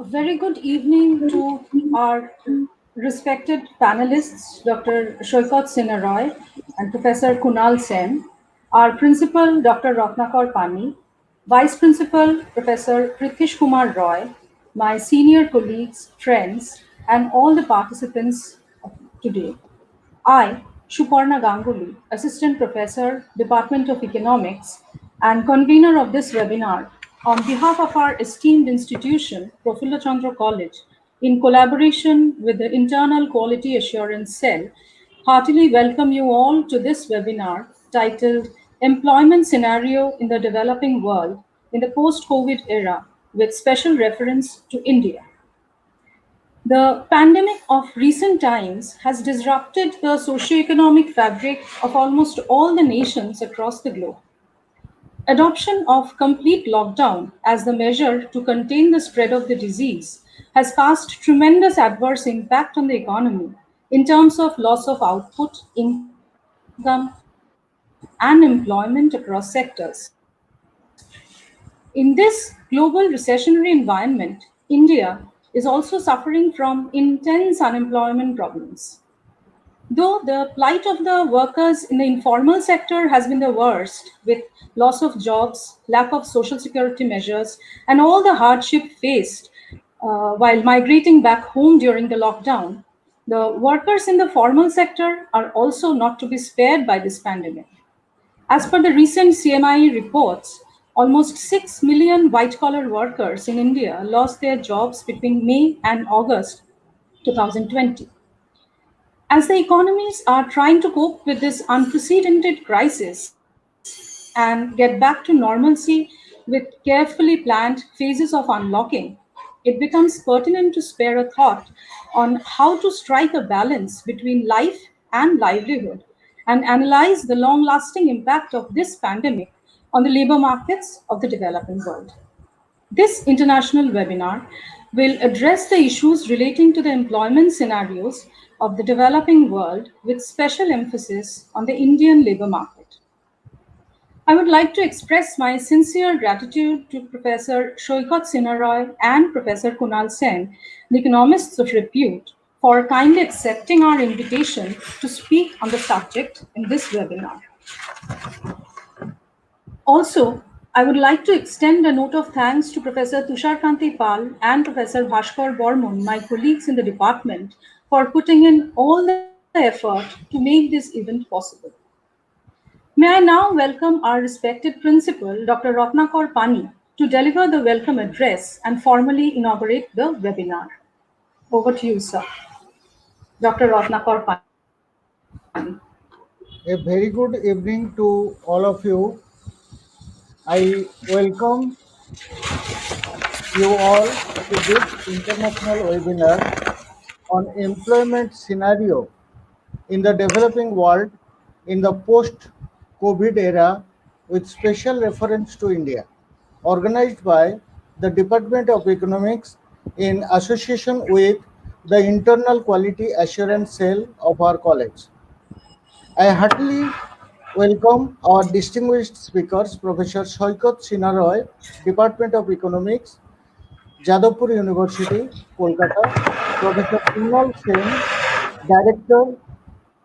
very good evening to our respected panelists, Dr. Shoykot Sinaroy and Professor Kunal Sen, our principal, Dr. Ratnakar Pani, Vice Principal, Professor Prithish Kumar Roy, my senior colleagues, friends, and all the participants today. I, Shuparna Ganguly, Assistant Professor, Department of Economics, and convener of this webinar, on behalf of our esteemed institution, Prafulla Chandra College, in collaboration with the Internal Quality Assurance Cell, heartily welcome you all to this webinar titled Employment Scenario in the Developing World in the Post-COVID Era, with special reference to India. The pandemic of recent times has disrupted the socioeconomic fabric of almost all the nations across the globe. Adoption of complete lockdown as the measure to contain the spread of the disease has cast tremendous adverse impact on the economy in terms of loss of output, income, and employment across sectors. In this global recessionary environment, India is also suffering from intense unemployment problems. Though the plight of the workers in the informal sector has been the worst, with loss of jobs, lack of social security measures, and all the hardship faced while migrating back home during the lockdown, the workers in the formal sector are also not to be spared by this pandemic. As per the recent CMIE reports, almost 6 million white collar workers in India lost their jobs between May and August 2020. As the economies are trying to cope with this unprecedented crisis and get back to normalcy with carefully planned phases of unlocking, it becomes pertinent to spare a thought on how to strike a balance between life and livelihood and analyze the long lasting impact of this pandemic on the labor markets of the developing world. This international webinar will address the issues relating to the employment scenarios of the developing world with special emphasis on the Indian labor market. I would like to express my sincere gratitude to Professor Shoykot Sinaroy and Professor Kunal Sen, the economists of repute, for kindly accepting our invitation to speak on the subject in this webinar. Also, I would like to extend a note of thanks to Professor Tushar Kanti Pal and Professor Bhaskar Bormon, my colleagues in the department, for putting in all the effort to make this event possible. May I now welcome our respected principal, Dr. Ratnakar Pani, to deliver the welcome address and formally inaugurate the webinar. Over to you, sir. Dr. Ratnakar Pani. A very good evening to all of you. I welcome you all to this international webinar on employment scenario in the developing world in the post-COVID era with special reference to India, organized by the Department of Economics in association with the Internal Quality Assurance Cell of our college. I heartily welcome our distinguished speakers, Professor Shoykot Sinaroy, Department of Economics, Jadavpur University, Kolkata, Professor Kunal Sen, Director,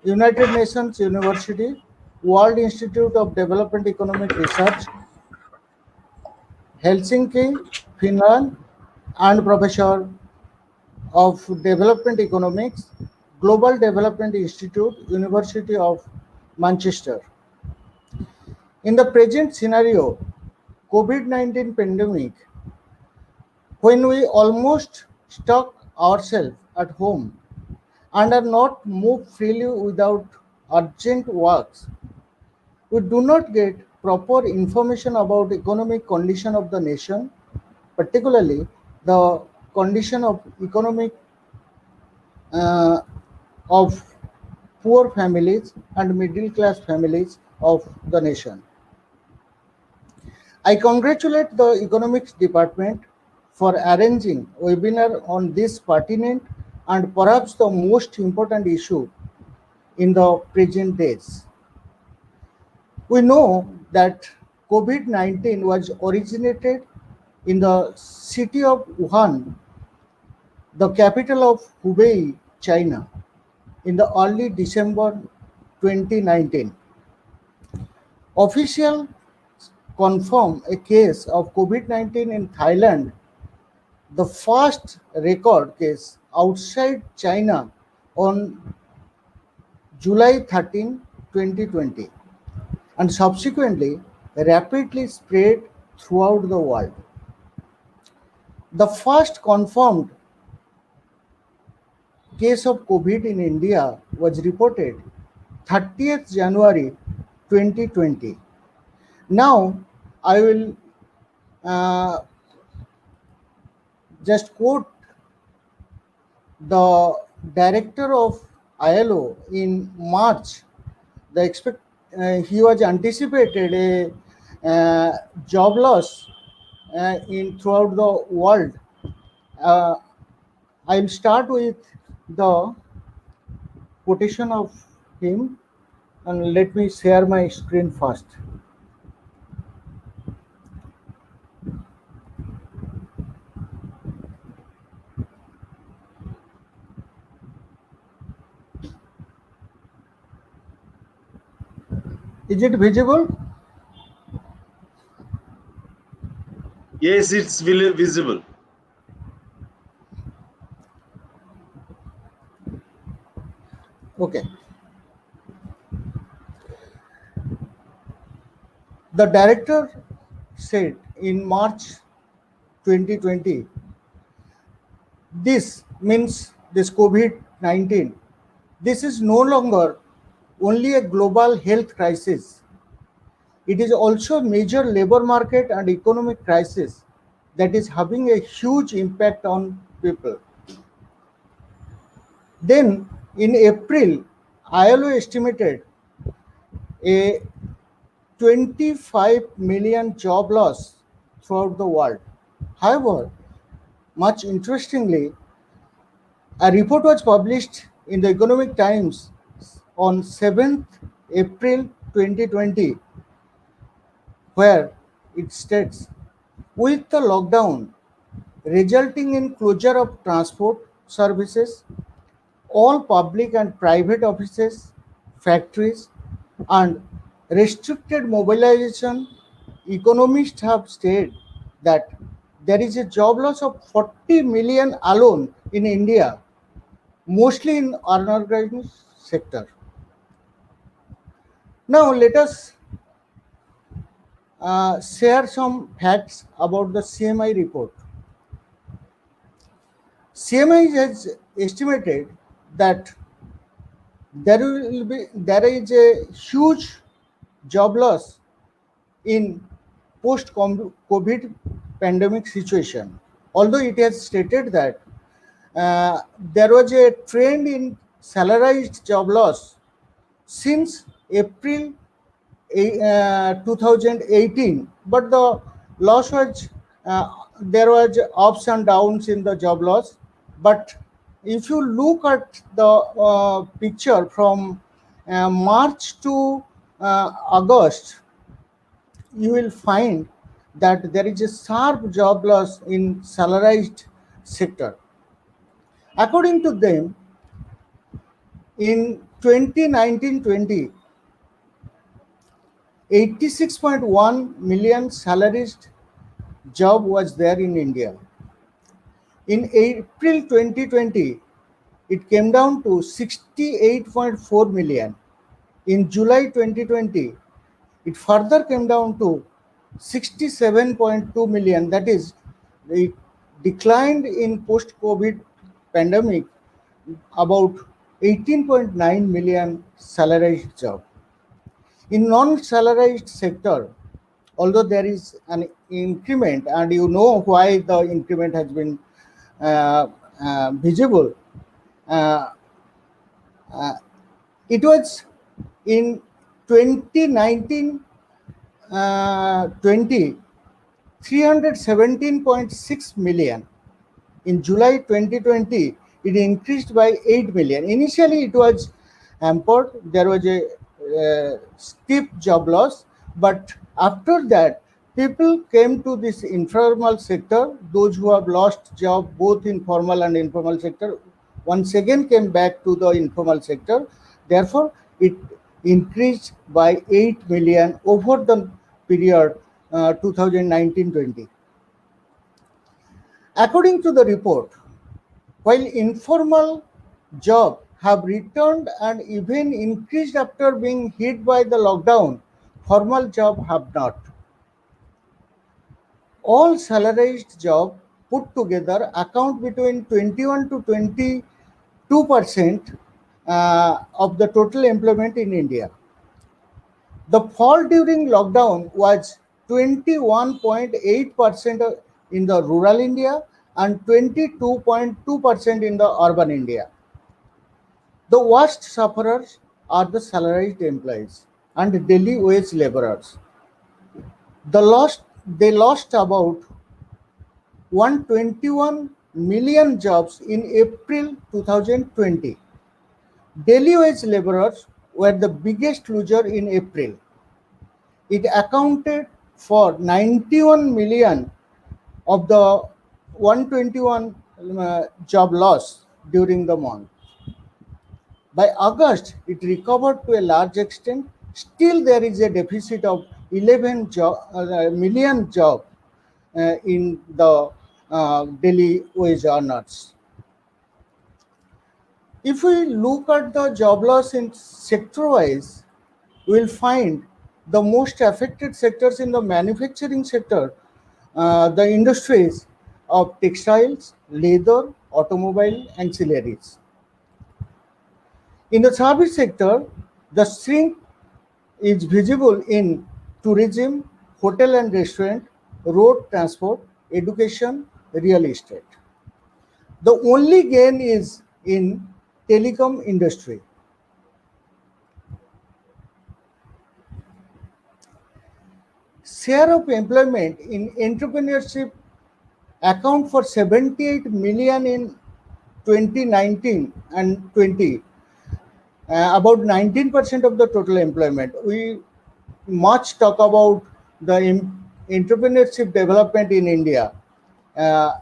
United Nations University, World Institute of Development Economic Research, Helsinki, Finland, and Professor of Development Economics, Global Development Institute, University of Manchester. In the present scenario, COVID-19 pandemic, when we almost stuck ourselves at home and are not moved freely without urgent works, we do not get proper information about economic condition of the nation, particularly the condition of economic uh, of poor families and middle class families of the nation. I congratulate the economics department for arranging webinar on this pertinent and perhaps the most important issue in the present days. We know that COVID-19 was originated in the city of Wuhan the capital of Hubei, China, in the early December 2019. Officials confirmed a case of COVID-19 in Thailand, the first record case outside China on July 13, 2020, and subsequently rapidly spread throughout the world. The first confirmed case of COVID in India was reported 30th January 2020. Now, I will uh, just quote the director of ILO in March. He was anticipated a job loss in throughout the world. Uh, I'll start with the quotation of him, and let me share my screen first. Is it visible? Yes, it's visible. Okay. The director said in March 2020, this means this COVID-19, this is no longer only a global health crisis. It is also a major labor market and economic crisis that is having a huge impact on people. Then in April, ILO estimated a 25 million job loss throughout the world. However, much interestingly, a report was published in the Economic Times on 7th April 2020, where it states, with the lockdown resulting in closure of transport services, all public and private offices, factories, and restricted mobilization, economists have stated that there is a job loss of 40 million alone in India, mostly in unorganized sector. Now let us share some facts about the CMI report. CMI has estimated that there is a huge job loss in post COVID pandemic situation. Although it has stated that there was a trend in salarized job loss since April 2018, but the loss was there was ups and downs in the job loss. But if you look at the picture from March to August, you will find that there is a sharp job loss in salarized sector. According to them, in 2019-20, 86.1 million salarized job was there in India. In April 2020, it came down to 68.4 million. In July 2020, it further came down to 67.2 million. That is, it declined in post-COVID pandemic about 18.9 million salarized job. In non-salarized sector, although there is an increment, and you know why the increment has been visible, uh, uh, it was in 2019 20 317.6 million. In July 2020, it increased by 8 million. Initially, it was hampered. There was a steep job loss, but after that, People came to this informal sector. Those who have lost job both in formal and informal sector once again came back to the informal sector. Therefore, it increased by 8 million over the period 2019-20. According to the report, while informal jobs have returned and even increased after being hit by the lockdown, formal jobs have not. All salarized jobs put together account between 21 to 22% of the total employment in India. The fall during lockdown was 21.8% in the rural India and 22.2% in the urban India. The worst sufferers are the salaried employees and daily wage laborers. They lost about 121 million jobs in April 2020. Daily wage laborers were the biggest loser in April. It accounted for 91 million of the 121 job loss during the month. By August, it recovered to a large extent. Still, there is a deficit of 11 million jobs in the daily wage earners. If we look at the job loss in sector-wise, we will find the most affected sectors in the manufacturing sector, the industries of textiles, leather, automobile, ancillaries. In the service sector, the shrink is visible in tourism, hotel and restaurant, road transport, education, real estate. The only gain is in telecom industry. Share of employment in entrepreneurship account for 78 million in 2019 and 20, about 19% of the total employment. We much talk about the entrepreneurship development in India.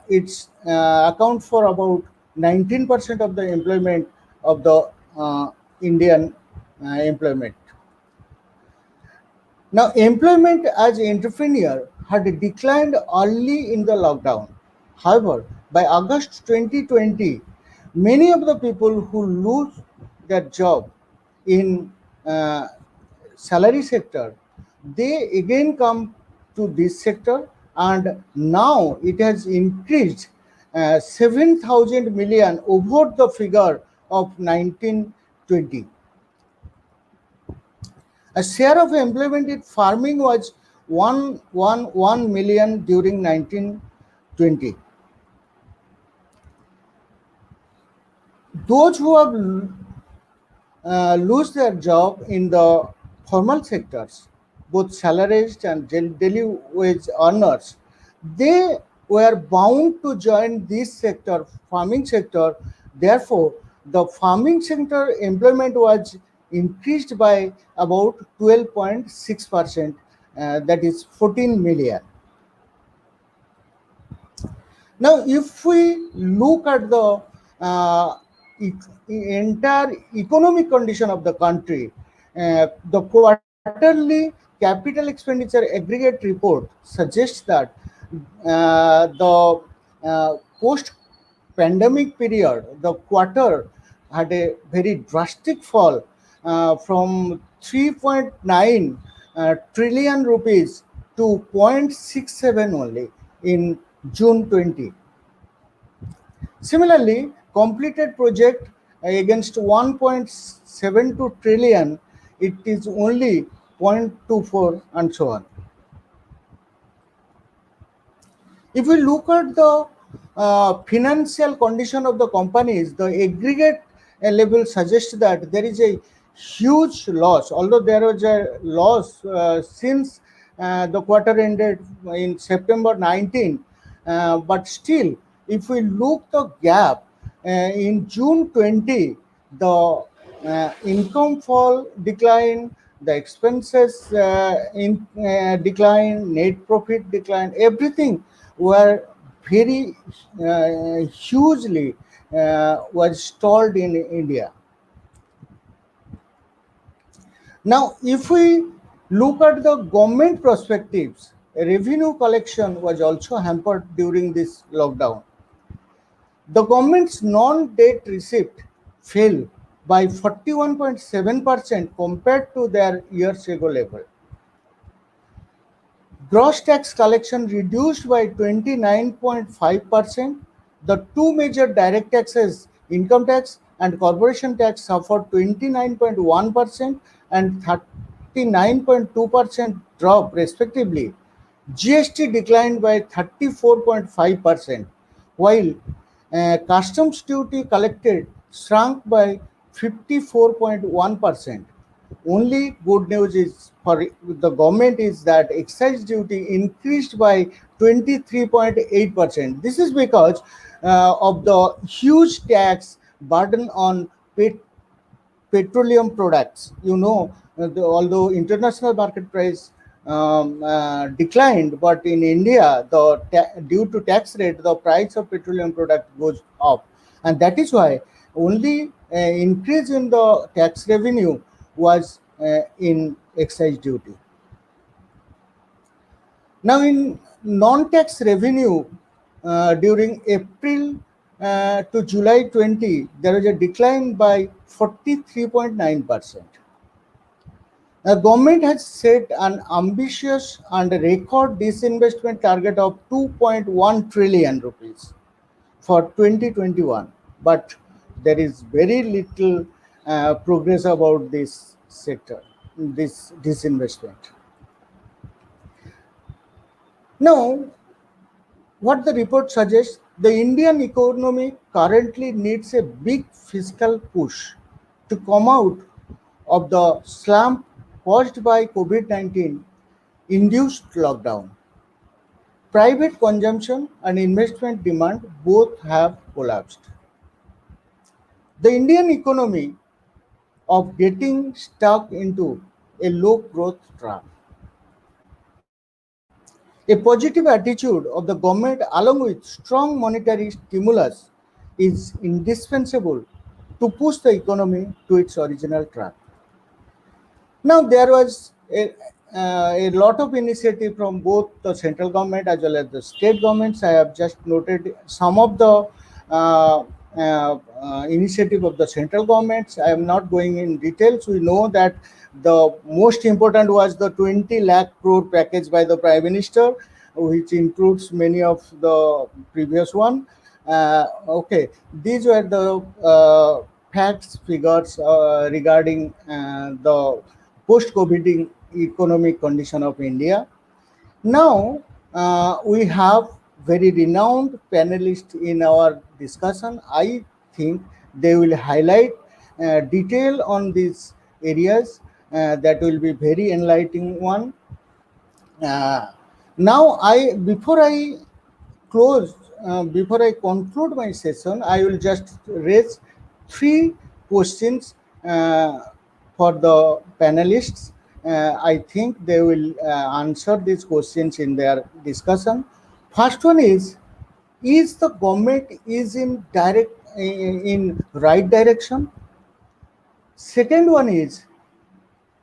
It's account for about 19% of the employment of the Indian employment. Now, employment as entrepreneur had declined early in the lockdown. However, by August 2020, many of the people who lose their job in salary sector, they again come to this sector, and now it has increased 7,000 million over the figure of 1920. A share of employment in farming was 111 million during 1920. Those who have lose their job in the formal sectors, both salaried and daily wage earners, they were bound to join this sector, farming sector. Therefore, the farming sector employment was increased by about 12.6%, that is 14 million. Now, if we look at the entire economic condition of the country, the quarterly capital expenditure aggregate report suggests that the post-pandemic period, the quarter had a very drastic fall from 3.9 trillion rupees to 0.67 only in June 20. Similarly, completed project against 1.72 trillion, it is only 0.24 and so on. If we look at the financial condition of the companies, the aggregate level suggests that there is a huge loss, although there was a loss since the quarter ended in September 19, but still, if we look the gap in June 20, the income fall decline, the expenses decline, net profit decline, everything were very hugely was stalled in India. Now, if we look at the government perspectives, revenue collection was also hampered during this lockdown. The government's non-debt receipt fell by 41.7% compared to their years ago level. Gross tax collection reduced by 29.5%. The two major direct taxes, income tax and corporation tax, suffered 29.1% and 39.2% drop respectively. GST declined by 34.5%, while customs duty collected shrunk by 54.1%. Only good news is for the government is that excise duty increased by 23.8%. This is because of the huge tax burden on petroleum products. Although international market price declined, but in India, due to tax rate, the price of petroleum product goes up, and that is why only increase in the tax revenue was in excise duty. Now, in non-tax revenue during April to July 20, there was a decline by 43.9%. The government has set an ambitious and record disinvestment target of 2.1 trillion rupees for 2021, but there is very little progress about this sector, this disinvestment. Now, what the report suggests, the Indian economy currently needs a big fiscal push to come out of the slump caused by COVID-19 induced lockdown. Private consumption and investment demand both have collapsed. The Indian economy of getting stuck into a low growth trap. A positive attitude of the government along with strong monetary stimulus is indispensable to push the economy to its original track. Now, there was a lot of initiative from both the central government as well as the state governments. I have just noted some of the initiative of the central governments. I am not going in details. We know that the most important was the 20 lakh crore package by the Prime Minister, which includes many of the previous one. Okay, these were the facts, figures regarding the post-COVID economic condition of India. Now, we have very renowned panelists in our discussion. I think they will highlight detail on these areas that will be very enlightening one. Now, before I conclude my session, I will just raise three questions for the panelists. I think they will answer these questions in their discussion. First one is the government is in right direction? Second one is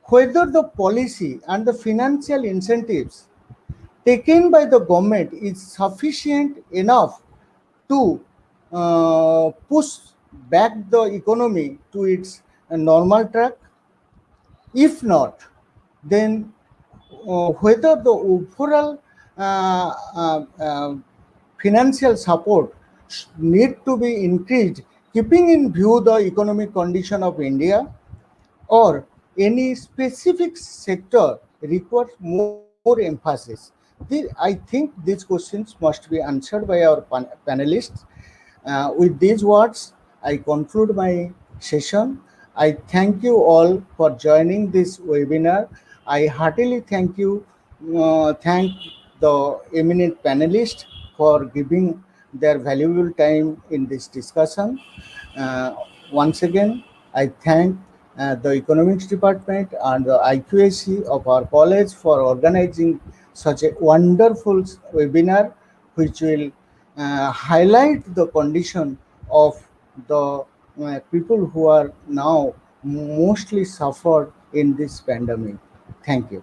whether the policy and the financial incentives taken by the government is sufficient enough to push back the economy to its normal track. If not, then whether the overall financial support need to be increased, keeping in view the economic condition of India, or any specific sector requires more emphasis. I think these questions must be answered by our panelists. With these words, I conclude my session. I thank you all for joining this webinar. I heartily thank the eminent panelists for giving their valuable time in this discussion. Once again, I thank the economics department and the IQAC of our college for organizing such a wonderful webinar, which will highlight the condition of the people who are now mostly suffered in this pandemic. Thank you.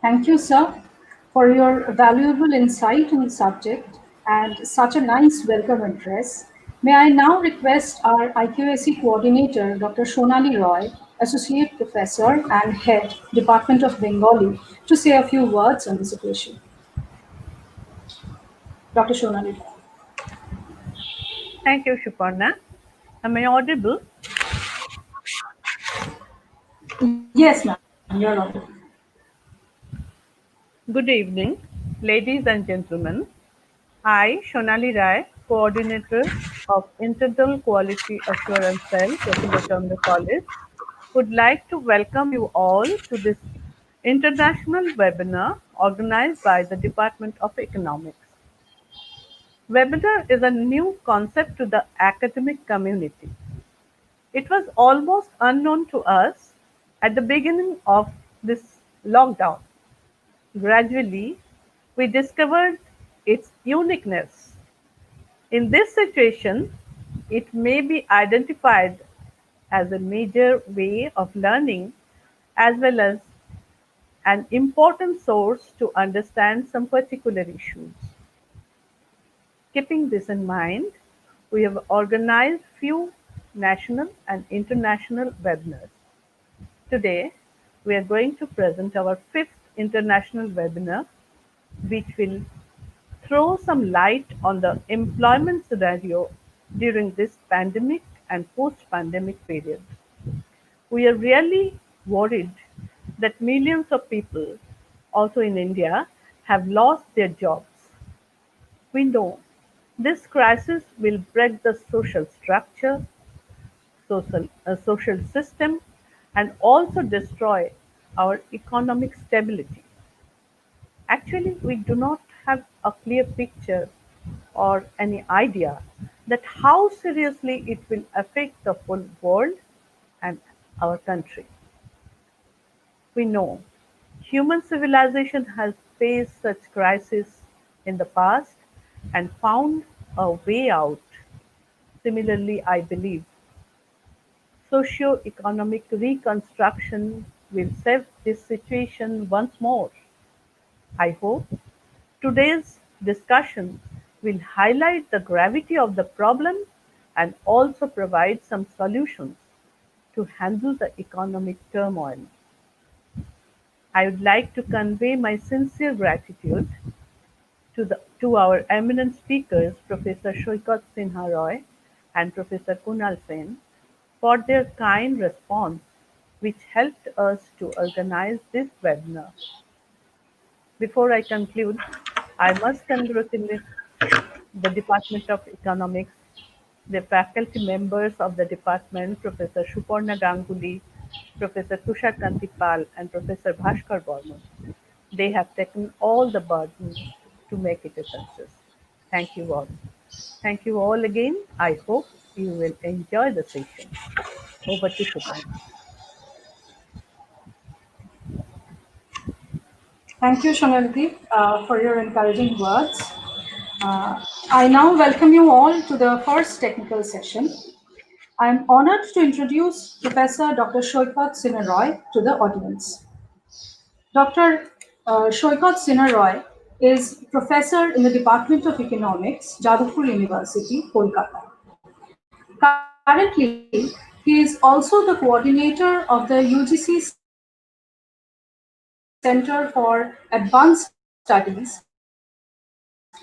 Thank you, sir, for your valuable insight on the subject and such a nice welcome address. May I now request our IQAC coordinator, Dr. Shonali Roy, Associate Professor and Head, Department of Bengali, to say a few words on this occasion. Dr. Shonali Roy. Thank you, Shuparna. Am I audible? Yes, ma'am, you're audible. Good evening, ladies and gentlemen. I, Shonali Rai, Coordinator of Internal Quality Assurance Cell, Prafulla Chandra College, would like to welcome you all to this international webinar organized by the Department of Economics. Webinar is a new concept to the academic community. It was almost unknown to us at the beginning of this lockdown. Gradually, we discovered its uniqueness. In this situation, it may be identified as a major way of learning as well as an important source to understand some particular issues. Keeping this in mind, we have organized few national and international webinars. Today, we are going to present our fifth international webinar, which will throw some light on the employment scenario during this pandemic and post-pandemic period. We are really worried that millions of people, also in India, have lost their jobs. We know this crisis will break the social structure, social system, and also destroy our economic stability. Actually, we do not have a clear picture or any idea that how seriously it will affect the whole world and our country. We know human civilization has faced such crises in the past and found a way out. Similarly, I believe socio-economic reconstruction will save this situation once more. I hope today's discussion will highlight the gravity of the problem and also provide some solutions to handle the economic turmoil. I would like to convey my sincere gratitude to our eminent speakers, Professor Shoikat Sinha Roy and Professor Kunal Sen, for their kind response, which helped us to organize this webinar. Before I conclude, I must congratulate the Department of Economics, the faculty members of the department, Professor Suparna Ganguly, Professor Tushar Kantipal, and Professor Bhaskar Burman. They have taken all the burden to make it a success. Thank you all. Thank you all again. I hope you will enjoy the session. Over to Suparna. Thank you, Shonali, for your encouraging words. I now welcome you all to the first technical session. I'm honored to introduce Professor Dr. Shoikat Sinha to the audience. Dr. Shoikat Sinha is professor in the Department of Economics, Jadavpur University, Kolkata. Currently, he is also the coordinator of the UGC Center for Advanced Studies,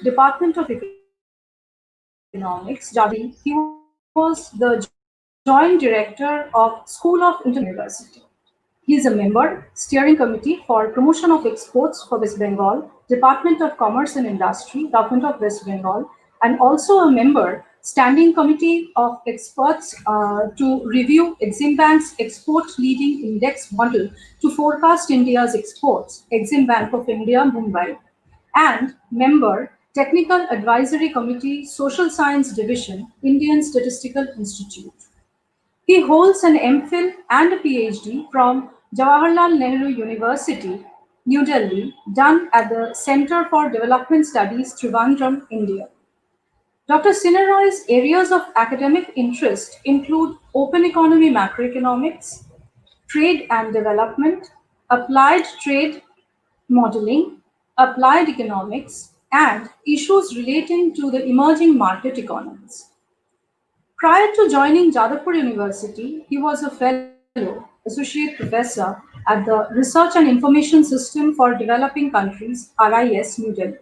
Department of Economics, Jadavpur University. Previously, he was the Joint Director of School of International University. He is a member, Steering Committee for Promotion of Exports for West Bengal, Department of Commerce and Industry, Government of West Bengal, and also a member, Standing Committee of Experts to review Exim Bank's Export Leading Index model to forecast India's exports, Exim Bank of India, Mumbai. and member, Technical Advisory Committee, Social Science Division, Indian Statistical Institute. He holds an MPhil and a PhD from Jawaharlal Nehru University, New Delhi, done at the Center for Development Studies, Trivandrum, India. Dr. Sineroy's areas of academic interest include open economy macroeconomics, trade and development, applied trade modeling, applied economics, and issues relating to the emerging market economies. Prior to joining Jadavpur University, he was a fellow, associate professor at the Research and Information System for Developing Countries, RIS, New Delhi.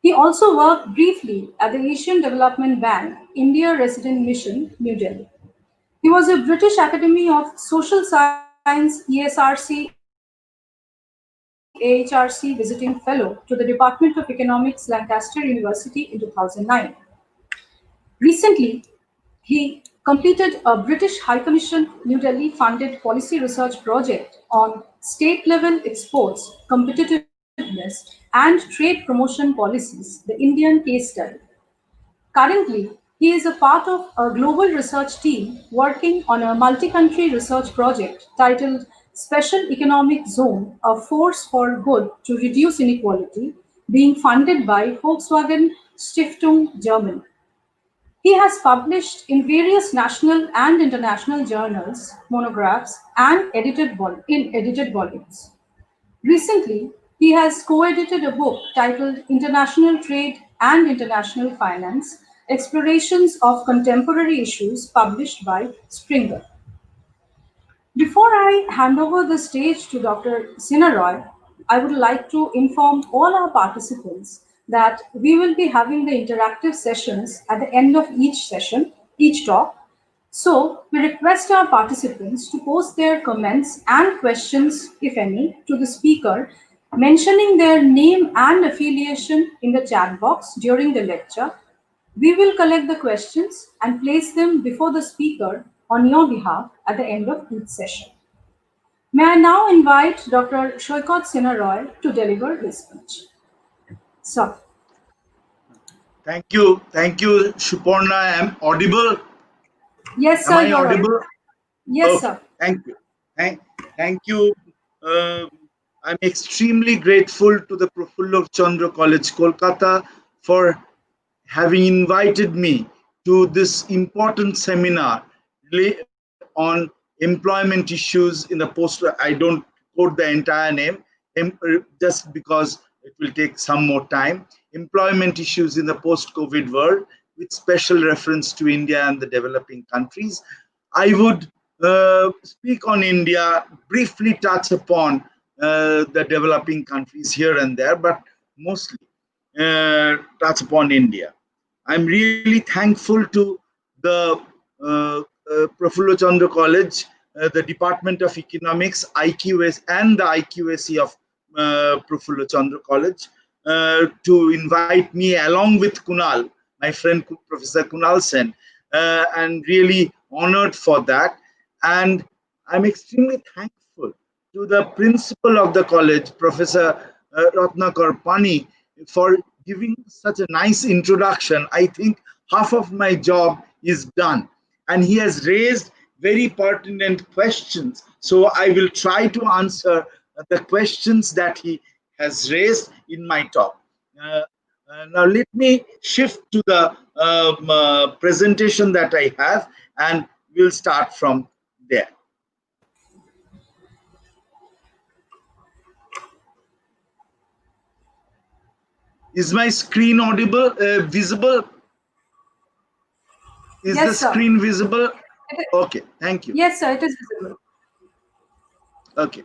He also worked briefly at the Asian Development Bank, India Resident Mission, New Delhi. He was a British Academy of Social Science, ESRC, AHRC visiting fellow to the Department of Economics, Lancaster University in 2009. Recently, he completed a British High Commission New Delhi funded policy research project on state level exports, competitiveness, and trade promotion policies, the Indian case study. Currently, he is a part of a global research team working on a multi-country research project titled Special Economic Zone, a Force for Good to Reduce Inequality, being funded by Volkswagen Stiftung, Germany. He has published in various national and international journals, monographs, and edited volumes. Recently, he has co-edited a book titled International Trade and International Finance: Explorations of Contemporary Issues, published by Springer. Before I hand over the stage to Dr. Sinaroy, I would like to inform all our participants that we will be having the interactive sessions at the end of each session, each talk. So we request our participants to post their comments and questions, if any, to the speaker, mentioning their name and affiliation in the chat box during the lecture. We will collect the questions and place them before the speaker on your behalf at the end of each session. May I now invite Dr. Shoykot Sinaroy to deliver his speech. Sir. Thank you, Shuporna. I'm audible. Yes, Am sir, I you're right. audible? Yes, Okay, sir. thank you. Thank you. I'm extremely grateful to the Prafulla Chandra College, Kolkata, for having invited me to this important seminar on employment issues in the post. I don't quote the entire name just because it will take some more time. Employment issues in the post-COVID world, with special reference to India and the developing countries. I would speak on India, briefly touch upon the developing countries here and there, but mostly touch upon India. I'm really thankful to the Prafulla Chandra College, the Department of Economics, IQAC, and the IQAC of Prafulla Chandra College to invite me along with Kunal, my friend Professor Kunal Sen, and really honored for that. And I'm extremely thankful to the principal of the college, Professor Ratnakar Pani, for giving such a nice introduction. I think half of my job is done. And he has raised very pertinent questions. So I will try to answer the questions that he has raised in my talk. Now let me shift to the presentation that I have, and we'll start from there. Is my screen audible, visible? Is Yes, the sir. screen visible? Okay, thank you. Yes, sir, it is visible. Okay.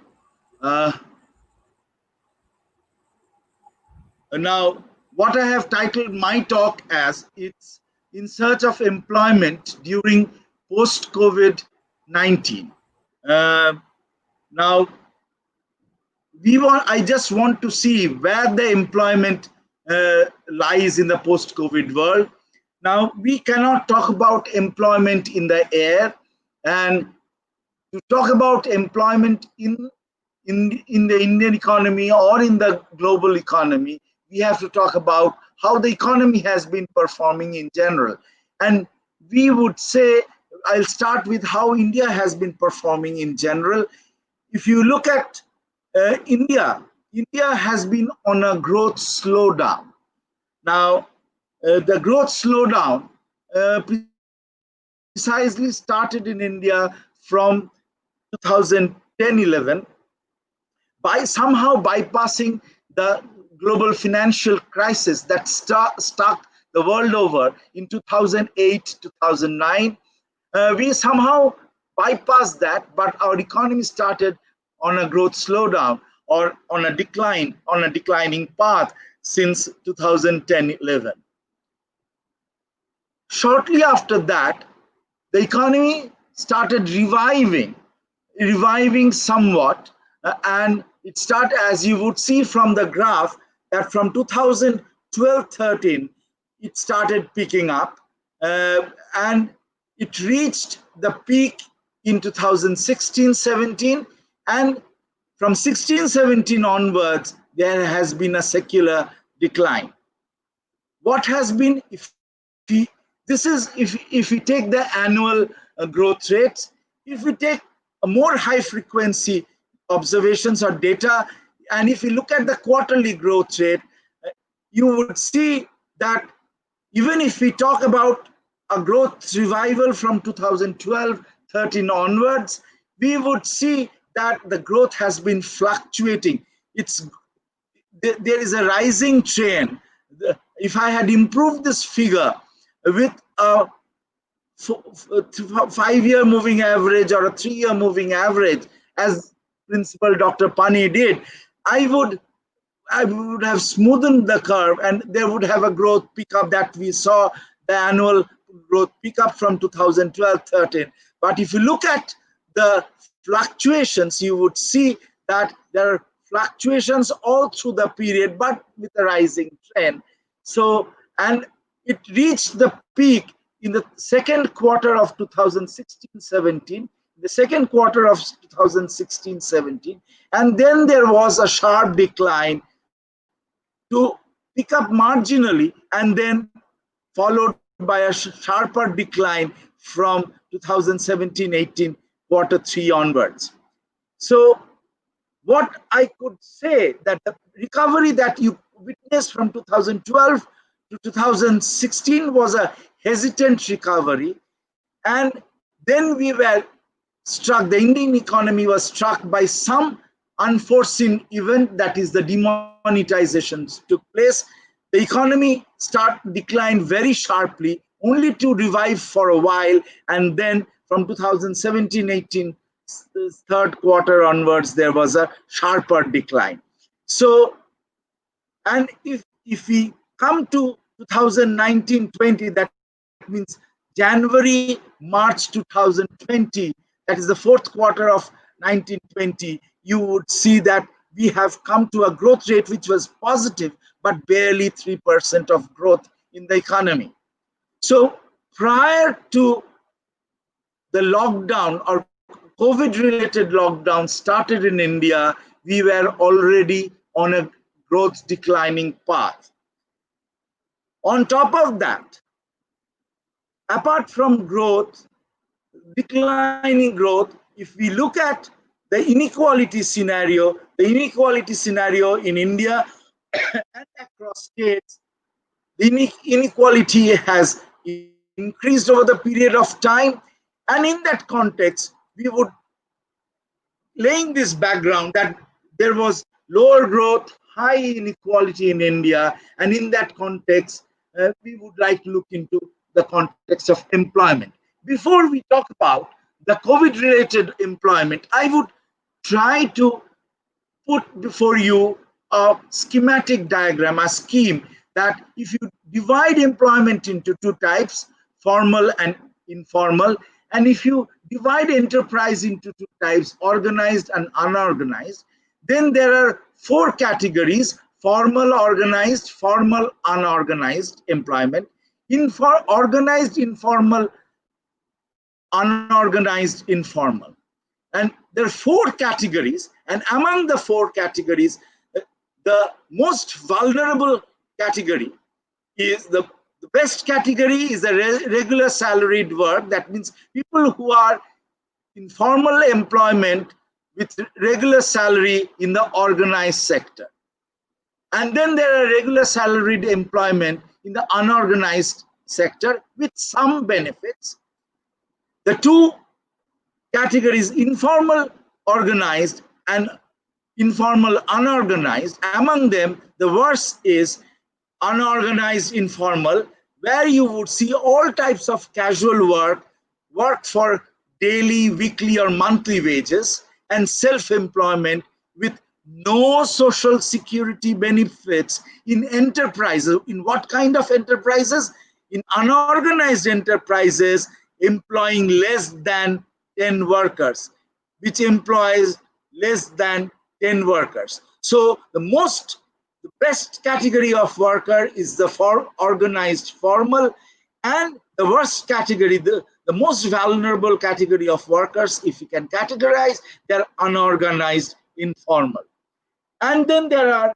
Now, what I have titled my talk as, it's in search of employment during post-COVID-19. Now, I just want to see where the employment lies in the post-COVID world. Now, we cannot talk about employment in the air, and to talk about employment in the Indian economy or in the global economy, we have to talk about how the economy has been performing in general. And we would say, I'll start with how India has been performing in general. If you look at India has been on a growth slowdown. Now, the growth slowdown precisely started in India from 2010-11 by somehow bypassing the global financial crisis that struck the world over in 2008-2009. We somehow bypassed that, but our economy started on a growth slowdown or on a declining path since 2010-11. Shortly after that, the economy started reviving somewhat, and it started, as you would see from the graph, that from 2012-13 it started picking up, and it reached the peak in 2016-17, and from 16-17 onwards there has been a secular decline. What has been, if we take the annual growth rates, if we take a more high frequency observations or data, and if you look at the quarterly growth rate, you would see that even if we talk about a growth revival from 2012-13 onwards, we would see that the growth has been fluctuating. There is a rising trend. If I had improved this figure with a 5-year moving average or a 3-year moving average, as Principal Dr. Pani did, I would have smoothened the curve, and there would have a growth pickup that we saw, the annual growth pickup from 2012-13. But if you look at the fluctuations, you would see that there are fluctuations all through the period, but with a rising trend. So, and it reached the peak in the second quarter of 2016-17, the second quarter of 2016-17, and then there was a sharp decline to pick up marginally, and then followed by a sharper decline from 2017-18 quarter 3 onwards. So what I could say, that the recovery that you witnessed from 2012 to 2016 was a hesitant recovery, and then we were struck, the Indian economy was struck by some unforeseen event, that is the demonetizations took place. The economy declined very sharply, only to revive for a while, and then from 2017-18 third quarter onwards there was a sharper decline. So, and if we come to 2019-20, that means January, March 2020, that is the fourth quarter of 1920, you would see that we have come to a growth rate which was positive, but barely 3% of growth in the economy. So prior to the lockdown or COVID-related lockdown started in India, we were already on a growth declining path. On top of that, apart from growth, declining growth, if we look at the inequality scenario in India and across states, the inequality has increased over the period of time. And in that context, we would, laying this background that there was lower growth, high inequality in India, and in that context, we would like to look into the context of employment. Before we talk about the COVID-related employment, I would try to put before you a schematic diagram, a scheme, that if you divide employment into two types, formal and informal, and if you divide enterprise into two types, organized and unorganized, then there are 4 categories: formal, organized, formal, unorganized employment, organized, informal, unorganized, informal. And there are 4 categories, and among the 4 categories, the most vulnerable category is the best category is the regular salaried work. That means people who are in formal employment with regular salary in the organized sector. And then there are regular salaried employment in the unorganized sector with some benefits. The two categories, informal organized and informal unorganized, among them the worst is unorganized informal, where you would see all types of casual work for daily, weekly or monthly wages, and self-employment with no social security benefits in enterprises. In what kind of enterprises? In unorganized enterprises employing less than 10 workers, which employs less than 10 workers. So the best category of worker is the organized formal, and the worst category, the most vulnerable category of workers, if you can categorize, they're unorganized informal. And then there are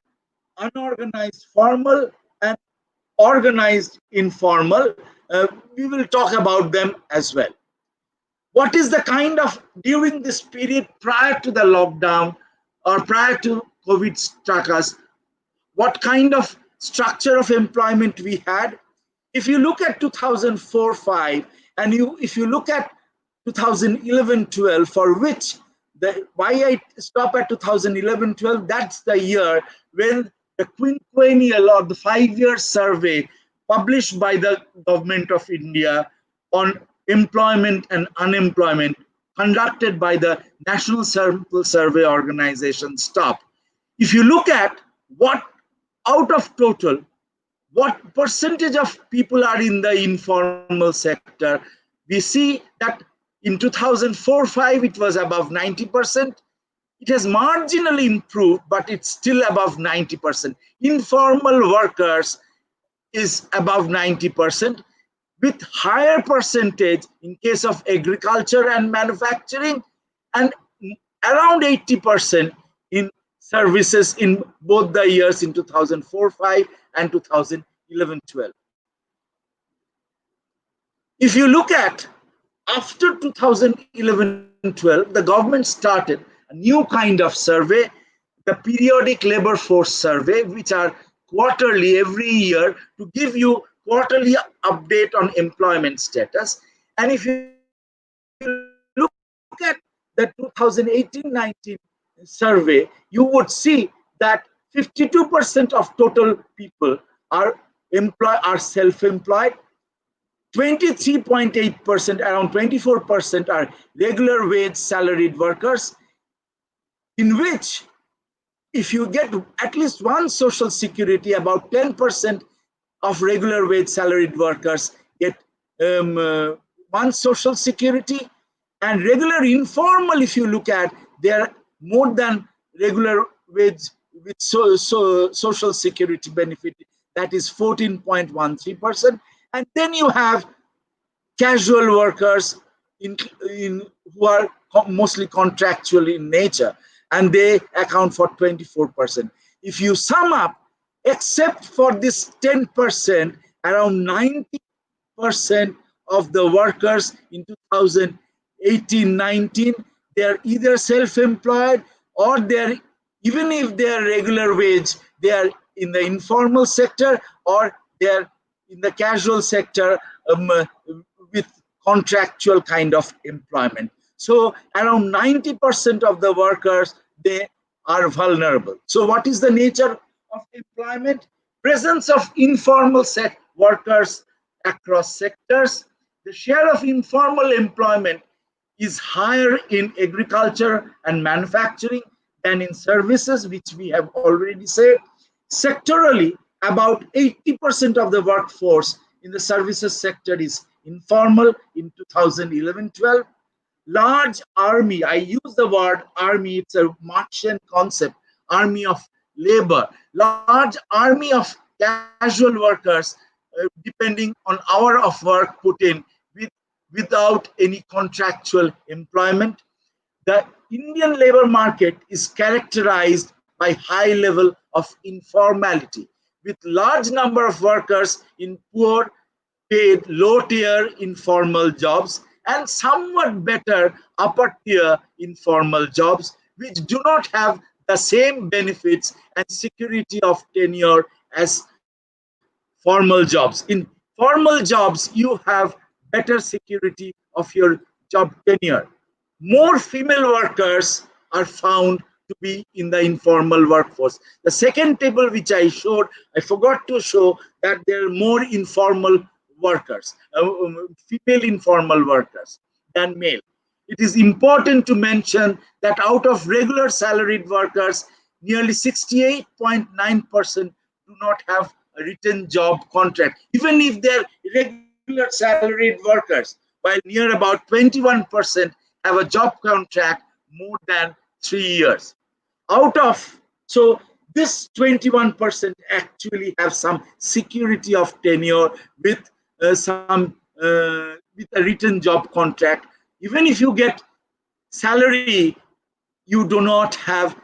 unorganized formal and organized informal. We will talk about them as well. What is the kind of, during this period prior to the lockdown or prior to COVID struck us, what kind of structure of employment we had? If you look at 2004-5 and if you look at 2011-12, for which why I stop at 2011-12, that's the year when the quinquennial or the 5-year survey published by the government of India on employment and unemployment conducted by the National Sample Survey Organization stopped. If you look at what out of total, what percentage of people are in the informal sector, we see that in 2004-5 it was above 90%. It has marginally improved, but it's still above 90%. Informal workers is above 90%, with higher percentage in case of agriculture and manufacturing, and around 80% in services in both the years in 2004-5 and 2011-12. If you look at after 2011-12, the government started a new kind of survey, the periodic labor force survey, which are quarterly every year to give you quarterly update on employment status. And if you look at the 2018-19 survey, you would see that 52% of total people are self-employed, 23.8%, around 24% are regular wage salaried workers, in which if you get at least one social security, about 10% of regular wage salaried workers get one social security, and regular informal, if you look at, they are more than regular wage with social security benefit, that is 14.13%. And then you have casual workers who are mostly contractual in nature, and they account for 24%. If you sum up, except for this 10%, around 90% of the workers in 2018-19, they're either self-employed or they're, even if they're regular wage, they are in the informal sector or they're in the casual sector with contractual kind of employment. So around 90% of the workers, they are vulnerable. So what is the nature of employment? Presence of informal workers across sectors. The share of informal employment is higher in agriculture and manufacturing than in services, which we have already said. Sectorally, about 80% of the workforce in the services sector is informal in 2011-12. Large army, I use the word army, it's a Marxian concept, army of labor, large army of casual workers, depending on hour of work put in without any contractual employment. The Indian labor market is characterized by high level of informality, with large number of workers in poor paid low tier informal jobs and somewhat better upper tier informal jobs, which do not have the same benefits and security of tenure as formal jobs. In formal jobs, you have better security of your job tenure. More female workers are found to be in the informal workforce. The second table which I showed, I forgot to show that there are more informal workers, female informal workers than male. It is important to mention that out of regular salaried workers, nearly 68.9% do not have a written job contract, even if they're regular salaried workers, while near about 21% have a job contract more than 3 years. Out of, so this 21% actually have some security of tenure with with a written job contract. Even if you get salary, you do not have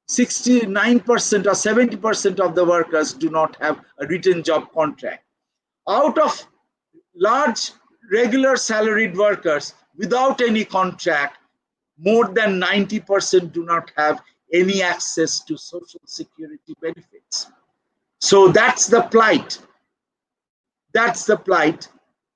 69% or 70% of the workers do not have a written job contract. Out of large regular salaried workers without any contract, more than 90% do not have any access to social security benefits. So that's the plight. That's the plight.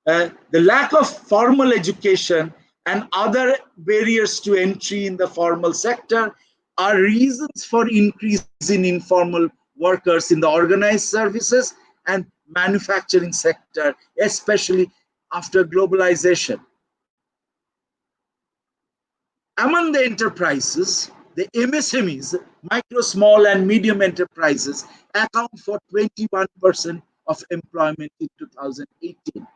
The lack of formal education and other barriers to entry in the formal sector are reasons for increase in informal workers in the organized services and manufacturing sector, especially after globalization. Among the enterprises, the MSMEs, micro, small, and medium enterprises, account for 21% of employment in 2018.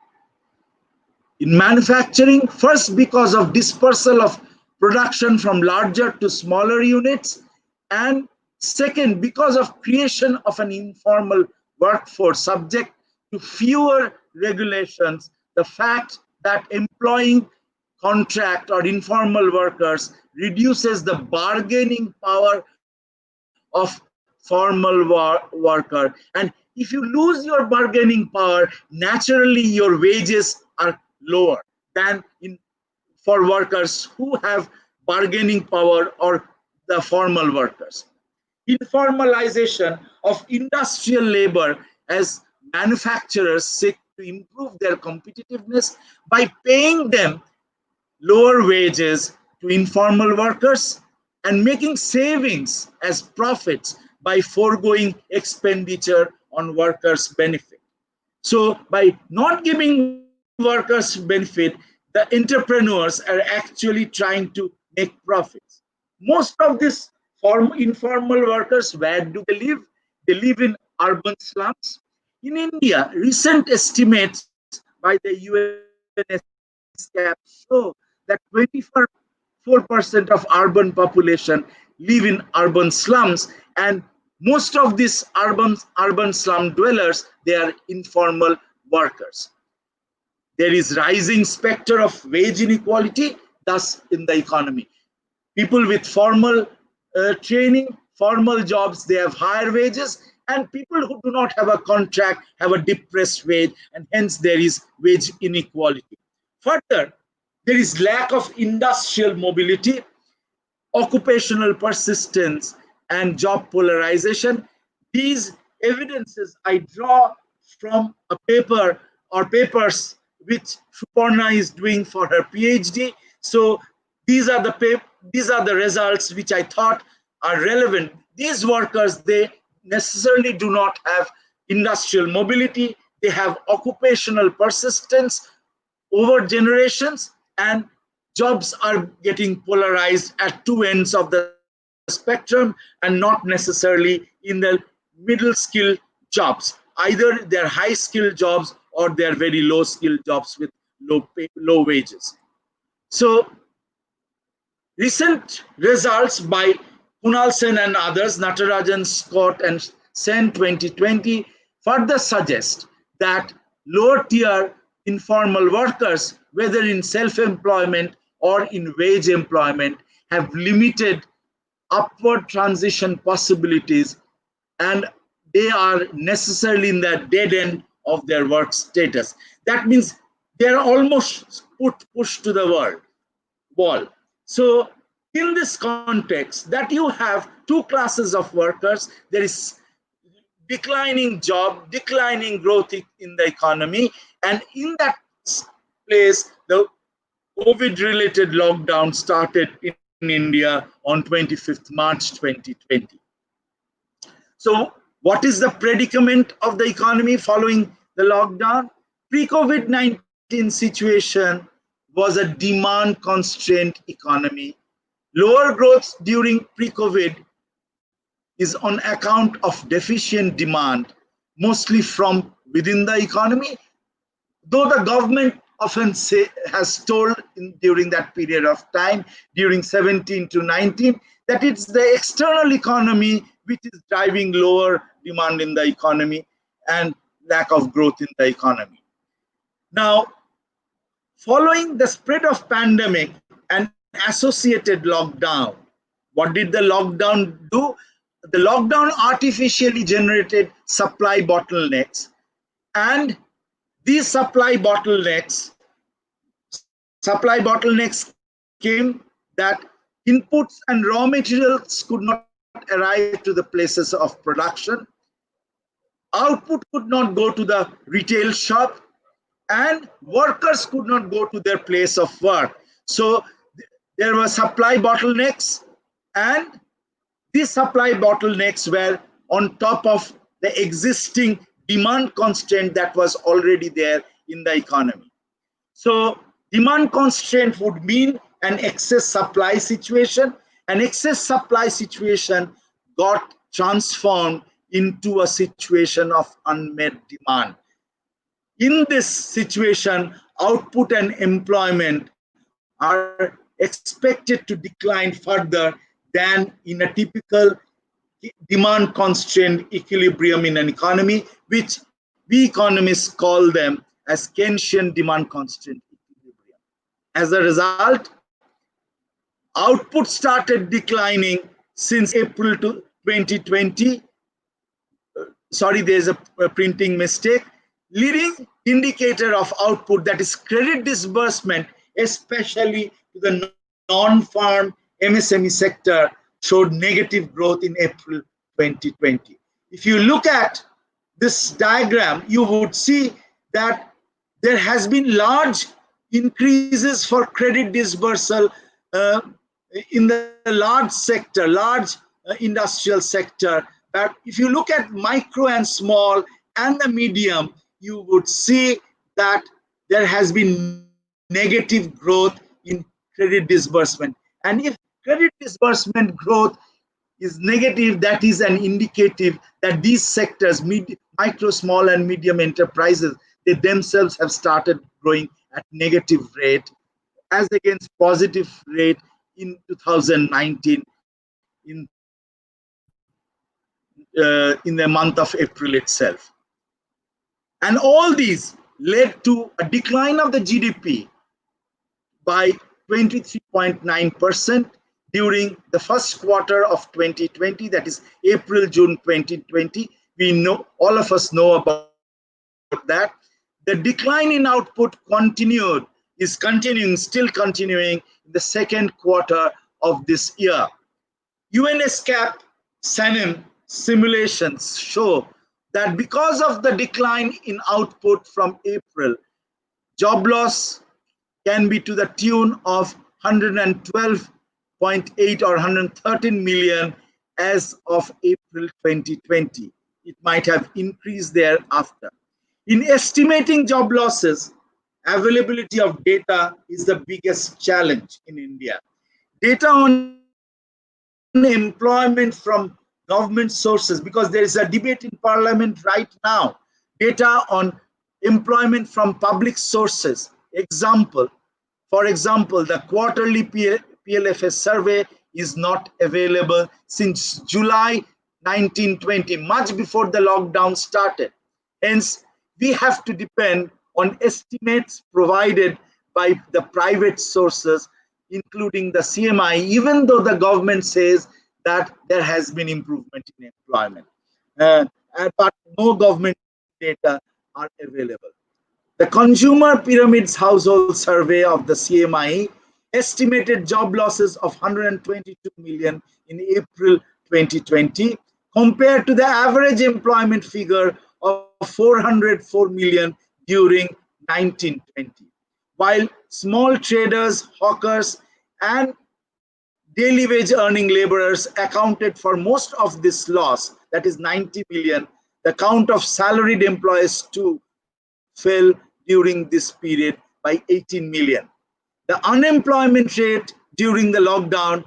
In manufacturing, first because of dispersal of production from larger to smaller units, and second because of creation of an informal workforce subject to fewer regulations, the fact that employing contract or informal workers reduces the bargaining power of formal worker. And if you lose your bargaining power, naturally your wages are lower than for workers who have bargaining power or the formal workers. Informalization of industrial labor as manufacturers seek to improve their competitiveness by paying them lower wages to informal workers and making savings as profits by foregoing expenditure on workers' benefit. So, by not giving workers benefit, the entrepreneurs are actually trying to make profits. Most of these informal workers, where do they live? They live in urban slums. In India, recent estimates by the UNSCAP show that 24% of urban population live in urban slums, and most of these urban slum dwellers, they are informal workers. There is rising specter of wage inequality, thus in the economy. People with formal training, formal jobs, they have higher wages, and people who do not have a contract have a depressed wage, and hence there is wage inequality. Further, there is lack of industrial mobility, occupational persistence, and job polarization. These evidences I draw from a paper or papers which Suparna is doing for her PhD. So these are the results which I thought are relevant. These workers, they necessarily do not have industrial mobility. They have occupational persistence over generations, and jobs are getting polarized at two ends of the spectrum and not necessarily in the middle skill jobs. Either they're high skill jobs or they're very low skill jobs with low wages. So recent results by Kunal Sen and others, Natarajan, Scott, and Sen 2020 further suggest that lower tier informal workers, whether in self-employment or in wage employment, have limited upward transition possibilities, and they are necessarily in the dead end of their work status. That means they are almost pushed to the wall. So in this context, that you have two classes of workers, there is declining job, declining growth in the economy, and in that place, the COVID-related lockdown started in India on 25th March 2020. So what is the predicament of the economy following the lockdown? Pre-COVID-19 situation was a demand-constrained economy. Lower growth during pre-COVID is on account of deficient demand, mostly from within the economy, though the government often has told during that period of time, during 17 to 19, that it's the external economy which is driving lower demand in the economy and lack of growth in the economy. Now, following the spread of pandemic and associated lockdown, what did the lockdown do? The lockdown artificially generated supply bottlenecks, and these supply bottlenecks came that inputs and raw materials could not arrive to the places of production. Output could not go to the retail shop, and workers could not go to their place of work. So there were supply bottlenecks, and these supply bottlenecks were on top of the existing demand constraint that was already there in the economy. So demand constraint would mean an excess supply situation. An excess supply situation got transformed into a situation of unmet demand. In this situation, output and employment are expected to decline further than in a typical demand constrained equilibrium in an economy, which we economists call them as Keynesian demand constraint equilibrium. As a result, output started declining since April 2020. Sorry, there's a printing mistake. Leading indicator of output, that is credit disbursement, especially to the non-farm MSME sector, showed negative growth in April 2020. If you look at this diagram, you would see that there has been large increases for credit disbursal in the large sector, large industrial sector. But if you look at micro and small and the medium, you would see that there has been negative growth in credit disbursement. And if credit disbursement growth is negative, that is an indicative that these sectors, micro, small, and medium enterprises, they themselves have started growing at negative rate as against positive rate in 2019 in the month of April itself. And all these led to a decline of the GDP by 23.9% during the first quarter of 2020, that is April-June 2020. We know, all of us know about that. The decline in output still continuing in the second quarter of this year. UNSCAP SANIM simulations show that because of the decline in output from April, job loss can be to the tune of 112.8 or 113 million as of April 2020. It might have increased thereafter. In estimating job losses, availability of data is the biggest challenge in India. Data on employment from government sources, because there is a debate in Parliament right now, data on employment from public sources. For example, the quarterly PLFS survey is not available since July 1920, much before the lockdown started. Hence, we have to depend on estimates provided by the private sources, including the CMI, even though the government says that there has been improvement in employment. But no government data are available. The Consumer Pyramids Household Survey of the CMI estimated job losses of 122 million in April 2020 compared to the average employment figure of 404 million during 1920. While small traders, hawkers, and daily wage earning laborers accounted for most of this loss, that is 90 million, the count of salaried employees too fell during this period by 18 million. The unemployment rate during the lockdown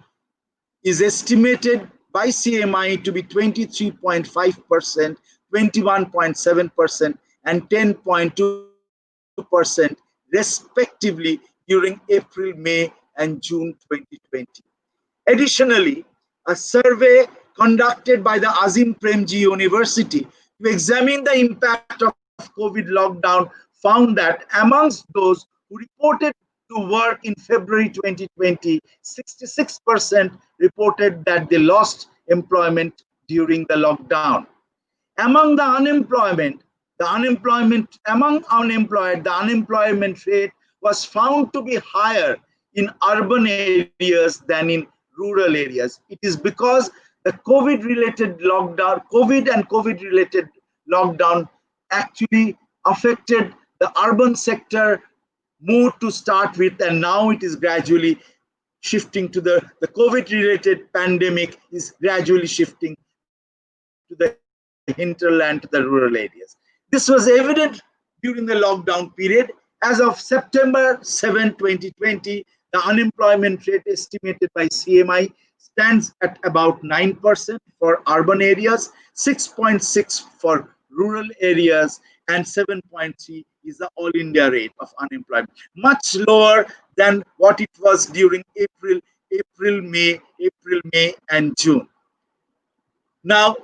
is estimated by CMI to be 23.5%, 21.7%, and 10.2%, respectively, during April, May, and June 2020. Additionally, a survey conducted by the Azim Premji University to examine the impact of COVID lockdown found that amongst those who reported to work in February 2020, 66% reported that they lost employment during the lockdown. Among the unemployment rate was found to be higher in urban areas than in rural areas. It is because the COVID-related lockdown actually affected the urban sector more to start with, and now it is gradually shifting to the COVID-related pandemic is gradually shifting to the hinterland, to the rural areas. This was evident during the lockdown period. As of September 7, 2020, the unemployment rate estimated by CMI stands at about 9% for urban areas, 6.6 for rural areas, and 7.3 is the all India rate of unemployment, much lower than what it was during April, May, and June. Now,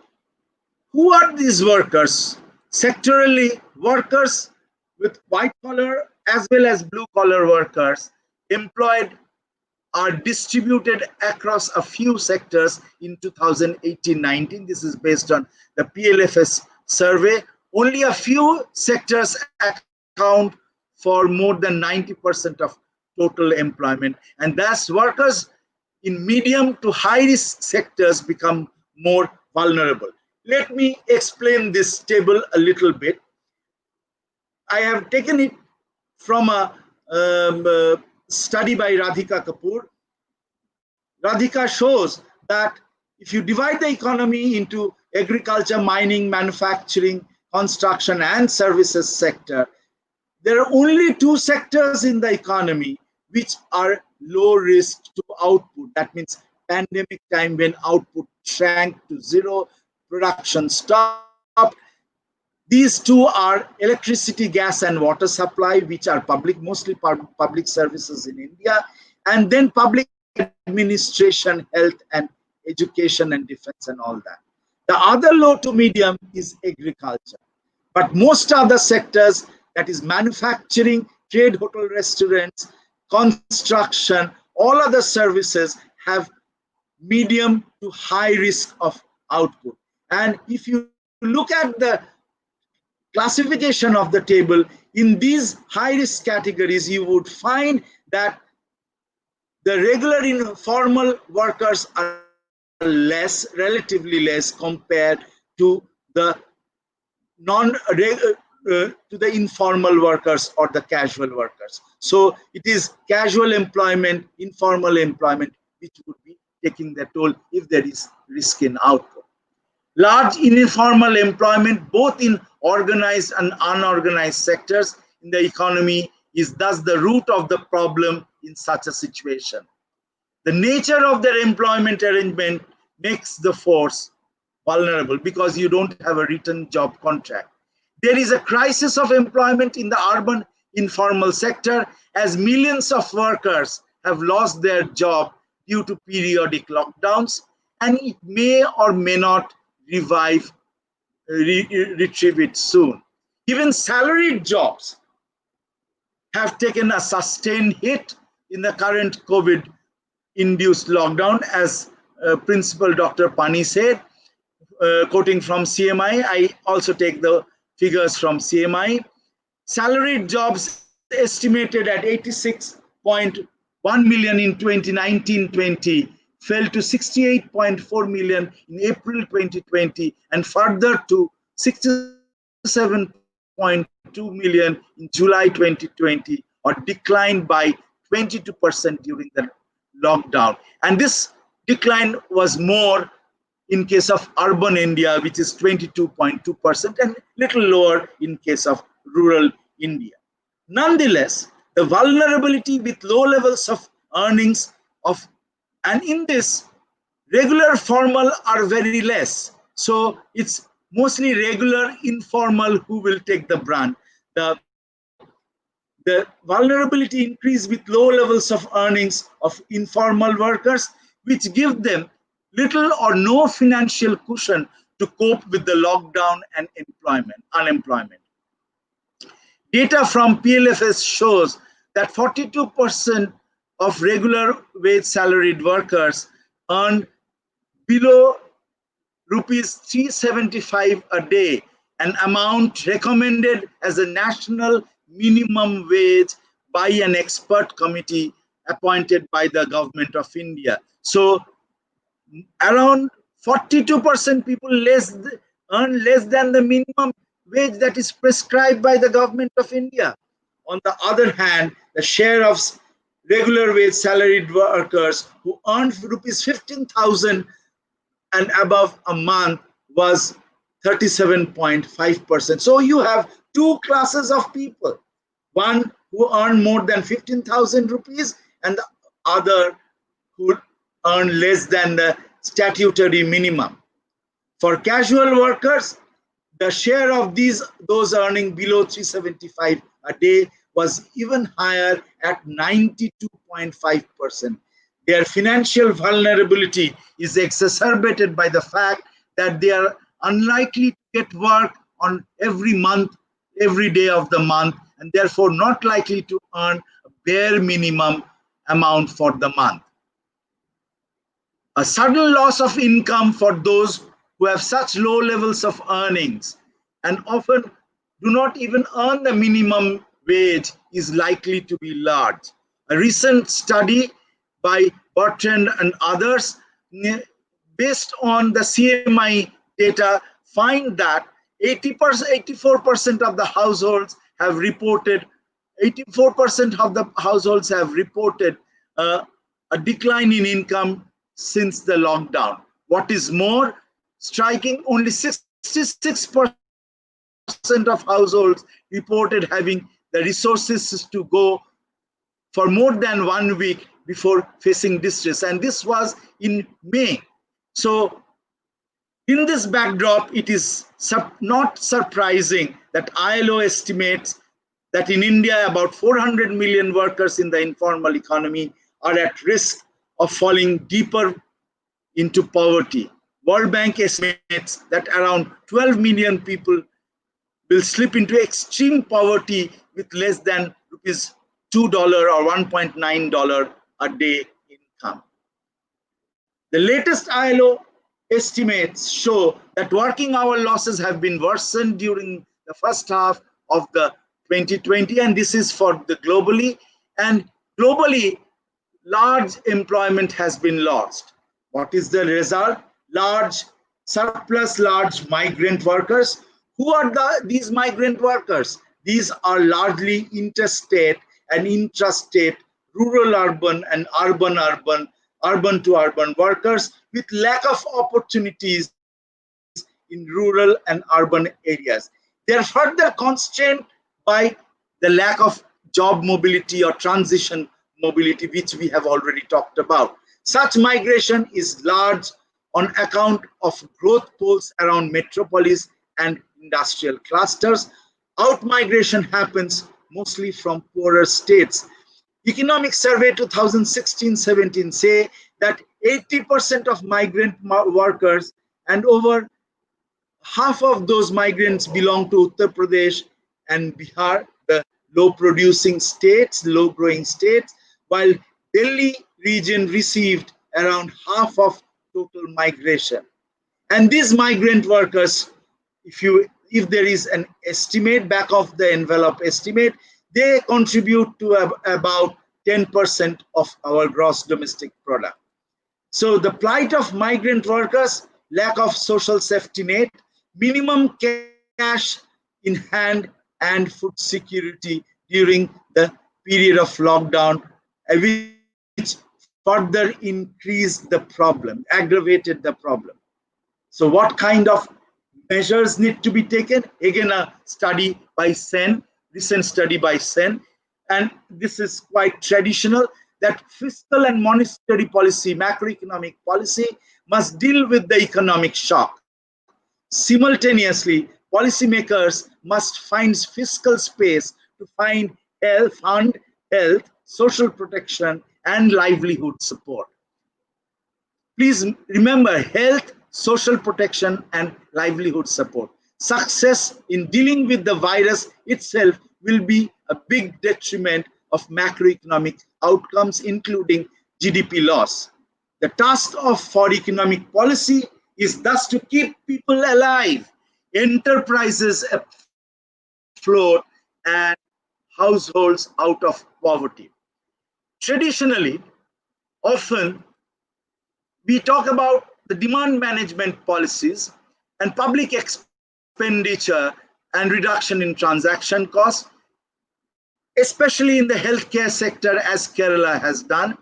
who are these workers? Sectorally, workers with white collar as well as blue collar workers employed are distributed across a few sectors in 2018-19. This is based on the PLFS survey. Only a few sectors account for more than 90% of total employment, and thus workers in medium to high risk sectors become more vulnerable. Let me explain this table a little bit. I have taken it from a study by Radhika Kapoor. Radhika shows that if you divide the economy into agriculture, mining, manufacturing, construction, and services sector, there are only two sectors in the economy which are low risk to output. That means pandemic time when output shrank to zero, production stopped. These two are electricity, gas, and water supply, which are mostly public services in India, and then public administration, health, and education, and defense, and all that. The other low to medium is agriculture. But most other sectors, that is manufacturing, trade, hotel, restaurants, construction, all other services have medium to high risk of output. And if you look at the classification of the table, in these high risk categories, you would find that the regular informal workers are relatively less compared to the informal workers or the casual workers. So it is casual employment, informal employment, which would be taking the toll if there is risk in output. Large informal employment, both in organized and unorganized sectors in the economy, is thus the root of the problem in such a situation. The nature of their employment arrangement makes the force vulnerable because you don't have a written job contract. There is a crisis of employment in the urban informal sector as millions of workers have lost their job due to periodic lockdowns, and it may or may not retrieve it soon. Even salaried jobs have taken a sustained hit in the current COVID-induced lockdown, as Principal Dr. Pani said, quoting from CMI, I also take the figures from CMI. Salaried jobs estimated at 86.1 million in 2019-20 fell to 68.4 million in April 2020 and further to 67.2 million in July 2020, or declined by 22% during the lockdown. And this decline was more in case of urban India, which is 22.2%, and little lower in case of rural India. Nonetheless, the vulnerability with low levels of earnings of, and in this, regular formal are very less. So it's mostly regular informal who will take the brunt. The vulnerability increase with low levels of earnings of informal workers, which give them little or no financial cushion to cope with the lockdown and unemployment. Data from PLFS shows that 42% of regular wage salaried workers earn below rupees 375 a day, an amount recommended as a national minimum wage by an expert committee appointed by the government of India. So around 42% people earn less than the minimum wage that is prescribed by the government of India. On the other hand, the share of regular wage salaried workers who earn rupees 15,000 and above a month was 37.5%. So you have two classes of people, one who earn more than 15,000 rupees and the other who earn less than the statutory minimum. For casual workers, the share of those earning below 375 a day was even higher at 92.5%. Their financial vulnerability is exacerbated by the fact that they are unlikely to get work on every month, every day of the month, and therefore not likely to earn a bare minimum amount for the month. A sudden loss of income for those who have such low levels of earnings and often do not even earn the minimum wage is likely to be large. A recent study by Bertrand and others, based on the CMI data, find that 84% of the households have reported 84% of the households have reported a decline in income since the lockdown. What is more striking, only 66% of households reported having the resources to go for more than 1 week before facing distress, and this was in May. So in this backdrop, it is not surprising that ILO estimates that in India about 400 million workers in the informal economy are at risk of falling deeper into poverty. World Bank estimates that around 12 million people will slip into extreme poverty with less than rupees $2 or $1.9 a day income. The latest ILO estimates show that working hour losses have been worsened during the first half of the 2020, and this is for the globally. And globally, large employment has been lost. What is the result? Large migrant workers. Who are these migrant workers? These are largely interstate and intrastate, rural-urban and urban-to-urban workers with lack of opportunities in rural and urban areas. They are further constrained by the lack of job mobility or transition mobility, which we have already talked about. Such migration is large on account of growth poles around metropolis and industrial clusters. Out-migration happens mostly from poorer states. Economic Survey 2016-17 say that 80% of migrant workers and over half of those migrants belong to Uttar Pradesh and Bihar, the low-producing states, low-growing states, while Delhi region received around half of total migration. And these migrant workers, if there is an estimate, back of the envelope estimate, they contribute to about 10% of our gross domestic product. So the plight of migrant workers, lack of social safety net, minimum cash in hand, and food security during the period of lockdown, which further increased the problem, aggravated the problem. So what kind of measures need to be taken? Again, a study by Sen, recent study by Sen, and this is quite traditional, that fiscal and monetary policy, macroeconomic policy, must deal with the economic shock. Simultaneously, policymakers must find fiscal space to fund health, social protection, and livelihood support. Please remember, health, social protection, and livelihood support. Success in dealing with the virus itself will be a big detriment of macroeconomic outcomes, including GDP loss. The task for economic policy is thus to keep people alive, enterprises afloat, and households out of poverty. Traditionally, often we talk about the demand management policies and public expenditure and reduction in transaction costs, especially in the healthcare sector, as Kerala has done,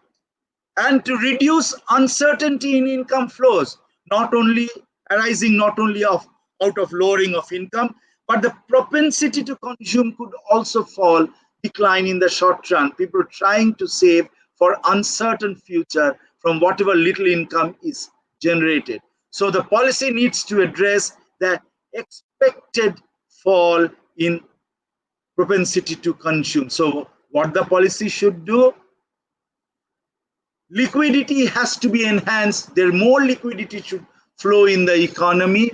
and to reduce uncertainty in income flows, not only out of lowering of income, but the propensity to consume could also fall, decline in the short run. People trying to save for uncertain future from whatever little income is generated. So the policy needs to address the expected fall in propensity to consume. So what the policy should do? Liquidity has to be enhanced. There more liquidity should flow in the economy.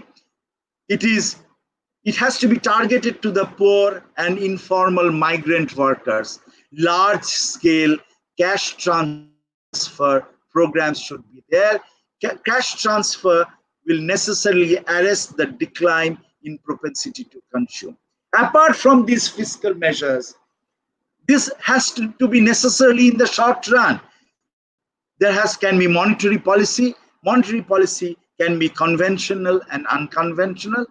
It has to be targeted to the poor and informal migrant workers. Large scale cash transfer programs should be there. Cash transfer will necessarily arrest the decline in propensity to consume. Apart from these fiscal measures, this has to be necessarily in the short run. Can be monetary policy. Monetary policy can be conventional and unconventional.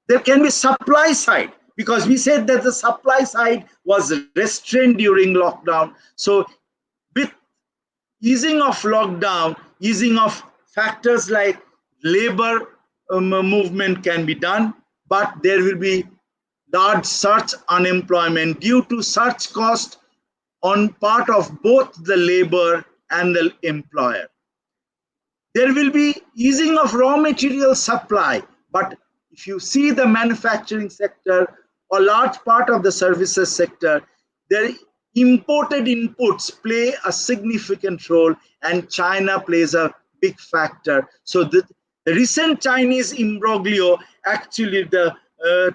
There can be supply side, because we said that the supply side was restrained during lockdown. So with easing of lockdown, easing of factors like labor movement can be done, but there will be large surge unemployment due to surge cost on part of both the labor and the employer. There will be easing of raw material supply, but if you see the manufacturing sector or large part of the services sector, their imported inputs play a significant role, and China plays a big factor. So the recent Chinese imbroglio, actually the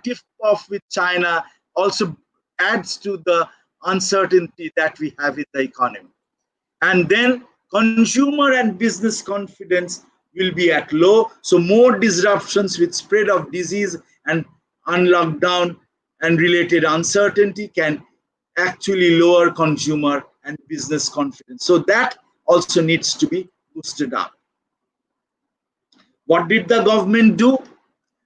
tip off with China, also adds to the uncertainty that we have in the economy. And then consumer and business confidence will be at low, so more disruptions with spread of disease and unlockdown and related uncertainty can actually lower consumer and business confidence. So that also needs to be boosted up. What did the government do?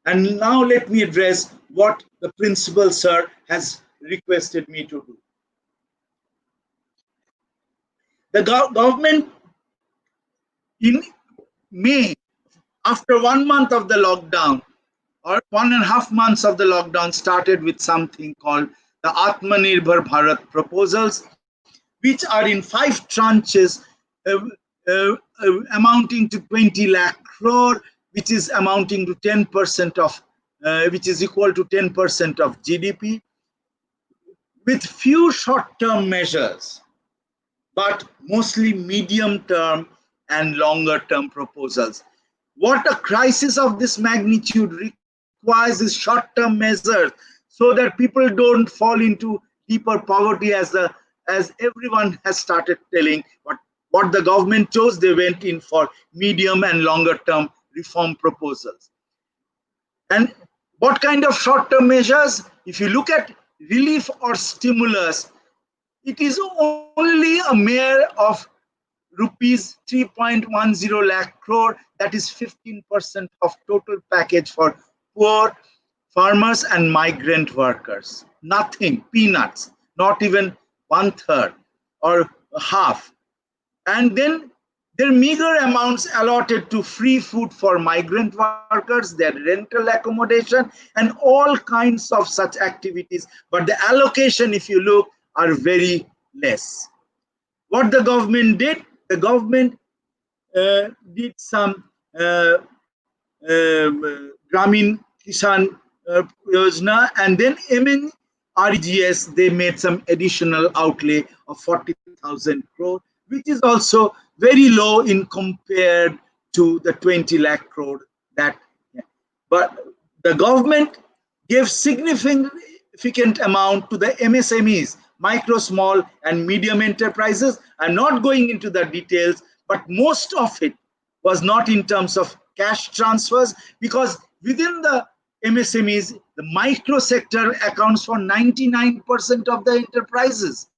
And now let me address what the principal sir has requested me to do. The government in May, after 1 month of the lockdown, or 1.5 months of the lockdown, started with something called the Atmanirbhar Bharat proposals, which are in 5 tranches amounting to 20 lakh crore, which is amounting to 10% of, which is equal to 10% of GDP, with few short-term measures, but mostly medium-term and longer-term proposals. What a crisis of this magnitude requires is short-term measures, so that people don't fall into deeper poverty, as everyone has started telling. But what the government chose, they went in for medium and longer term reform proposals. And what kind of short term measures? If you look at relief or stimulus, it is only a mere of rupees 3.10 lakh crore, that is 15% of total package for poor farmers and migrant workers. Nothing, peanuts, not even one third or half. And then there are meager amounts allotted to free food for migrant workers, their rental accommodation, and all kinds of such activities. But the allocation, if you look, are very less. What the government did? The government did some Gramin Kisan Yojana, and then MNREGS, they made some additional outlay of 40,000 crore, which is also very low in compared to the 20 lakh crore that. But the government gave significant amount to the MSMEs, micro, small, and medium enterprises. I'm not going into the details, but most of it was not in terms of cash transfers, because within the MSMEs, the micro sector accounts for 99% of the enterprises.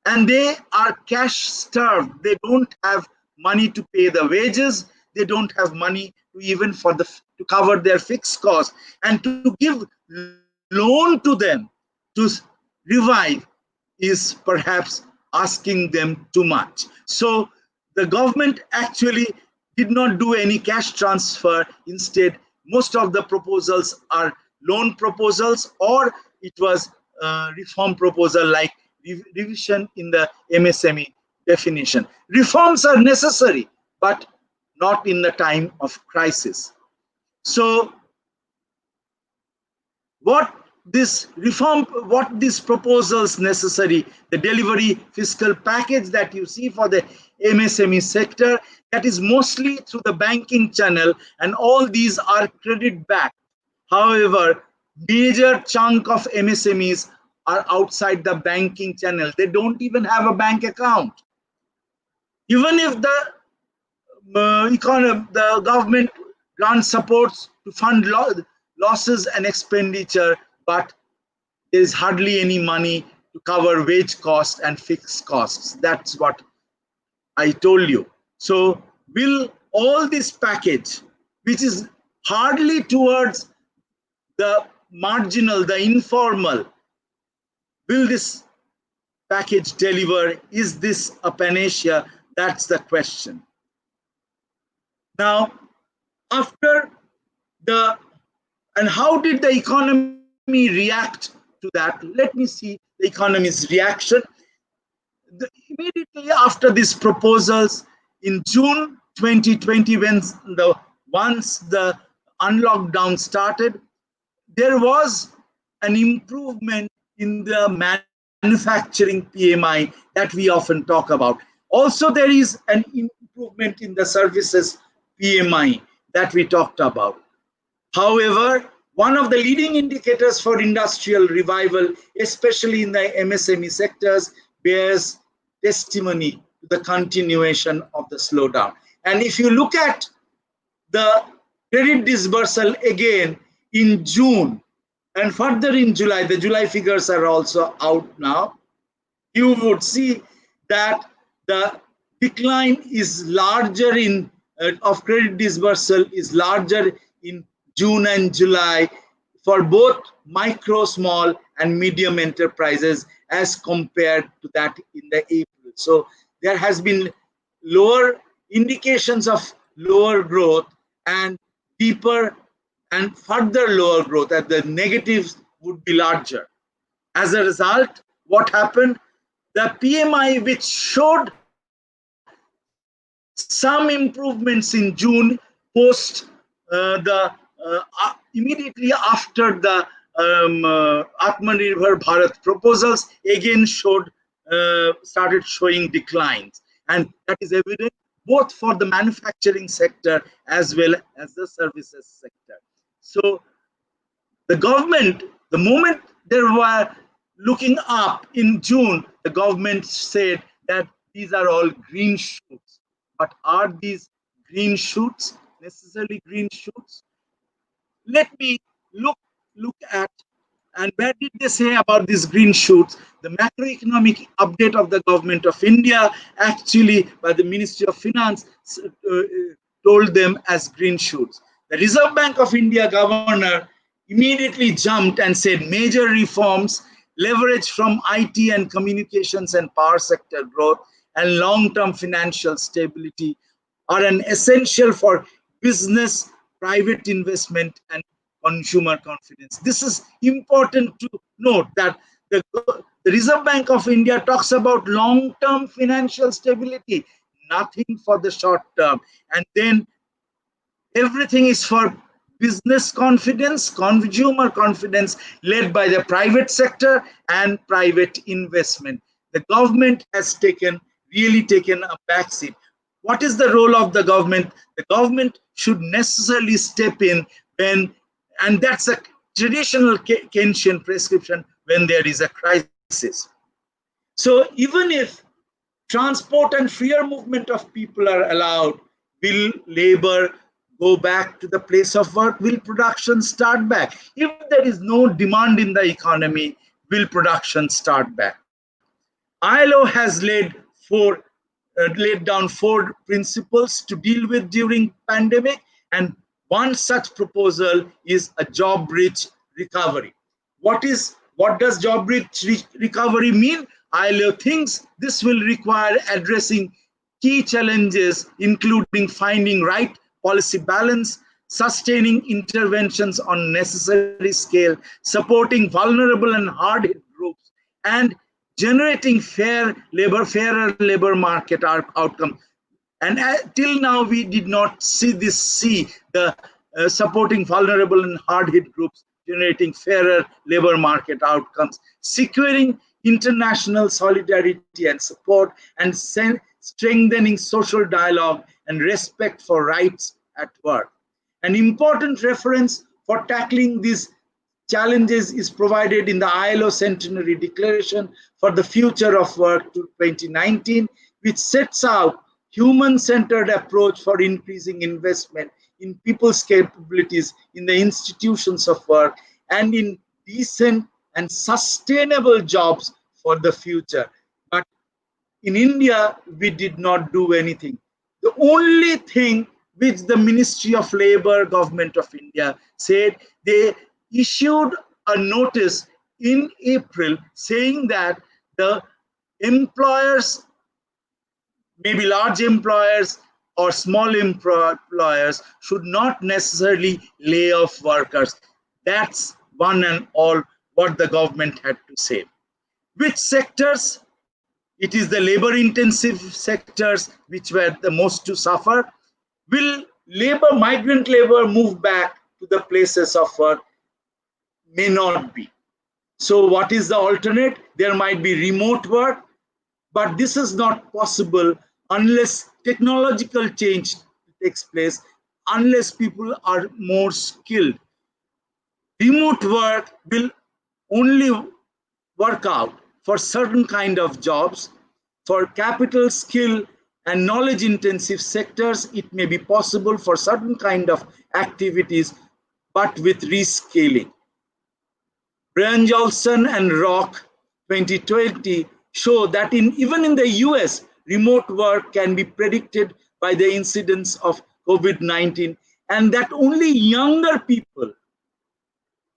And they are cash starved. They don't have money to pay the wages. They don't have money to even to cover their fixed costs, and to give loan to them to revive is perhaps asking them too much. So the government actually did not do any cash transfer. Instead, most of the proposals are loan proposals, or it was a reform proposal like revision in the MSME definition. Reforms are necessary, but not in the time of crisis. So what these proposals necessary, the delivery fiscal package that you see for the MSME sector, that is mostly through the banking channel, and all these are credit backed. However, major chunk of MSMEs are outside the banking channel. They don't even have a bank account. Even if the government grants supports to fund losses and expenditure, but there is hardly any money to cover wage costs and fixed costs. That's what I told you. So will all this package, which is hardly towards the marginal, the informal, will this package deliver? Is this a panacea? That's the question. Now, after and how did the economy react to that? Let me see the economy's reaction. Immediately after these proposals in June 2020, once the unlockdown started, there was an improvement in the manufacturing PMI that we often talk about. Also, there is an improvement in the services PMI that we talked about. However, one of the leading indicators for industrial revival, especially in the MSME sectors, bears testimony to the continuation of the slowdown. And if you look at the credit disbursal again in June and further in July, the July figures are also out now, you would see that the decline is larger of credit disbursal is larger in June and July for both micro, small, and medium enterprises as compared to that in the April. So there has been lower indications of lower growth and deeper and further lower growth, that the negatives would be larger. As a result, what happened? The PMI, which showed some improvements in June post immediately after the Atmanirbhar Bharat proposals, again started showing declines, and that is evident both for the manufacturing sector as well as the services sector. So the government, the moment they were looking up in June, the government said that these are all green shoots. But are these green shoots necessarily green shoots? Let me look at, and where did they say about these green shoots? The macroeconomic update of the government of India, actually by the Ministry of Finance, told them as green shoots. The Reserve Bank of India governor immediately jumped and said major reforms, leverage from IT and communications and power sector growth, and long-term financial stability are an essential for business, private investment, and consumer confidence. This is important to note that the Reserve Bank of India talks about long-term financial stability, nothing for the short term. And then everything is for business confidence, consumer confidence, led by the private sector and private investment. The government has really taken a backseat. What is the role of the government? The government should necessarily step in when, and that's a traditional Keynesian prescription, when there is a crisis. So even if transport and freer movement of people are allowed, will labor go back to the place of work? Will production start back? If there is no demand in the economy, will production start back? ILO has laid down 4 principles to deal with during pandemic, and one such proposal is a job-rich recovery. What does job-rich recovery mean? ILO thinks this will require addressing key challenges, including finding right policy balance, sustaining interventions on necessary scale, supporting vulnerable and hard-hit groups, and generating fairer labor market outcome. And till now, we did not see the supporting vulnerable and hard-hit groups, generating fairer labor market outcomes, securing international solidarity and support, and strengthening social dialogue and respect for rights at work. An important reference for tackling these challenges is provided in the ILO Centenary Declaration for the Future of Work to 2019, which sets out human-centered approach for increasing investment in people's capabilities in the institutions of work and in decent and sustainable jobs for the future. But in India, we did not do anything. The only thing which the Ministry of Labor, Government of India said, they issued a notice in April saying that the employers, maybe large employers or small employers, should not necessarily lay off workers. That's one and all what the government had to say. Which sectors? It is the labor-intensive sectors which were the most to suffer. Will migrant labor move back to the places of work? May not be. So what is the alternate? There might be remote work, but this is not possible unless technological change takes place, unless people are more skilled. Remote work will only work out for certain kind of jobs. For capital, skill, and knowledge intensive sectors, it may be possible for certain kind of activities, but with rescaling. Brian Johnson and Rock 2020 show that even in the US, remote work can be predicted by the incidence of COVID-19, and that only younger people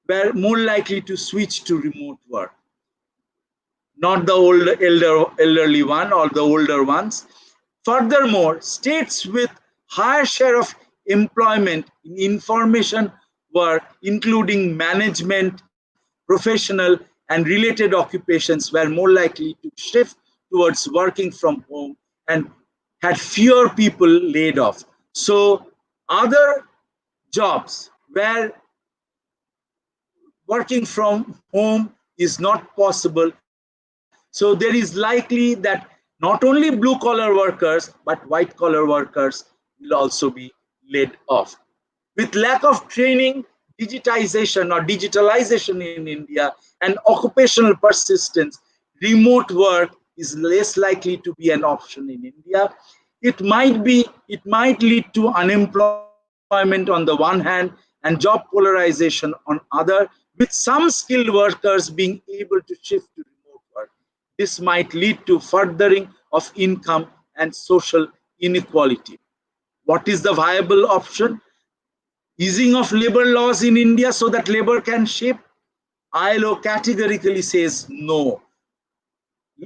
were more likely to switch to remote work, not the elderly one or the older ones. Furthermore, states with higher share of employment in information work, including management, professional, and related occupations, were more likely to shift towards working from home and had fewer people laid off. So other jobs where working from home is not possible. So there is likely that not only blue collar workers, but white collar workers will also be laid off. With lack of training, digitization or digitalization in India, and occupational persistence, remote work is less likely to be an option in India. It might lead to unemployment on the one hand and job polarization on other, with some skilled workers being able to shift to remote work. This might lead to furthering of income and social inequality. What is the viable option? Easing of labor laws in India so that labor can shape? ILO categorically says no.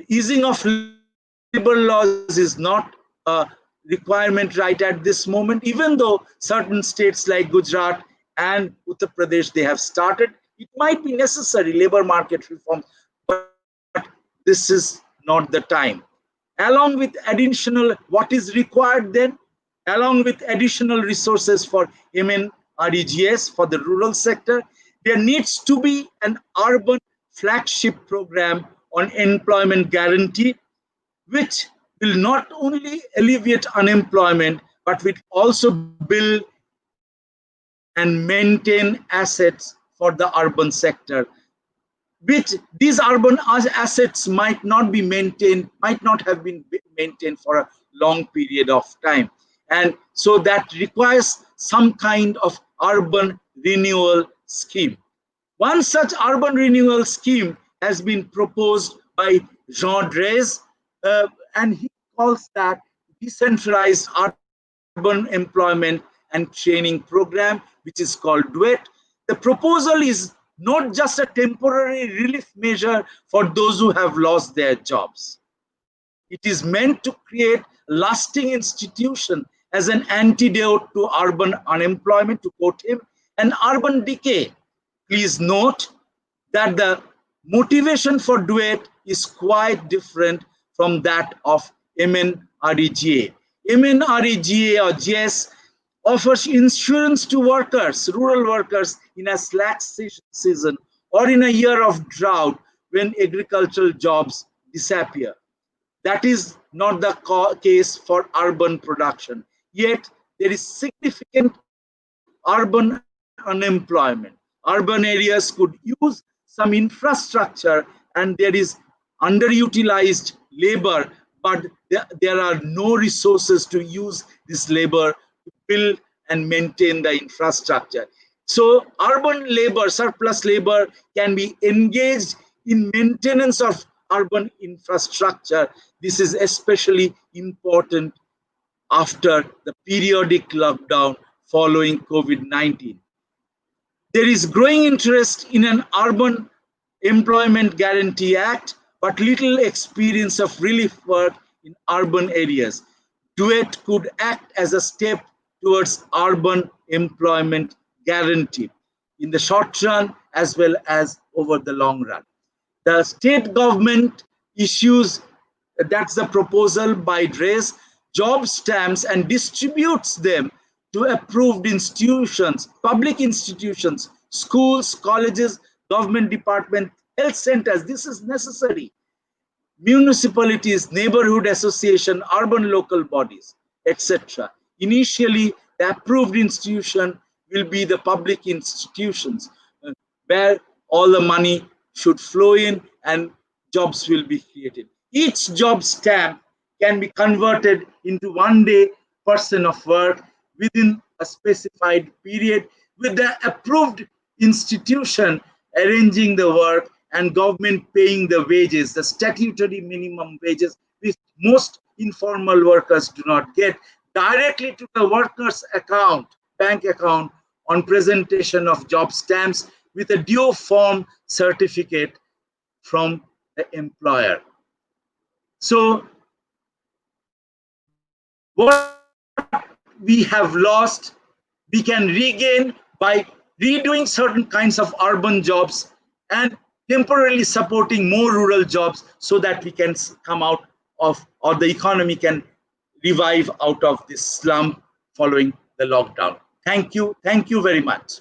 Easing of labor laws is not a requirement right at this moment, even though certain states like Gujarat and Uttar Pradesh they have started. It might be necessary labor market reform, but this is not the time. Along with additional, what is required then? Along with additional resources for MNREGS for the rural sector, there needs to be an urban flagship program on employment guarantee, which will not only alleviate unemployment but will also build and maintain assets for the urban sector, which these urban assets might not be maintained, might not have been maintained for a long period of time. And so that requires some kind of urban renewal scheme. One such urban renewal scheme has been proposed by Jean Drèze, and he calls that decentralized urban employment and training program, which is called Dept. The proposal is not just a temporary relief measure for those who have lost their jobs. It is meant to create lasting institution as an antidote to urban unemployment, to quote him, and urban decay. Please note that the motivation for Dept is quite different from that of MNREGA. MNREGA or GS offers insurance to workers, rural workers, in a slack season or in a year of drought when agricultural jobs disappear. That is not the case for urban production. Yet, there is significant urban unemployment. Urban areas could use some infrastructure, and there is underutilized labor, but there are no resources to use this labor to build and maintain the infrastructure. So urban labor, surplus labor, can be engaged in maintenance of urban infrastructure. This is especially important after the periodic lockdown following COVID-19. There is growing interest in an urban employment guarantee act, but little experience of relief work in urban areas. Dept could act as a step towards urban employment guarantee in the short run as well as over the long run. The state government issues, that's the proposal by Drèze, job stamps and distributes them to approved institutions, public institutions, schools, colleges, government departments, health centers. This is necessary. Municipalities, neighborhood association, urban local bodies, etc. Initially, the approved institution will be the public institutions, where all the money should flow in and jobs will be created. Each job stamp can be converted into 1 day person of work within a specified period, with the approved institution arranging the work and government paying the wages, the statutory minimum wages, which most informal workers do not get, directly to the worker's account, bank account, on presentation of job stamps with a due form certificate from the employer. So what we have lost, we can regain by redoing certain kinds of urban jobs and temporarily supporting more rural jobs so that we can come out of, or the economy can revive out of this slump following the lockdown. Thank you. Thank you very much.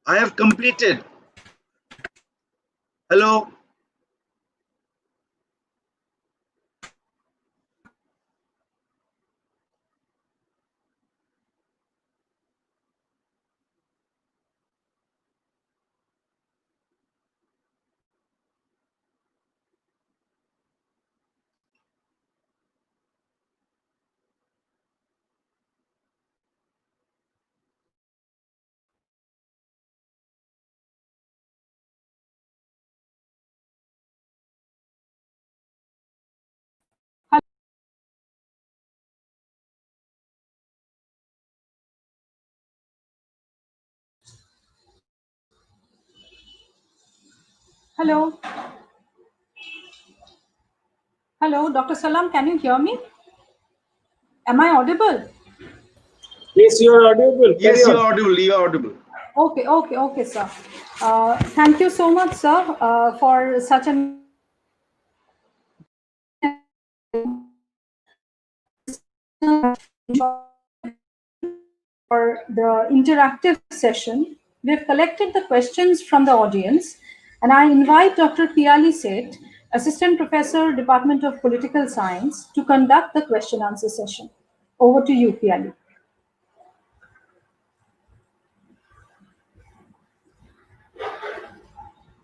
I have completed. Hello. Hello. Hello, Dr. Salam, can you hear me? Am I audible? Yes, you are audible. Carry Yes, you on. are audible. You are audible. Okay, sir. Thank you so much, sir, for such an for the interactive session. We've collected the questions from the audience, and I invite Dr. Piali Seth, Assistant Professor, Department of Political Science, to conduct the question answer session. Over to you, Piali.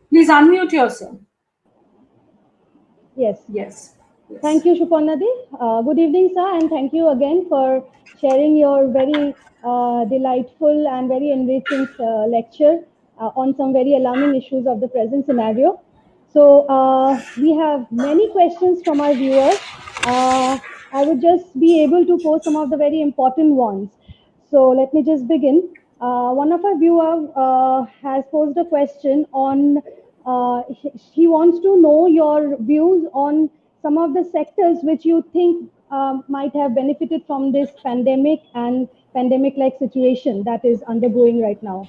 Please unmute yourself. Yes. Yes. Yes. Thank you, Shupannadi. Good evening, sir, and thank you again for sharing your very delightful and very enriching lecture on some very alarming issues of the present scenario. So, we have many questions from our viewers. I would just be able to pose some of the very important ones. So, let me just begin. One of our viewers has posed a question on, he wants to know your views on some of the sectors which you think might have benefited from this pandemic and pandemic like situation that is undergoing right now.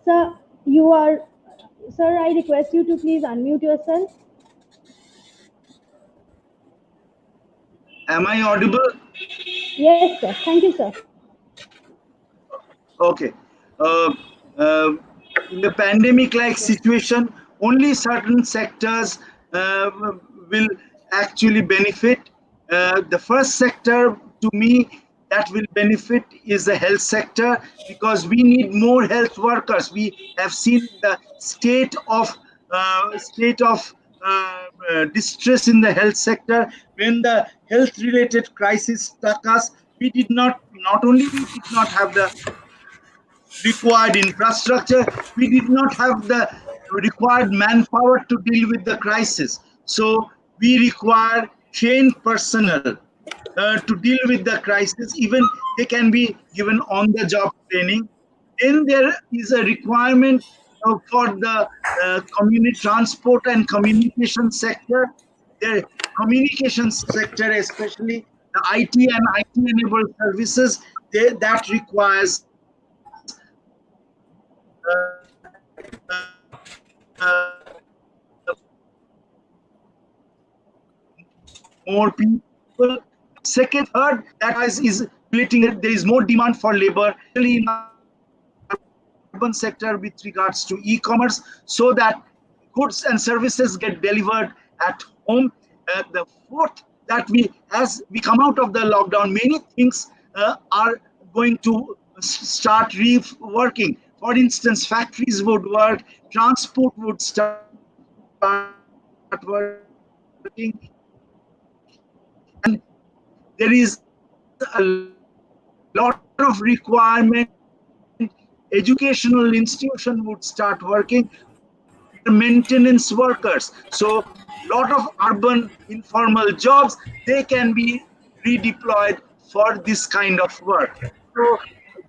Sir, you are, sir, I request you to please unmute yourself. Am I audible? Yes, sir. Thank you, sir. Okay. Uh, uh, in the pandemic-like Yes. situation, only certain sectors will actually benefit. The first sector, to me, that will benefit is the health sector, because we need more health workers. We have seen the distress in the health sector. When the health-related crisis struck us, we did not only we did not have the required infrastructure, we did not have the required manpower to deal with the crisis. So we require trained personnel to deal with the crisis. Even they can be given on the job training. Then there is a requirement for the community transport and communication sector. The communication sector, especially the IT and IT enabled services, that requires more people. Second, third, that is relating that there is more demand for labor, especially in urban sector with regards to e-commerce, so that goods and services get delivered at home. The fourth, that as we come out of the lockdown, many things are going to start working. For instance, factories would work, transport would start working, and there is a lot of requirement. Educational institution would start working, maintenance workers. So lot of urban informal jobs, they can be redeployed for this kind of work. So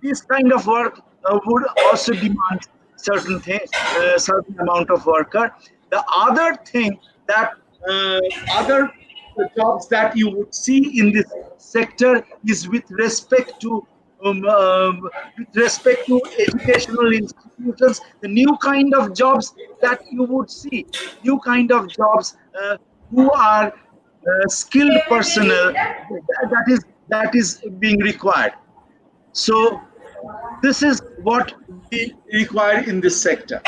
this kind of work would also demand certain things, certain amount of worker. The other thing that other jobs that you would see in this sector is with respect to educational institutions, the new kind of jobs that you would see, new kind of jobs who are skilled personnel that is being required. So this is what we require in this sector.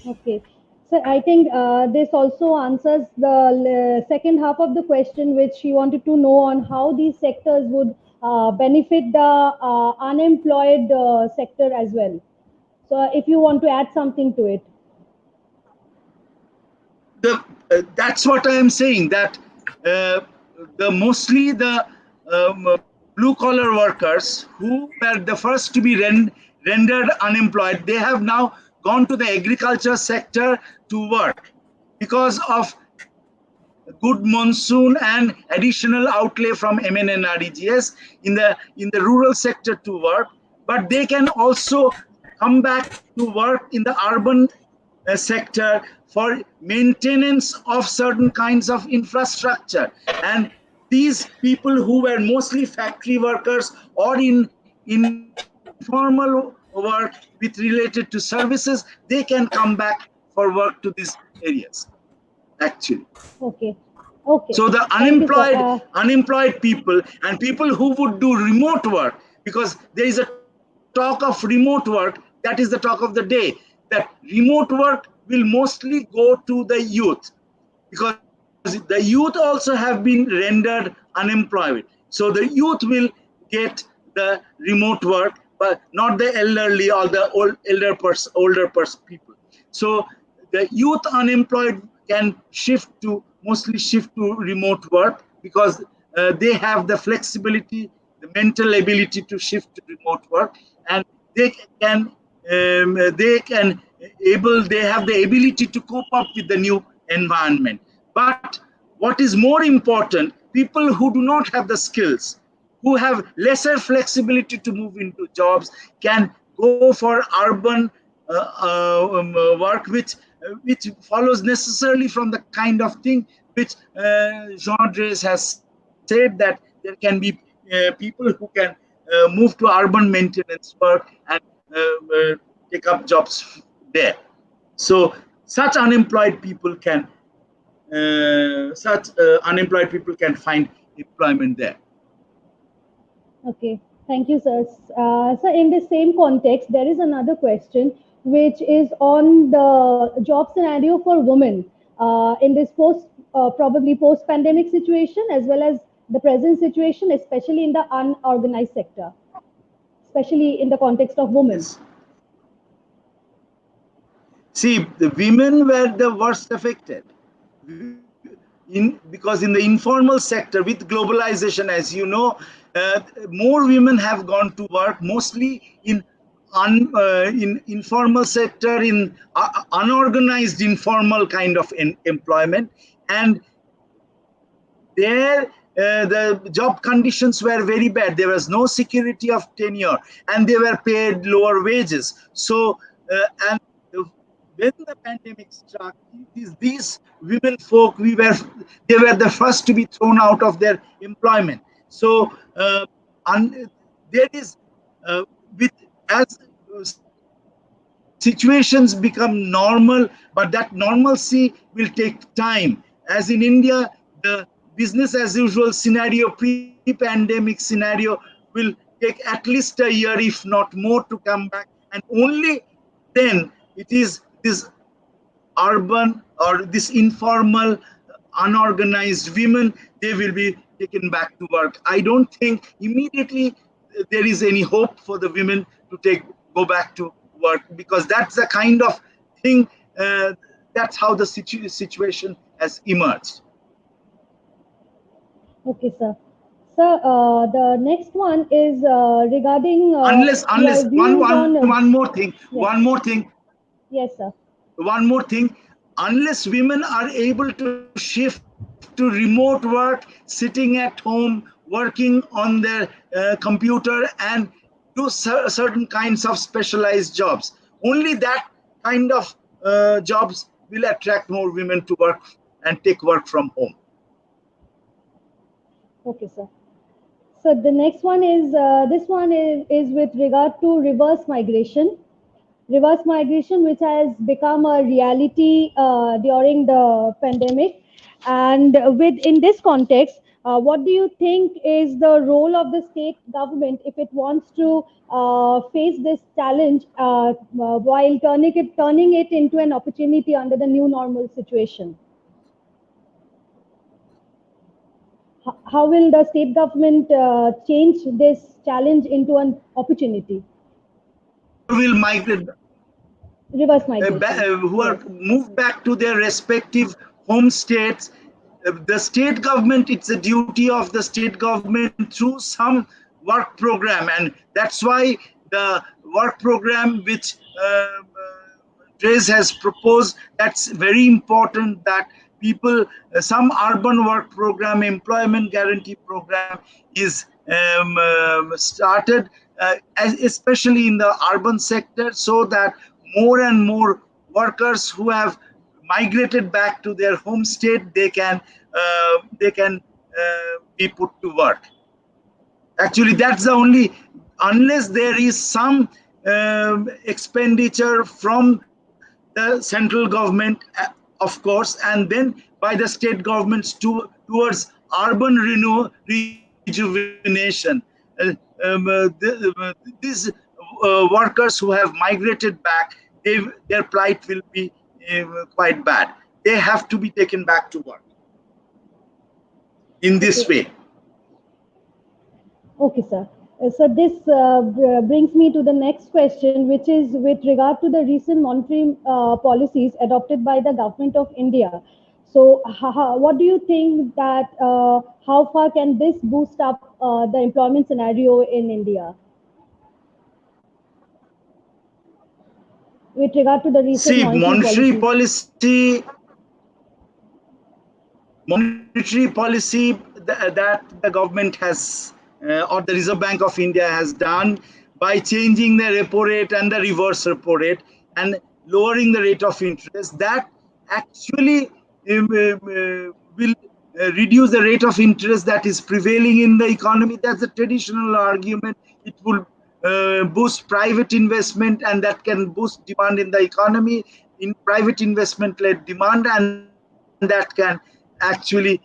Okay. So I think this also answers the second half of the question, which you wanted to know on how these sectors would benefit the unemployed sector as well. So if you want to add something to it. That's what I am saying, that the mostly the blue collar workers who were the first to be rendered unemployed, they have now gone to the agriculture sector to work because of good monsoon and additional outlay from MNNREGS in the rural sector to work. But they can also come back to work in the urban sector for maintenance of certain kinds of infrastructure. And these people who were mostly factory workers or in informal work with related to services, they can come back for work to these areas actually. Okay. Okay. So the Thank you, sir. unemployed people and people who would do remote work, because there is a talk of remote work, that is the talk of the day, that remote work will mostly go to the youth, because the youth also have been rendered unemployed. So the youth will get the remote work, but not the elderly or the older people. So the youth unemployed can mostly shift to remote work, because they have the flexibility, the mental ability to shift to remote work, and they can they have the ability to cope up with the new environment. But what is more important, people who do not have the skills, who have lesser flexibility to move into jobs, can go for urban work, which follows necessarily from the kind of thing which Jean Drèze has said, that there can be people who can move to urban maintenance work and take up jobs there. So such unemployed people can find employment there. Okay, thank you, sir. So, in the same context, there is another question which is on the job scenario for women in this probably post-pandemic situation, as well as the present situation, especially in the unorganized sector, especially in the context of women. Yes. See, the women were the worst affected. Because in the informal sector, with globalization, as you know, more women have gone to work, mostly in informal sector, in unorganized informal kind of employment, and there the job conditions were very bad. There was no security of tenure, and they were paid lower wages. So and when the pandemic struck, these women folk, they were the first to be thrown out of their employment. So there is with as situations become normal, but that normalcy will take time. As in India, the business as usual scenario, pre-pandemic scenario, will take at least a year, if not more, to come back. And only then it is this urban or this informal unorganized women, they will be taken back to work. I don't think immediately there is any hope for the women to go back to work, because that's the kind of thing, uh, that's how the situation has emerged. Okay, sir. Sir, the next one is regarding Unless your views on. Yes, one more thing yes, sir. one more thing, unless women are able to shift to remote work, sitting at home, working on their computer, and do certain kinds of specialized jobs, only that kind of jobs will attract more women to work and take work from home. Okay, sir. So the next one is this one is with regard to reverse migration. reverse migration, which has become a reality during the pandemic. And with in this context, what do you think is the role of the state government if it wants to face this challenge while turning it into an opportunity under the new normal situation? How will the state government change this challenge into an opportunity? Who will migrate, Reverse migration. who are Yes. moved back to their respective home states. The state government, it's a duty of the state government through some work program, and that's why the work program which Trace has proposed, that's very important that people, some urban work program, employment guarantee program is started, especially in the urban sector, so that more and more workers who have migrated back to their home state, they can be put to work. Actually, that's the only, unless there is some expenditure from the central government, of course, and then by the state governments towards urban rejuvenation. These workers who have migrated back, their plight will be quite bad. They have to be taken back to work in this Okay. way. Okay, sir. So this brings me to the next question, which is with regard to the recent monetary policies adopted by the government of India. So, what do you think that how far can this boost up the employment scenario in India with regard to the recent See, monetary monetary policies? policy, that the government has, or the Reserve Bank of India has done by changing the repo rate and the reverse repo rate and lowering the rate of interest, that actually will reduce the rate of interest that is prevailing in the economy. That's a traditional argument. It will boost private investment, and that can boost demand in the economy, in private investment led demand, and that can actually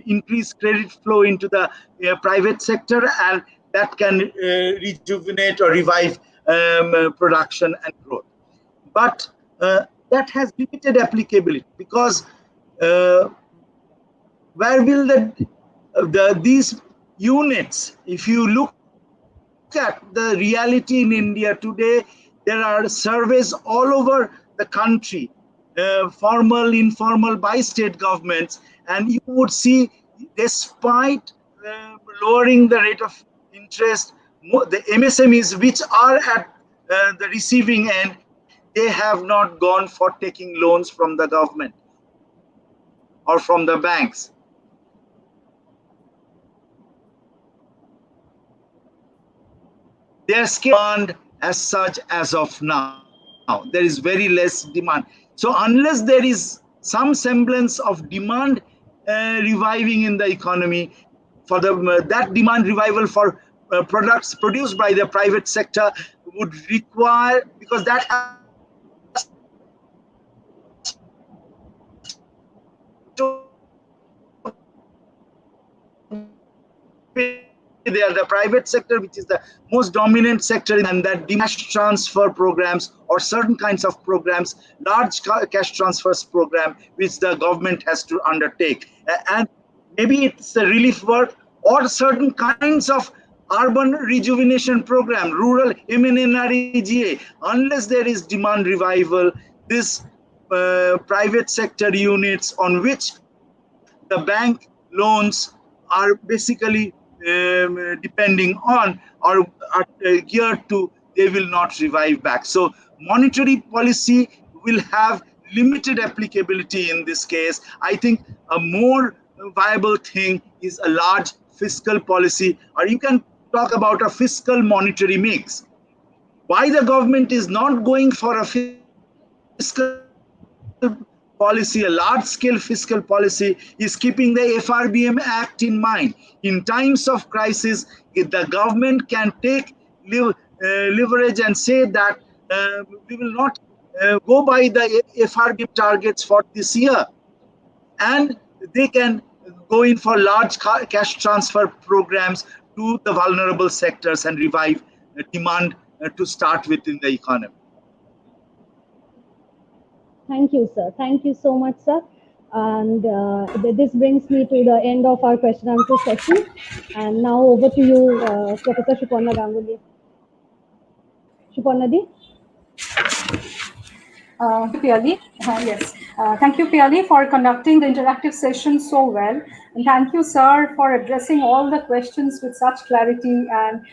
increase credit flow into the private sector, and that can rejuvenate or revive production and growth. But that has limited applicability, because where will these units, if you look at the reality in India today, there are surveys all over the country, formal, informal, by state governments, and you would see, despite lowering the rate of interest, the MSMEs which are at the receiving end, they have not gone for taking loans from the government or from the banks. Their demand as such as of now. There is very less demand. So unless there is some semblance of demand reviving in the economy, for the that demand revival for products produced by the private sector would require, because that has to be there, the private sector will be there, the private sector, which is the most dominant sector in the economy, and that demand cash transfer programs or certain kinds of programs, large cash transfers program, which the government has to undertake. And maybe it's a relief work or certain kinds of urban rejuvenation program, rural MNREGA. Unless there is demand revival, this private sector units on which the bank loans are basically depending on, or are geared to, they will not revive back. So monetary policy will have limited applicability in this case. I think a more viable thing is a large fiscal policy, or you can talk about a fiscal monetary mix. Why the government is not going for a fiscal policy, a large scale fiscal policy, is keeping the FRBM Act in mind. In times of crisis, if the government can take leverage and say that we will not go by the FRB targets for this year, and they can go in for large cash transfer programs to the vulnerable sectors and revive demand to start with in the economy. Thank you, sir. Thank you so much, sir. And this brings me to the end of our question answer session. And now over to you, Professor Suparna Ganguly. Suparna Di? Piali. Yes. Thank you, Piali, for conducting the interactive session so well. And thank you, sir, for addressing all the questions with such clarity and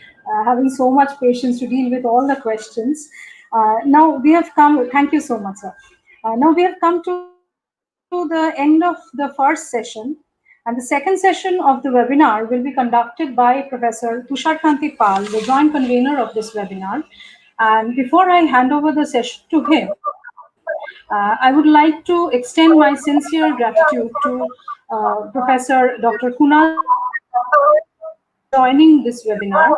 having so much patience to deal with all the questions. Now we have come, thank you so much, sir. Now we have come to the end of the first session. And the second session of the webinar will be conducted by Professor Tushar Kanti Pal, the joint convener of this webinar. And before I hand over the session to him, I would like to extend my sincere gratitude to Professor Dr. Kunal Sen for joining this webinar.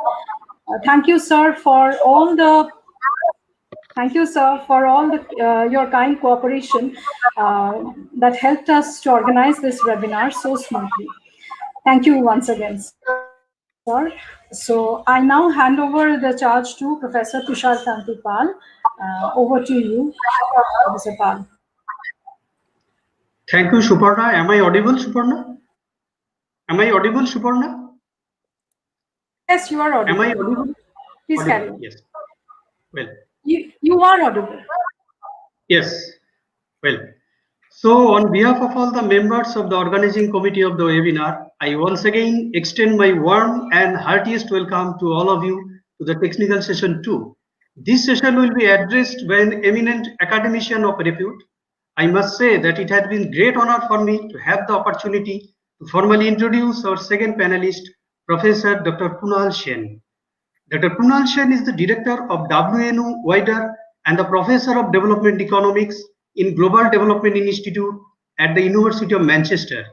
Thank you, sir, for all the your kind cooperation that helped us to organize this webinar so smoothly. Thank you once again, sir. So I now hand over the charge to Professor Tushar Kanti Pal. Over to you, Professor Pal. Thank you, Suparna. Am I audible, Suparna? Am I audible, Suparna? Yes, you are audible. Am I audible? Please carry on. Yes. Well. You are audible. Yes. Well. So, on behalf of all the members of the organizing committee of the webinar, I once again extend my warm and heartiest welcome to all of you to the technical session 2. This session will be addressed by an eminent academician of repute. I must say that it has been great honor for me to have the opportunity to formally introduce our second panelist, Professor Dr. Kunal Sen. Dr. Kunal Sen is the director of WNU Wider and the professor of development economics in Global Development Institute at the University of Manchester.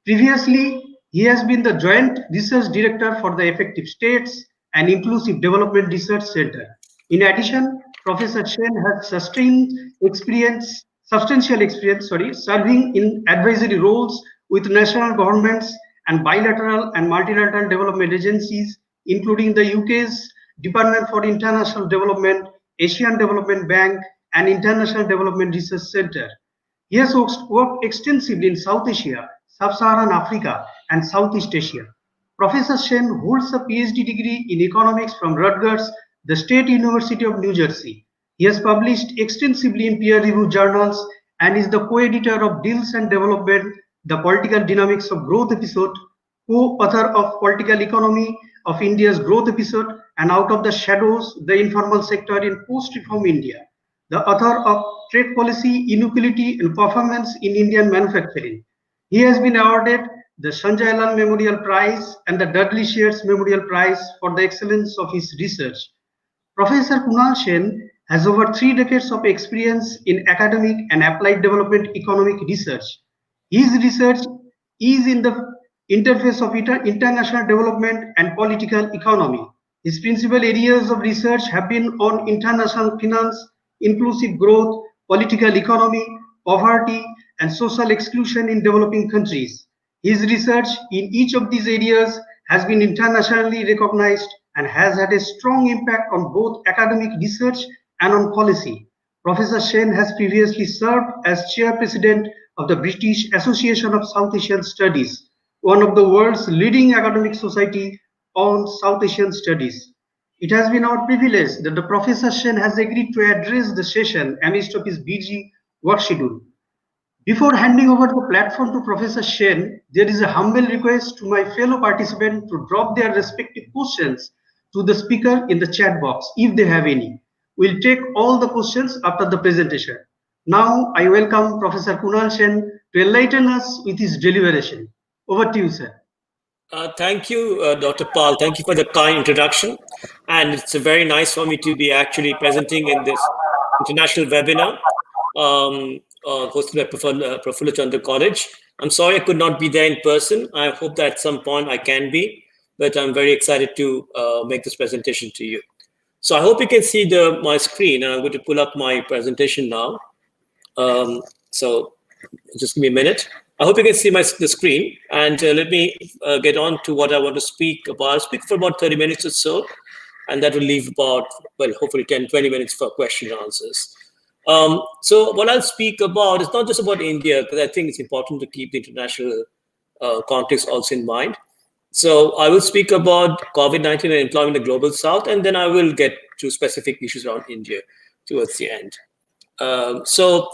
Previously, he has been the joint research director for the Effective States and Inclusive Development Research Center. In addition, Professor Sen has substantial experience serving in advisory roles with national governments and bilateral and multilateral development agencies, including the UK's Department for International Development, Asian Development Bank, and International Development Research Center. He has worked extensively in South Asia, Sub-Saharan Africa, and Southeast Asia. Professor Sen holds a PhD degree in economics from Rutgers, the State University of New Jersey. He has published extensively in peer-reviewed journals and is the co-editor of Deals and Development, The Political Dynamics of Growth episode, co-author of Political Economy of India's Growth episode, and Out of the Shadows, the Informal Sector in Post-Reform India, the author of Trade Policy, Inequality and Performance in Indian Manufacturing. He has been awarded the Sanjay Lal Memorial Prize and the Dudley Shears Memorial Prize for the excellence of his research. Professor Kunal Sen has over 3 decades of experience in academic and applied development economic research. His research is in the interface of international development and political economy. His principal areas of research have been on international finance, inclusive growth, political economy, poverty, and social exclusion in developing countries. His research in each of these areas has been internationally recognized and has had a strong impact on both academic research and on policy. Professor Sen has previously served as chair-president of the British Association of South Asian Studies, one of the world's leading academic society on South Asian studies. It has been our privilege that the Professor Sen has agreed to address the session amidst of his busy work schedule. Before handing over the platform to Professor Sen, there is a humble request to my fellow participants to drop their respective questions to the speaker in the chat box if they have any. We'll take all the questions after the presentation. Now I welcome Professor Kunal Sen to enlighten us with his deliberation. Over to you, sir. Thank you, Dr. Pal. Thank you for the kind introduction. And it's very nice for me to be actually presenting in this international webinar hosted by Prafulla Chandra College. I'm sorry I could not be there in person. I hope that at some point I can be, but I'm very excited to make this presentation to you. So I hope you can see my screen, and I'm going to pull up my presentation now. So just give me a minute. I hope you can see the screen, and let me get on to what I want to speak about. I'll speak for about 30 minutes or so, and that will leave about, well, hopefully 10, 20 minutes for question and answers. So what I'll speak about is not just about India, because I think it's important to keep the international context also in mind. So I will speak about COVID-19 and employment in the global south, and then I will get to specific issues around India towards the end. So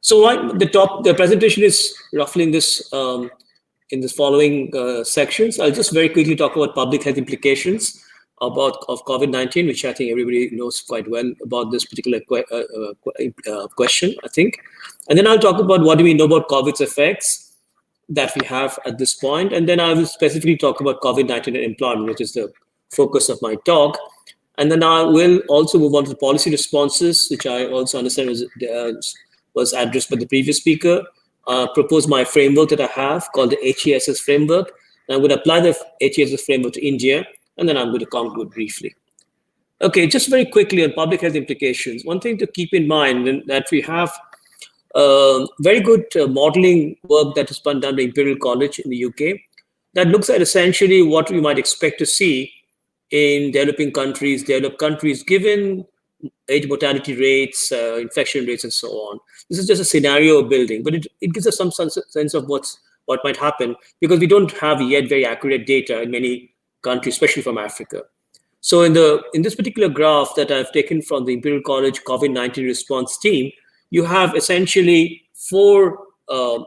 the presentation is roughly in this following sections. I'll just very quickly talk about public health implications of COVID-19, which I think everybody knows quite well about this particular question, I think. And then I'll talk about what do we know about COVID's effects that we have at this point. And then I will specifically talk about COVID-19 and employment, which is the focus of my talk. And then I will also move on to the policy responses, which I also understand was addressed by the previous speaker. Propose my framework that I have called the HESS framework. And I'm going to apply the HESS framework to India, and then I'm going to conclude briefly. Okay, just very quickly on public health implications. One thing to keep in mind that we have very good modeling work that has been done by Imperial College in the UK that looks at essentially what we might expect to see in developed countries, given age mortality rates, infection rates, and so on. This is just a scenario building, but it gives us some sense of what might happen, because we don't have yet very accurate data in many countries, especially from Africa. So in this particular graph that I've taken from the Imperial College COVID-19 response team, you have essentially 4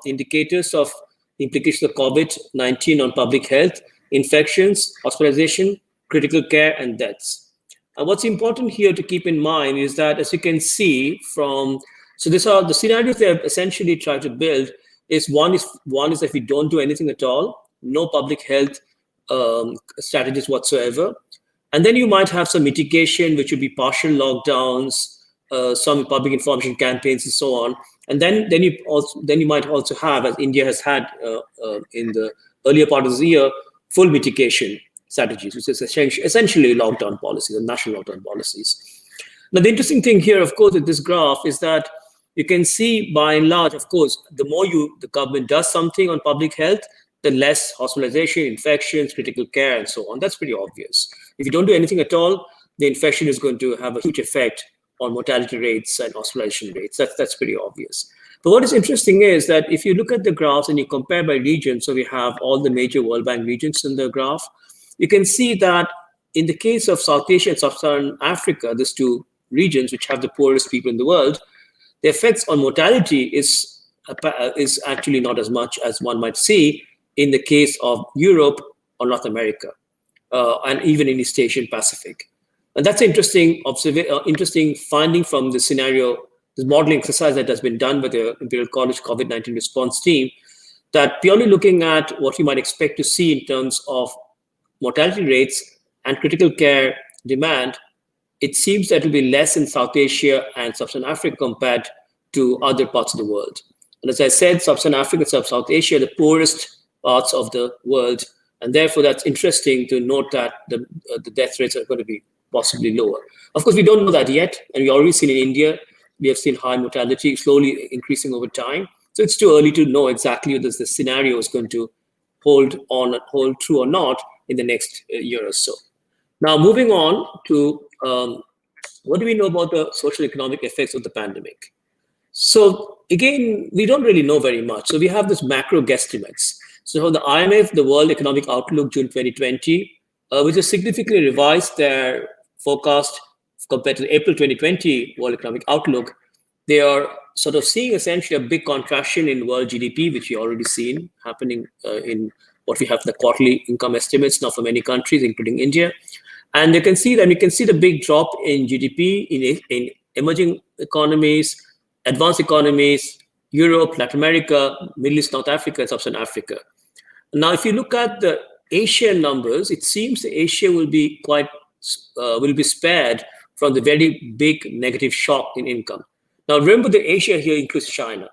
indicators of the implications of COVID-19 on public health: infections, hospitalization, critical care, and deaths. And what's important here to keep in mind is that, as you can see so these are the scenarios they have essentially tried to build. One is that we don't do anything at all, no public health strategies whatsoever. And then you might have some mitigation, which would be partial lockdowns, some public information campaigns, and so on. And then you might also have, as India has had in the earlier part of the year, full mitigation strategies, which is essentially lockdown policies and national lockdown policies. Now, the interesting thing here, of course, with this graph is that you can see, by and large, of course, the more the government does something on public health, the less hospitalization, infections, critical care, and so on. That's pretty obvious. If you don't do anything at all, the infection is going to have a huge effect on mortality rates and hospitalization rates. That's pretty obvious. But what is interesting is that if you look at the graphs and you compare by region, so we have all the major World Bank regions in the graph, you can see that in the case of South Asia and Sub-Saharan Africa, these 2 regions which have the poorest people in the world, the effects on mortality is actually not as much as one might see in the case of Europe or North America, and even in East Asia and Pacific. And that's an interesting finding from the scenario, this modeling exercise that has been done by the Imperial College COVID-19 response team, that purely looking at what you might expect to see in terms of mortality rates and critical care demand, it seems that it will be less in South Asia and Sub-Saharan Africa compared to other parts of the world. And as I said, Sub-Saharan Africa and South Asia are the poorest parts of the world. And therefore, that's interesting to note that the death rates are going to be possibly lower. Of course, we don't know that yet. And we already seen in India, we have seen high mortality slowly increasing over time. So it's too early to know exactly whether the scenario is going to hold true or not in the next year or so. Now, moving on to what do we know about the social economic effects of the pandemic? So again, we don't really know very much. So we have this macro guesstimates. So the IMF, the World Economic Outlook, June 2020, which has significantly revised their forecast compared to the April 2020 World Economic Outlook. They are sort of seeing essentially a big contraction in world GDP, which we already seen happening in what we have the quarterly income estimates now for many countries, including India. And you can see the big drop in GDP in emerging economies, advanced economies, Europe, Latin America, Middle East, North Africa, and Sub-Saharan Africa. Now, if you look at the Asian numbers, it seems that Asia will be spared from the very big negative shock in income. Now, remember that Asia here includes China.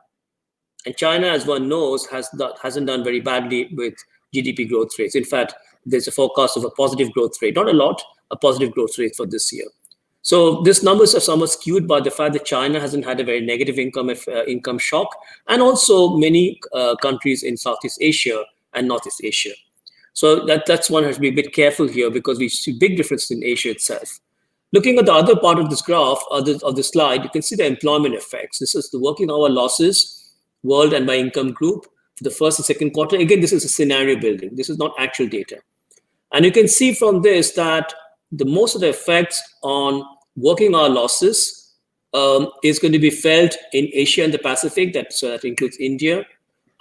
And China, as one knows, hasn't done very badly with GDP growth rates. In fact, there's a forecast of a positive growth rate, not a lot, a positive growth rate for this year. So these numbers are somewhat skewed by the fact that China hasn't had a very negative income shock, and also many countries in Southeast Asia and Northeast Asia. So that's one has to be a bit careful here, because we see big differences in Asia itself. Looking at the other part of this graph, of the slide, you can see the employment effects. This is the working hour losses, world and by income group for the first and second quarter. Again, this is a scenario building. This is not actual data. And you can see from this that the most of the effects on working hour losses is going to be felt in Asia and the Pacific. So that includes India,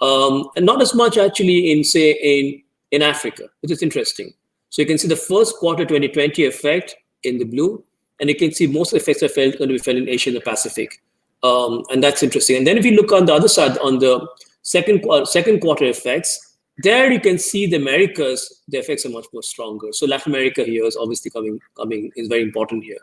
and not as much actually in, say, in Africa, which is interesting. So you can see the first quarter 2020 effect in the blue, and you can see most of the effects are going to be felt in Asia and the Pacific, and that's interesting. And then if you look on the other side, on the second quarter effects, there you can see the Americas, the effects are much more stronger. So Latin America here is obviously is very important here.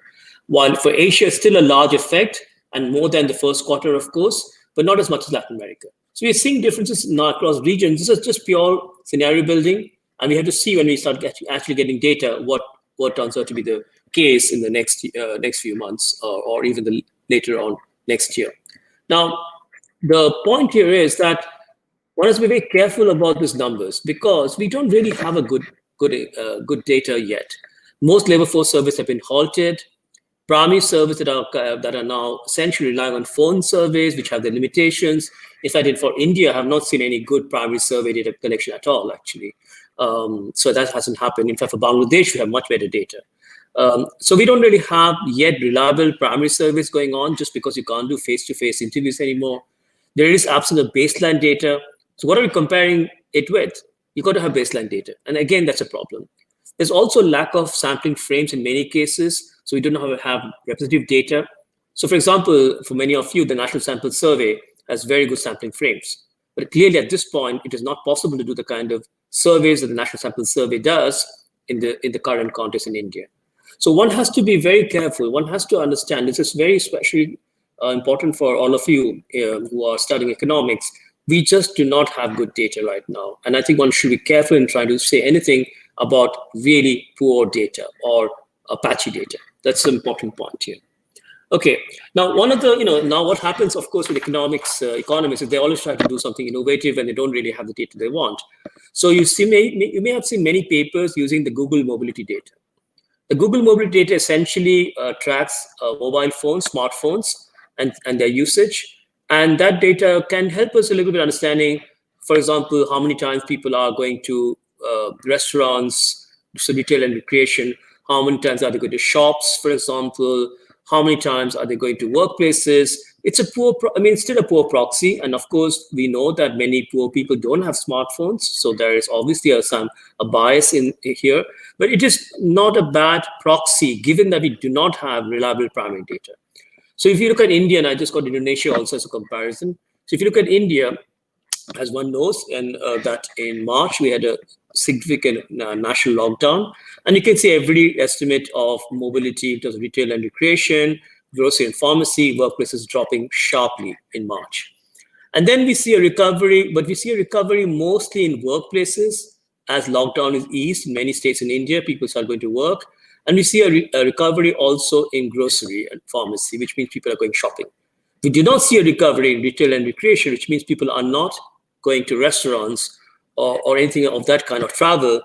While for Asia, still a large effect, and more than the first quarter, of course, but not as much as Latin America. So we're seeing differences now across regions. This is just pure scenario building, and we have to see when we start actually getting data what turns out to be the case in the next few months, or even later on next year. Now, the point here is that one has to be very careful about these numbers, because we don't really have a good data yet. Most labor force surveys have been halted. Primary surveys that are now essentially relying on phone surveys, which have their limitations. In fact, for India, I have not seen any good primary survey data collection at all, actually. So that hasn't happened. In fact, for Bangladesh, we have much better data. So we don't really have yet reliable primary surveys going on, just because you can't do face-to-face interviews anymore. There is absence of baseline data. So what are we comparing it with? You've got to have baseline data. And again, that's a problem. There's also lack of sampling frames in many cases. So we don't have representative data. So for example, for many of you, the National Sample Survey has very good sampling frames. But clearly at this point, it is not possible to do the kind of surveys that the National Sample Survey does in the current context in India. So one has to be very careful. One has to understand, this is very especially important for all of you who are studying economics. We just do not have good data right now. And I think one should be careful in trying to say anything about really poor data or patchy data. That's an important point here. Okay, now one of the, now what happens, of course, with economics, economists, is they always try to do something innovative and they don't really have the data they want. So you may have seen many papers using the Google mobility data. The Google mobility data essentially tracks mobile phones, smartphones, and their usage. And that data can help us a little bit understanding, for example, how many times people are going to restaurants, so retail and recreation, how many times are they going to shops, for example, how many times are they going to workplaces. It's still a poor proxy. And of course, we know that many poor people don't have smartphones. So there is obviously a bias in here, but it is not a bad proxy given that we do not have reliable primary data. So if you look at India, and I just got Indonesia also as a comparison. So if you look at India, as one knows, and that in March, we had a significant national lockdown. And you can see every estimate of mobility in terms of retail and recreation, grocery and pharmacy, workplaces dropping sharply in March. And then we see a recovery, but we see a recovery mostly in workplaces as lockdown is eased in many states in India, people start going to work. And we see a recovery also in grocery and pharmacy, which means people are going shopping. We do not see a recovery in retail and recreation, which means people are not going to restaurants or anything of that kind of travel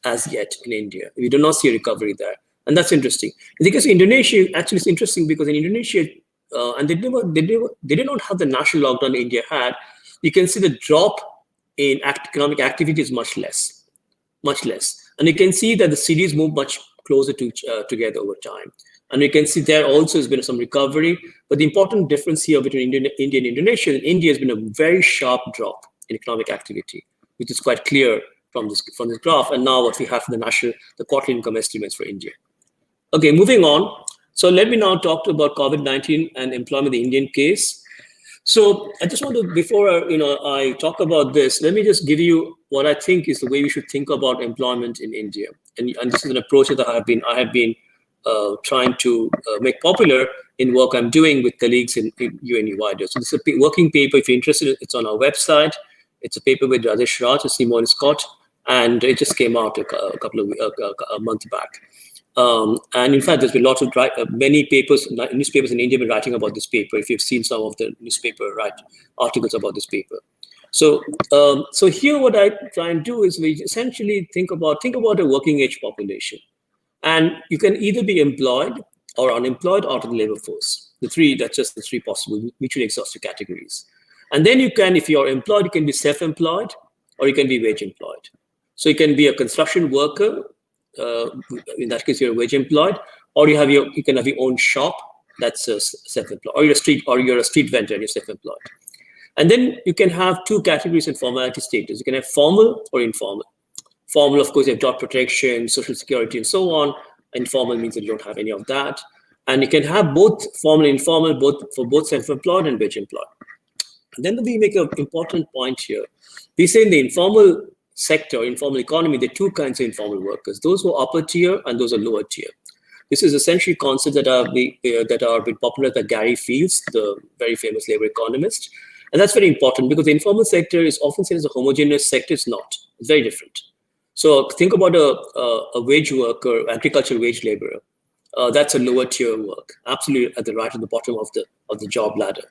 as yet in India. We do not see a recovery there. And that's interesting. In the case of Indonesia, actually it's interesting because in Indonesia, and they did not have the national lockdown India had, you can see the drop in economic activity is much less. And you can see that the cities move much closer to together over time. And you can see there also has been some recovery. But the important difference here between India and Indonesia, in India has been a very sharp drop in economic activity, which is quite clear from this graph. And now what we have for the quarterly income estimates for India. Okay, moving on. So let me now talk about COVID-19 and employment, the Indian case. So I just want to, before I talk about this, let me just give you what I think is the way we should think about employment in India. And this is an approach that I have been trying to make popular in work I'm doing with colleagues in UNE wider. So this is a working paper. If you're interested, it's on our website. It's a paper with Rajesh Raj and Simon Scott, and it just came out a month back. And in fact, there's been lots of many papers, newspapers in India have been writing about this paper. If you've seen some of the newspaper articles about this paper. So, so here what I try and do is we essentially think about a working age population, and you can either be employed or unemployed out of the labor force. That's just the three possible mutually exhaustive categories. And then you can, if you're employed, you can be self-employed or you can be wage employed. So you can be a construction worker. In that case, you're wage employed, or you can have your own shop. That's self-employed, or you're a street vendor and you're self-employed. And then you can have two categories in formality status. You can have formal or informal. Formal, of course, you have job protection, social security, and so on. Informal means that you don't have any of that. And you can have both formal and informal, for both self-employed and wage employed. And then we make an important point here. We say in the informal sector, informal economy, there are two kinds of informal workers: those who are upper tier and those who are lower tier. This is essentially concepts that are been popularized by Gary Fields, the very famous labor economist. And that's very important because the informal sector is often seen as a homogeneous sector. It's not. It's very different. So think about a wage worker, agricultural wage laborer. That's a lower tier work, absolutely at the right at the bottom of the job ladder.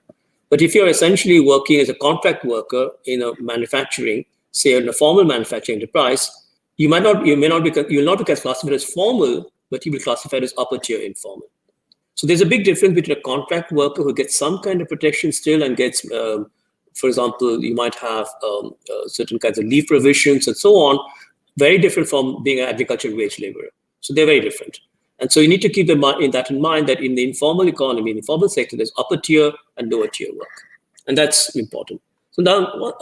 But if you're essentially working as a contract worker in a manufacturing, say in a formal manufacturing enterprise, you will not be classified as formal, but you will be classified as upper tier informal. So there's a big difference between a contract worker who gets some kind of protection still and gets, for example, you might have certain kinds of leave provisions and so on, very different from being an agricultural wage laborer. So they're very different. And so you need to keep that in mind that in the informal economy, in the informal sector, there's upper tier and lower tier work. And that's important. So now,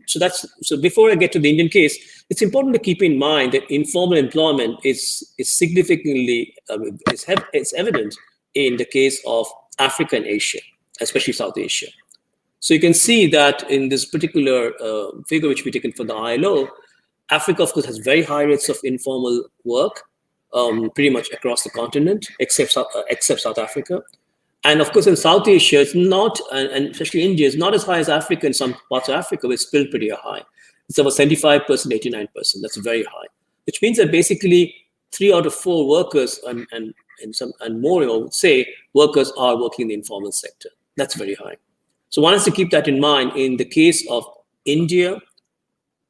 so before I get to the Indian case, it's important to keep in mind that informal employment is significantly, it's evident in the case of Africa and Asia, especially South Asia. So you can see that in this particular figure, which we've taken from the ILO, Africa, of course, has very high rates of informal work, pretty much across the continent, except South Africa. And of course, in South Asia, it's not, and especially India, it's not as high as Africa in some parts of Africa, but it's still pretty high. It's about 75%, 89%. That's very high, which means that basically 3 out of 4 workers and more, I would say, workers are working in the informal sector. That's very high. So one has to keep that in mind in the case of India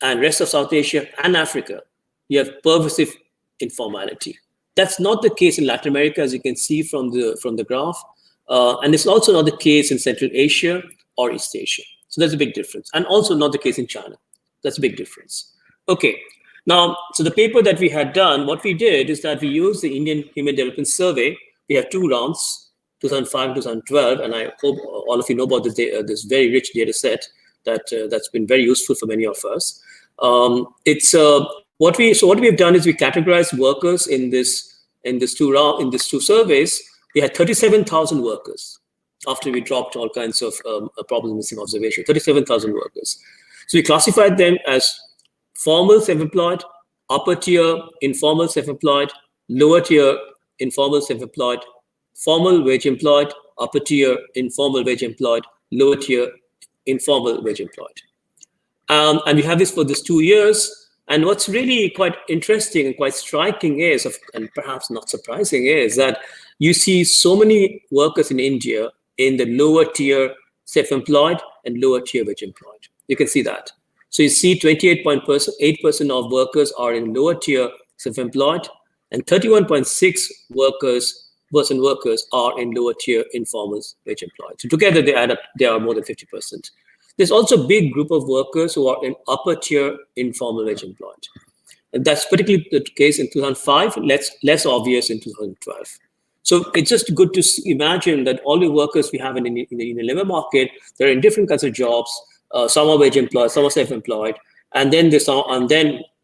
and rest of South Asia and Africa. You have pervasive informality. That's not the case in Latin America, as you can see from the graph. And it's also not the case in Central Asia or East Asia. So there's a big difference. And also not the case in China. That's a big difference. Okay. Now, so the paper that we had done, what we did is that we used the Indian Human Development Survey. We have 2 rounds, 2005 and 2012. And I hope all of you know about this very rich data set that's been very useful for many of us. What we have done is we categorized workers in these 2 surveys. We had 37,000 workers after we dropped all kinds of problem missing observation. 37,000 workers. So we classified them as formal self-employed, upper tier informal self-employed, lower tier informal self-employed, formal wage employed, upper tier informal wage employed, lower tier informal wage employed. And we have this for these 2 years. And what's really quite interesting and quite striking is, and perhaps not surprising, is that you see so many workers in India in the lower tier self-employed and lower tier wage employed. You can see that. So you see 28.8% of workers are in lower tier self-employed, and 31.6% workers are in lower tier informal wage employed. So together they add up, they are more than 50%. There's also a big group of workers who are in upper tier informal wage employed. And that's particularly the case in 2005, less obvious in 2012. So it's just good to imagine that all the workers we have in the labor market, they're in different kinds of jobs. Some are wage employed, some are self-employed. And then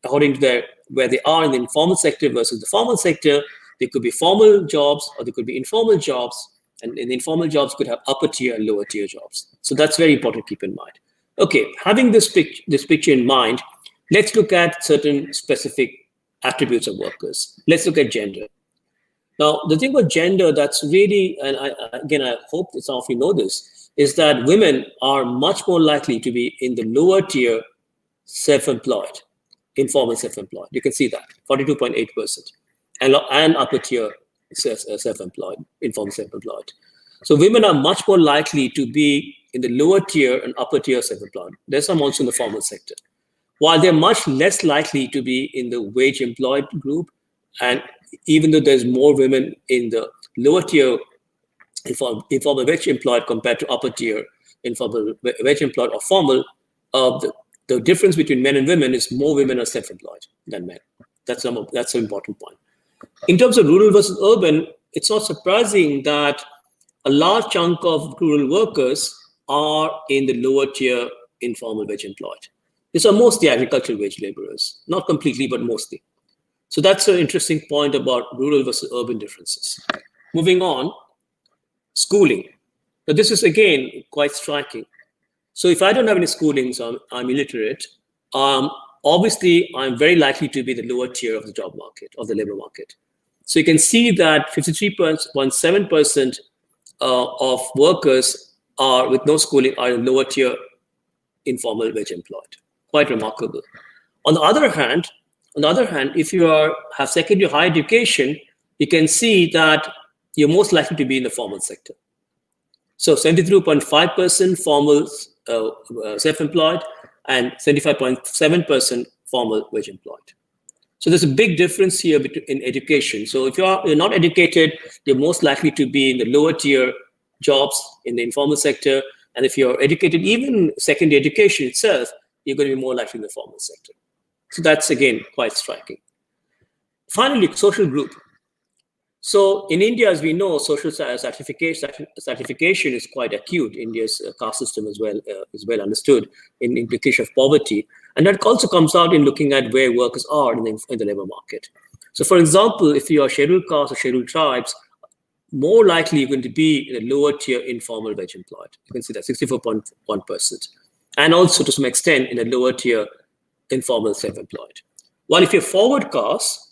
according to where they are in the informal sector versus the formal sector, they could be formal jobs or they could be informal jobs. And in the informal jobs could have upper tier and lower tier jobs. So that's very important to keep in mind. Okay, having this picture in mind, let's look at certain specific attributes of workers. Let's look at gender. Now, the thing about gender that's really, and I hope that some of you know this, is that women are much more likely to be in the lower tier self-employed, informal self-employed. You can see that, 42.8%. and upper tier self-employed, informal self-employed. So women are much more likely to be in the lower tier and upper tier self-employed. There's some also in the formal sector. While they're much less likely to be in the wage employed group, and even though there's more women in the lower tier informal wage employed compared to upper tier informal wage employed or formal, the difference between men and women is more women are self-employed than men. That's an important point. In terms of rural versus urban, it's not surprising that a large chunk of rural workers are in the lower tier informal wage employed. These are mostly agricultural wage laborers, not completely, but mostly. So that's an interesting point about rural versus urban differences. Moving on, schooling. Now this is again quite striking. So if I don't have any schooling, so I'm illiterate, obviously I'm very likely to be the lower tier of the job market, of the labor market. So you can see that 53.7% of workers are with no schooling are in lower tier informal wage employed. Quite remarkable. On the other hand, if you have secondary higher education, you can see that you're most likely to be in the formal sector. So 73.5% formal self-employed and 75.7% formal wage employed. So there's a big difference here in education. So if you're not educated, you're most likely to be in the lower tier jobs in the informal sector. And if you're educated, even secondary education itself, you're going to be more likely in the formal sector. So that's, again, quite striking. Finally, social group. So in India, as we know, social stratification is quite acute. India's caste system as well is well understood in implication of poverty. And that also comes out in looking at where workers are in the labor market. So for example, if you are scheduled castes or scheduled tribes, more likely you're going to be in a lower tier informal wage employed. You can see that 64.1%. And also to some extent in a lower tier informal self-employed. While if you're forward caste,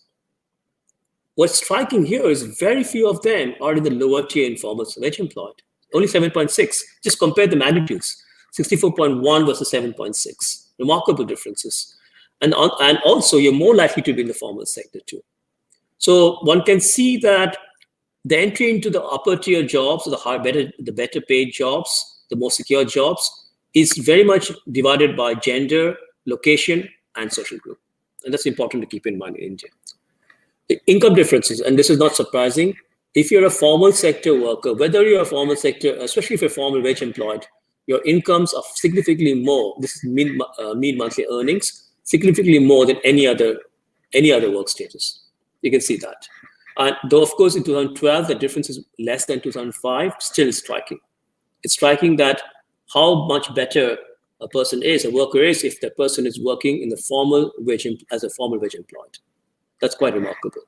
what's striking here is very few of them are in the lower tier informal wage employed. Only 7.6. Just compare the magnitudes. 64.1 versus 7.6. Remarkable differences. And also, you're more likely to be in the formal sector too. So one can see that the entry into the upper tier jobs, the better paid jobs, the more secure jobs, is very much divided by gender, location, and social group. And that's important to keep in mind in India. Income differences, and this is not surprising. If you're a formal sector worker, whether you're a formal sector, especially if you're formal wage employed, your incomes are significantly more. This is mean monthly earnings, significantly more than any other work status. You can see that. And though, of course, in 2012, the difference is less than 2005, still is striking. It's striking that how much better a person is, a worker is, if the person is working in the formal wage as a formal wage employed. That's quite remarkable.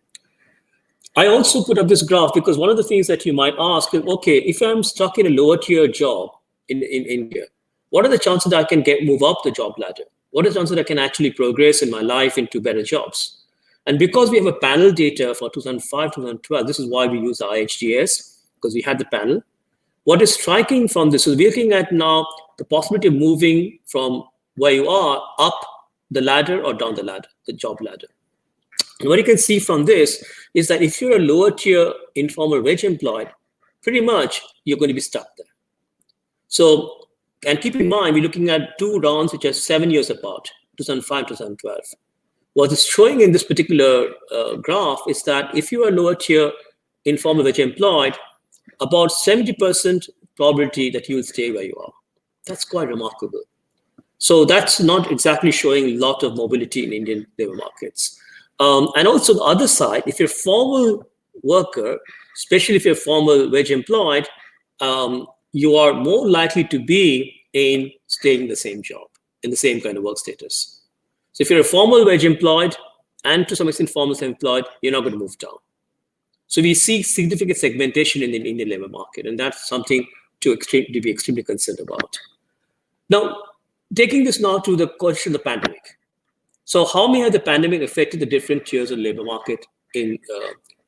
I also put up this graph because one of the things that you might ask is, okay, if I'm stuck in a lower tier job in India, what are the chances that I can move up the job ladder? What are the chances that I can actually progress in my life into better jobs? And because we have a panel data for 2005, 2012, this is why we use the IHGS, because we had the panel. What is striking from this is we're looking at now the possibility of moving from where you are up the ladder or down the ladder, the job ladder. And what you can see from this is that if you're a lower tier informal wage employed, pretty much you're going to be stuck there. So, and keep in mind, we're looking at two rounds which are 7 years apart, 2005, 2012. What is showing in this particular graph is that if you are lower tier informal wage employed, about 70% probability that you will stay where you are. That's quite remarkable. So that's not exactly showing a lot of mobility in Indian labor markets. And also the other side, if you're a formal worker, especially if you're formal wage employed, you are more likely to be in staying in the same job, in the same kind of work status. So if you're a formal wage employed and to some extent formal self-employed, you're not going to move down. So we see significant segmentation in the Indian labor market, and that's something to be extremely concerned about. Now, taking this now to the question of the pandemic. So how may have the pandemic affected the different tiers of the labor market in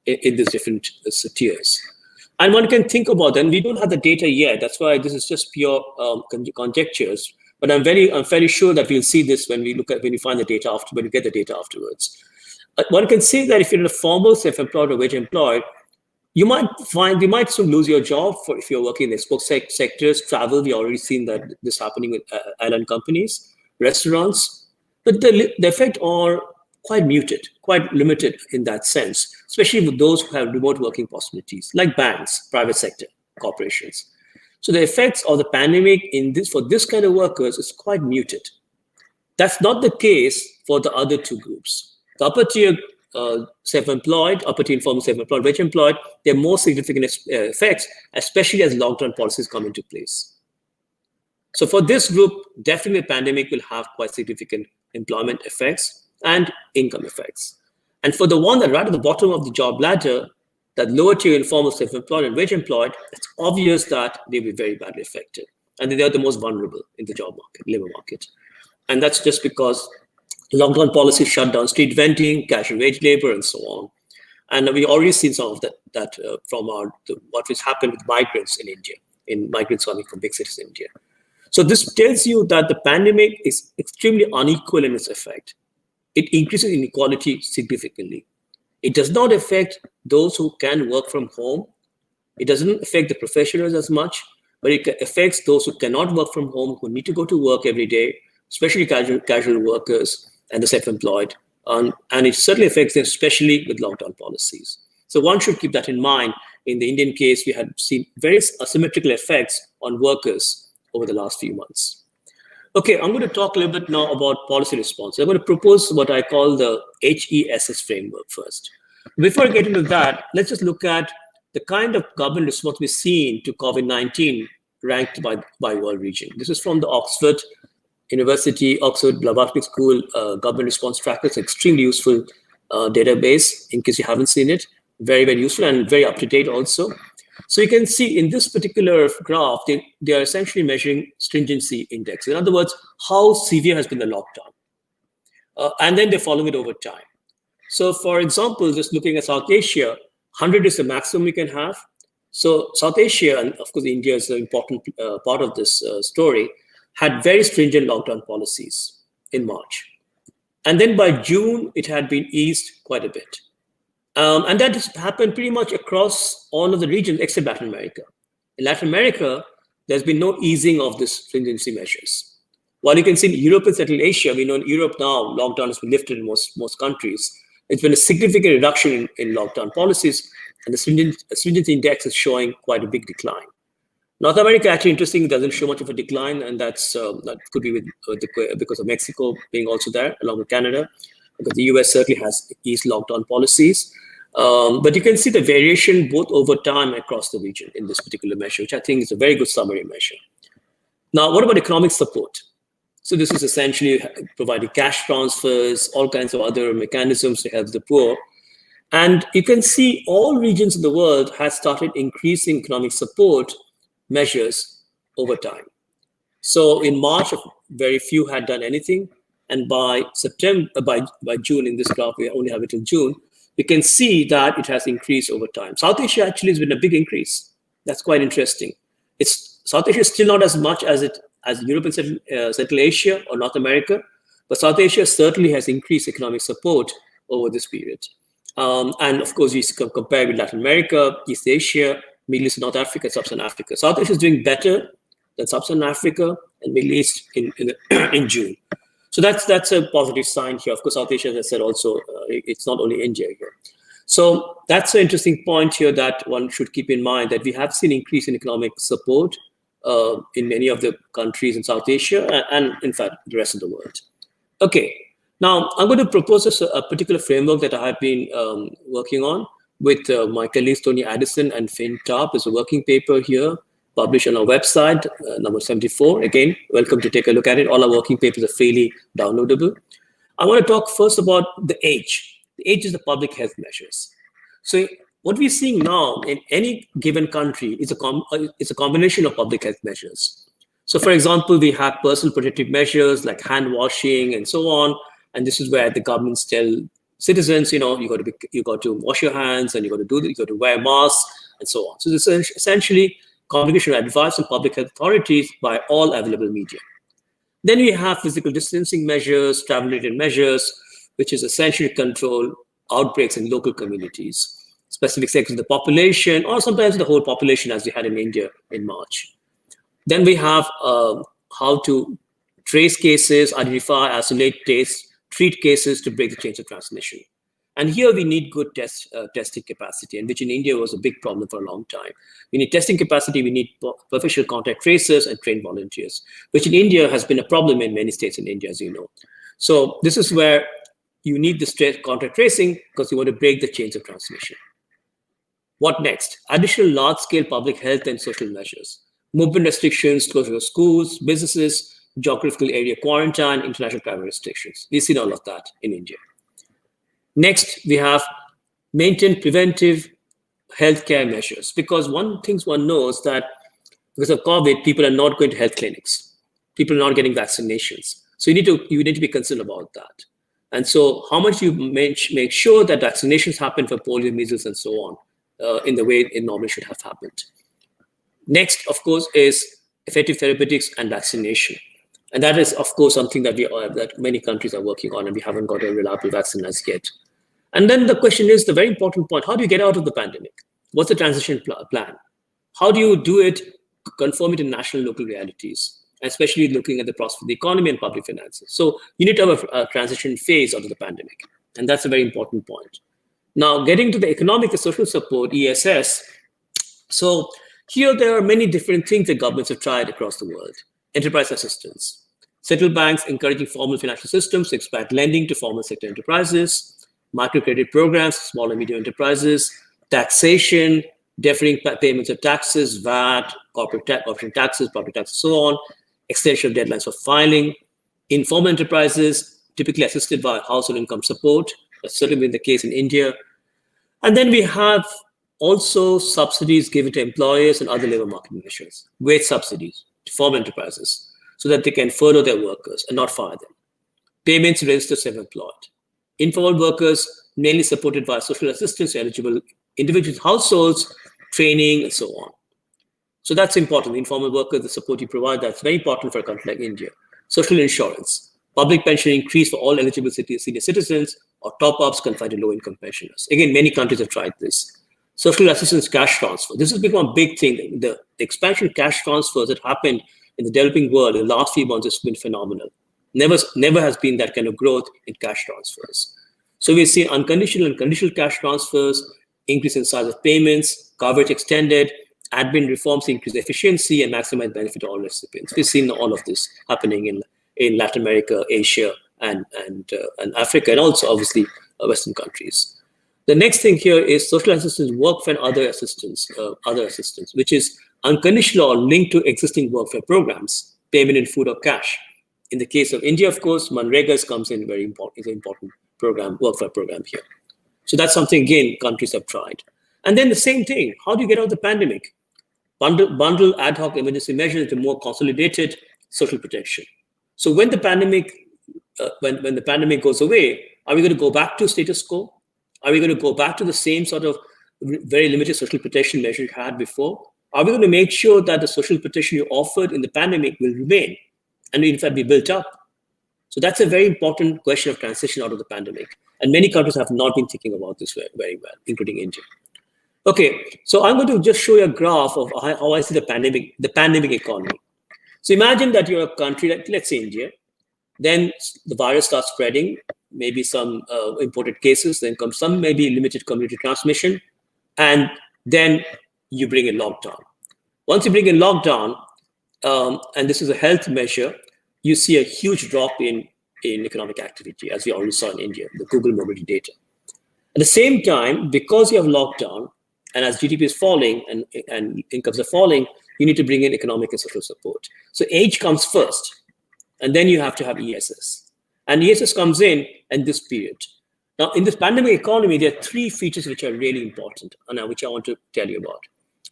these different tiers? And one can think about that. And we don't have the data yet. That's why this is just pure conjectures. But I'm fairly sure that we'll see this when we find the data when we get the data afterwards. one can say that if you're in a formal self-employed or wage-employed, you might soon lose your job if you're working in export sectors, travel. We already seen that this happening with airline companies, restaurants, but the effect are quite muted, quite limited in that sense, especially with those who have remote working possibilities, like banks, private sector, corporations. So the effects of the pandemic for this kind of workers is quite muted. That's not the case for the other two groups. The upper tier self-employed, upper tier informal self-employed, wage-employed, there are more significant effects, especially as long-term policies come into place. So for this group, definitely the pandemic will have quite significant employment effects and income effects. And for the one that right at the bottom of the job ladder, that lower tier informal self-employed and wage-employed, it's obvious that they'll be very badly affected. And they are the most vulnerable in the job market, labor market. And that's just because lockdown policies shut down street vending, casual wage labor, and so on. And we've already seen some of that from what has happened with migrants in India, in migrants coming from big cities in India. So this tells you that the pandemic is extremely unequal in its effect. It increases inequality significantly. It does not affect those who can work from home. It doesn't affect the professionals as much, but it affects those who cannot work from home, who need to go to work every day, especially casual workers and the self-employed. And it certainly affects them, especially with lockdown policies. So one should keep that in mind. In the Indian case, we had seen very asymmetrical effects on workers over the last few months. Okay, I'm going to talk a little bit now about policy response. I'm going to propose what I call the HESS framework first. Before I get into that, let's just look at the kind of government response we've seen to COVID-19 ranked by world region. This is from the Oxford Blavatsky School Government Response Tracker. It's an extremely useful database in case you haven't seen it. Very, very useful and very up to date also. So you can see in this particular graph, they are essentially measuring stringency index. In other words, how severe has been the lockdown. And then they're following it over time. So for example, just looking at South Asia, 100 is the maximum we can have. So South Asia, and of course India is an important part of this story, had very stringent lockdown policies in March. And then by June, it had been eased quite a bit. And that has happened pretty much across all of the regions except Latin America. In Latin America, there's been no easing of these stringency measures. While you can see in Europe and Central Asia, we know in Europe now, lockdown has been lifted in most countries. It's been a significant reduction in lockdown policies, and the stringency index is showing quite a big decline. North America, actually, interestingly, doesn't show much of a decline, and that could be because of Mexico being also there, along with Canada, because the US certainly has eased lockdown policies. But you can see the variation both over time across the region in this particular measure, which I think is a very good summary measure. Now, what about economic support? So this is essentially providing cash transfers, all kinds of other mechanisms to help the poor. And you can see all regions of the world have started increasing economic support measures over time. So in March, very few had done anything. And by June, in this graph, we only have it till June, we can see that it has increased over time. South Asia actually has been a big increase. That's quite interesting. South Asia is still not as much as Europe and Central Asia or North America, but South Asia certainly has increased economic support over this period. And of course, you compare with Latin America, East Asia, Middle East, North Africa, Sub-Saharan Africa. South Asia is doing better than Sub-Saharan Africa and Middle East in June. So that's a positive sign here. Of course, South Asia, as I said, also, it's not only India here. So that's an interesting point here that one should keep in mind, that we have seen increase in economic support in many of the countries in South Asia and in fact, the rest of the world. Okay, now I'm going to propose a particular framework that I have been working on with my colleagues Tony Addison and Finn Tarp. There's a working paper here published on our website, number 74. Again, welcome to take a look at it. All our working papers are freely downloadable. I want to talk first about the H. The H is the public health measures. So what we're seeing now in any given country is a combination of public health measures. So for example, we have personal protective measures like hand washing and so on. And this is where the governments tell citizens, you got to wash your hands and you got to wear masks and so on. So this is essentially combination of advice from public health authorities by all available media. Then we have physical distancing measures, travel-related measures, which is essentially control outbreaks in local communities, specific sectors of the population, or sometimes the whole population, as we had in India in March. Then we have how to trace cases, identify, isolate, treat cases to break the chains of transmission. And here we need good testing capacity, and which in India was a big problem for a long time. We need testing capacity, we need professional contact tracers and trained volunteers, which in India has been a problem in many states in India, as you know. So this is where you need this contact tracing because you want to break the chains of transmission. What next? Additional large-scale public health and social measures. Movement restrictions, closure of schools, businesses, geographical area quarantine, international travel restrictions. We've seen all of that in India. Next, we have maintain preventive healthcare measures, because one thing one knows that because of COVID, people are not going to health clinics. People are not getting vaccinations. So you need to be concerned about that. And so how much you make sure that vaccinations happen for polio, measles, and so on in the way it normally should have happened. Next, of course, is effective therapeutics and vaccination. And that is, of course, something that that many countries are working on, and we haven't got a reliable vaccine as yet. And then the question is the very important point: how do you get out of the pandemic? What's the transition plan? How do you do it, conform it to national and local realities, especially looking at the prospect of the economy and public finances? So you need to have a transition phase out of the pandemic, and that's a very important point. Now, getting to the economic and social support, ESS. So here there are many different things that governments have tried across the world. Enterprise assistance, central banks encouraging formal financial systems to expand lending to formal sector enterprises, microcredit programs, small and medium enterprises, taxation, deferring payments of taxes, VAT, corporate taxes, property taxes, so on, extension of deadlines for filing, informal enterprises, typically assisted by household income support. That's certainly been the case in India. And then we have also subsidies given to employers and other labor market measures, wage subsidies to formal enterprises so that they can furlough their workers and not fire them. Payments to registered self-employed. Informal workers, mainly supported by social assistance to eligible individual households, training, and so on. So that's important. Informal workers, the support you provide, that's very important for a country like India. Social insurance, public pension increase for all eligible senior citizens, or top-ups confined to low-income pensioners. Again, many countries have tried this. Social assistance cash transfer. This has become a big thing. The expansion of cash transfers that happened in the developing world in the last few months has been phenomenal. Never has been that kind of growth in cash transfers. So we see unconditional and conditional cash transfers, increase in size of payments, coverage extended, admin reforms to increase efficiency and maximize benefit to all recipients. We've seen all of this happening in Latin America, Asia, and Africa, and also obviously Western countries. The next thing here is social assistance, workfare, and other assistance, which is unconditional or linked to existing workfare programs, payment in food or cash. In the case of India, of course, Manregas comes in very important, is an important program, workfare program here. So that's something, again, countries have tried. And then the same thing, how do you get out of the pandemic? Bundle ad hoc emergency measures into more consolidated social protection. So when the pandemic, when the pandemic goes away, are we going to go back to status quo? Are we going to go back to the same sort of very limited social protection measure you had before? Are we going to make sure that the social protection you offered in the pandemic will remain and in fact be built up? So that's a very important question of transition out of the pandemic. And many countries have not been thinking about this very well, including India. Okay, so I'm going to just show you a graph of how I see the pandemic economy. So imagine that you're a country, like, let's say India, then the virus starts spreading, maybe some imported cases, then comes some maybe limited community transmission, and then you bring in lockdown. Once you bring in lockdown, and this is a health measure, you see a huge drop in economic activity, as we already saw in India, the Google mobility data. At the same time, because you have lockdown, and as GDP is falling and incomes are falling, you need to bring in economic and social support. So age comes first, and then you have to have ESS. And ESS comes in this period. Now, in this pandemic economy, there are three features which are really important, and which I want to tell you about.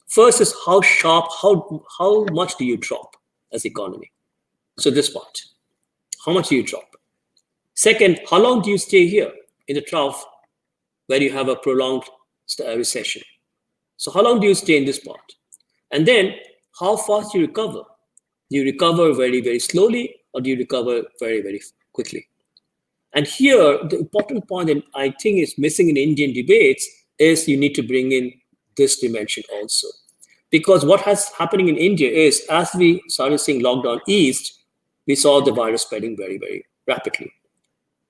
First is how sharp, how much do you drop as economy? So this part, how much do you drop? Second, how long do you stay here in the trough where you have a prolonged recession? So how long do you stay in this part? And then how fast do you recover? Do you recover very, very slowly, or do you recover very, very quickly? And here, the important point that I think is missing in Indian debates is you need to bring in this dimension also. Because what has happening in India is, as we started seeing lockdown eased, we saw the virus spreading very, very rapidly.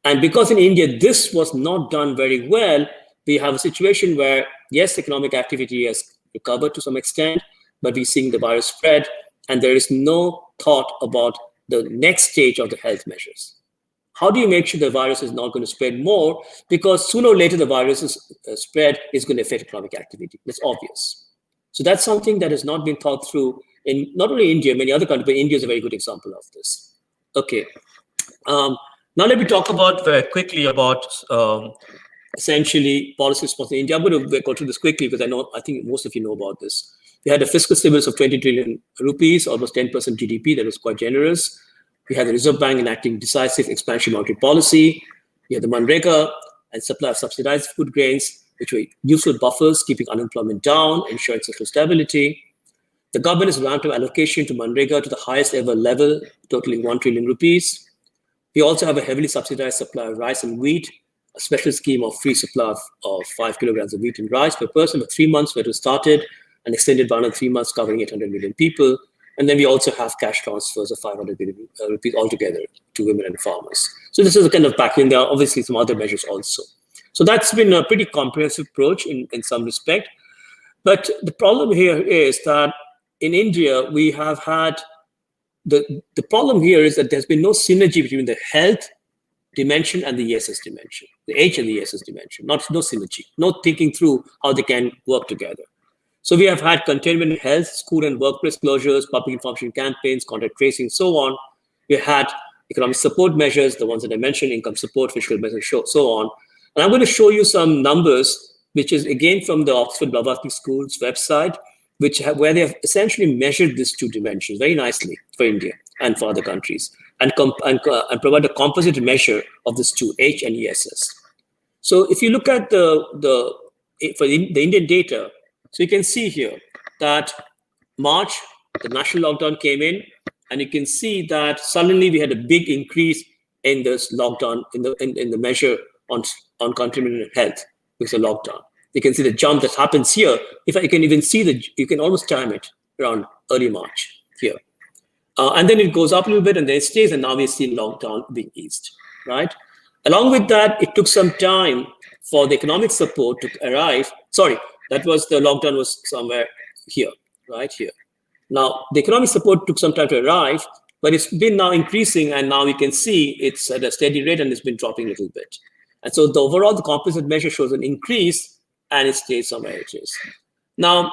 And because in India, this was not done very well, we have a situation where, yes, economic activity has recovered to some extent, but we're seeing the virus spread, and there is no thought about the next stage of the health measures. How do you make sure the virus is not going to spread more? Because sooner or later, the virus's spread is going to affect economic activity. That's obvious. So that's something that has not been thought through in not only India, many other countries, but India is a very good example of this. Okay. Now let me talk about very quickly about essentially policy response in India. I'm going to go through this quickly because I think most of you know about this. We had a fiscal stimulus of 20 trillion rupees, almost 10% GDP. That was quite generous. We had the Reserve Bank enacting decisive expansion monetary policy. We had the Manrega and supply of subsidized food grains, which were useful buffers, keeping unemployment down, ensuring social stability. The government has ramped up allocation to Manrega to the highest ever level, totaling 1 trillion rupees. We also have a heavily subsidized supply of rice and wheat, a special scheme of free supply of 5 kilograms of wheat and rice per person for 3 months, where it was started, and extended by another 3 months, covering 800 million people. And then we also have cash transfers of 500 billion rupees altogether to women and farmers. So this is a kind of backend. There are obviously some other measures also. So that's been a pretty comprehensive approach in some respect. But the problem here is that in India, we have had, the problem here is that there's been no synergy between the health dimension and the ESS dimension, the H and the ESS dimension, no synergy, no thinking through how they can work together. So we have had containment in health, school and workplace closures, public information campaigns, contact tracing, so on. We had economic support measures, the ones that I mentioned, income support, fiscal measures, so on. And I'm going to show you some numbers, which is again from the Oxford Blavatsky School's website, where they have essentially measured these two dimensions very nicely for India and for other countries, and provide a composite measure of these two, H and ESS. So if you look at the Indian data, so you can see here that March, the national lockdown came in, and you can see that suddenly we had a big increase in this lockdown, in the measure on containment and health because of lockdown. You can see the jump that happens here. If I can even see you can almost time it around early March here. And then it goes up a little bit and then it stays, and now we see lockdown being eased, right? Along with that, it took some time for the economic support to arrive. Sorry, that was the lockdown was somewhere here, right here. Now, the economic support took some time to arrive, but it's been now increasing, and now we can see it's at a steady rate and it's been dropping a little bit. And so the composite measure shows an increase and it stays somewhere it is. Now,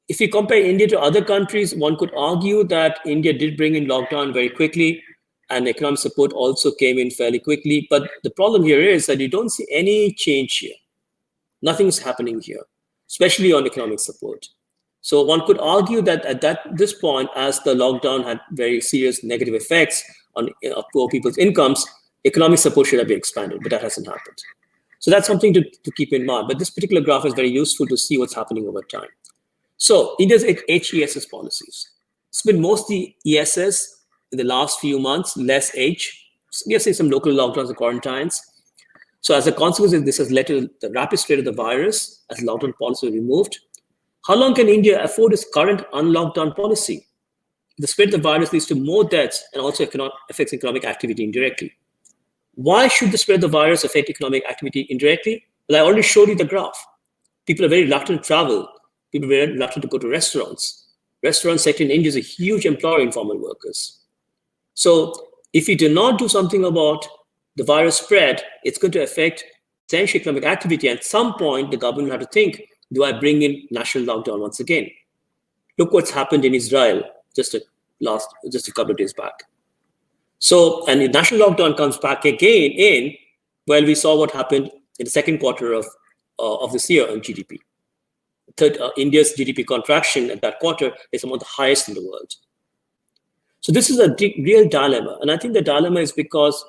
if you compare India to other countries, one could argue that India did bring in lockdown very quickly, and economic support also came in fairly quickly. But the problem here is that you don't see any change here. Nothing's happening here, especially on economic support. So one could argue that at this point, as the lockdown had very serious negative effects on poor people's incomes, economic support should have been expanded, but that hasn't happened. So that's something to keep in mind. But this particular graph is very useful to see what's happening over time. So India's HESS policies. It's been mostly ESS in the last few months, less H. We have seen some local lockdowns and quarantines. So as a consequence, this has led to the rapid spread of the virus as lockdown policy was removed. How long can India afford its current unlockdown policy? The spread of the virus leads to more deaths and also affects economic activity indirectly. Why should the spread of the virus affect economic activity indirectly? Well, I already showed you the graph. People are very reluctant to travel. People are very reluctant to go to restaurants. Restaurant sector in India is a huge employer of informal workers. So if we do not do something about the virus spread, it's going to affect essentially economic activity. At some point, the government will have to think, do I bring in national lockdown once again? Look what's happened in Israel just a couple of days back. So, and the national lockdown comes back again in, well, we saw what happened in the second quarter of this year on GDP. India's GDP contraction at that quarter is among the highest in the world. So this is a real dilemma. And I think the dilemma is because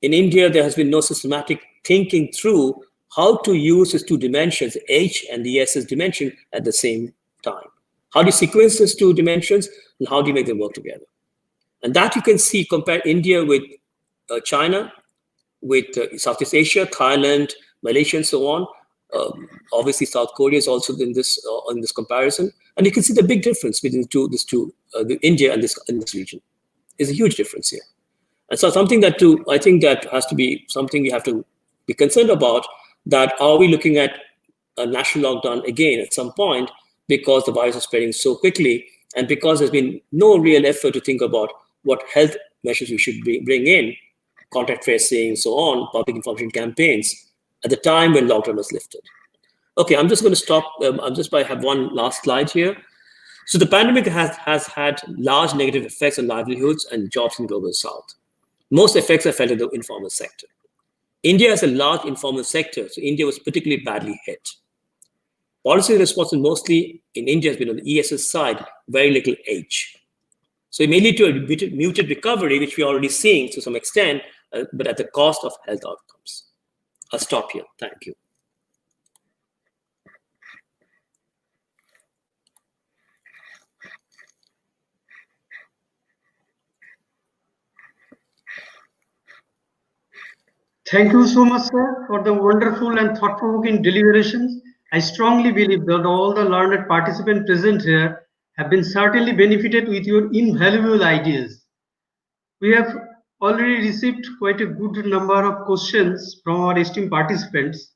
in India, there has been no systematic thinking through how to use these two dimensions, H and the ESS dimension, at the same time. How do you sequence these two dimensions and how do you make them work together? And that you can see, compare India with China, with Southeast Asia, Thailand, Malaysia, and so on. Obviously, South Korea is also in this comparison, and you can see the big difference between the India and this region. There's a huge difference here, and so something that I think that has to be something you have to be concerned about. That are we looking at a national lockdown again at some point because the virus is spreading so quickly, and because there's been no real effort to think about what health measures we should bring in, contact tracing, so on, public information campaigns, at the time when lockdown was lifted. Okay, I'm just going to stop. I have one last slide here. So the pandemic has had large negative effects on livelihoods and jobs in Global South. Most effects are felt in the informal sector. India has a large informal sector, so India was particularly badly hit. Policy response mostly in India has been on the ESS side, very little H. So it may lead to a muted recovery, which we're already seeing to some extent, but at the cost of health outcomes. I'll stop here. Thank you. Thank you so much, sir, for the wonderful and thought-provoking deliberations. I strongly believe that all the learned participants present here have been certainly benefited with your invaluable ideas. We have already received quite a good number of questions from our esteemed participants.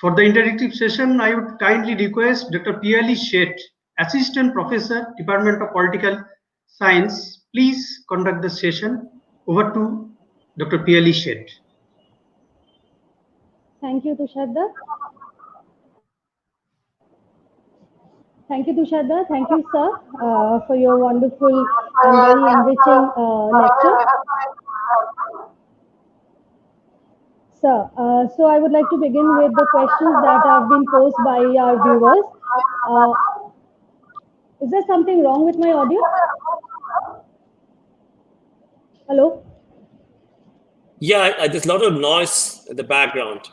For the interactive session, I would kindly request Dr. Piali Sheth, Assistant Professor, Department of Political Science, please conduct the session. Over to Dr. Piali Sheth. Thank you, Tushadda. Thank you, Tushadda. Thank you, sir, for your wonderful and very enriching lecture. Sir, so I would like to begin with the questions that have been posed by our viewers. Is there something wrong with my audio? Hello? Yeah, there's a lot of noise in the background.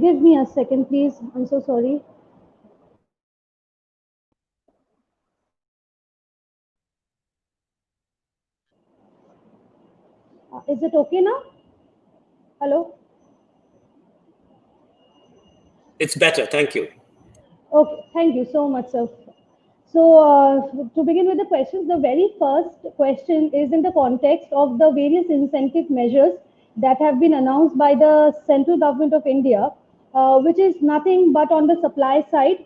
Give me a second, please. I'm so sorry. Is it okay now? Hello? It's better. Thank you. Okay, thank you so much, sir. So to begin with the questions, the very first question is in the context of the various incentive measures that have been announced by the central government of India, which is nothing but on the supply side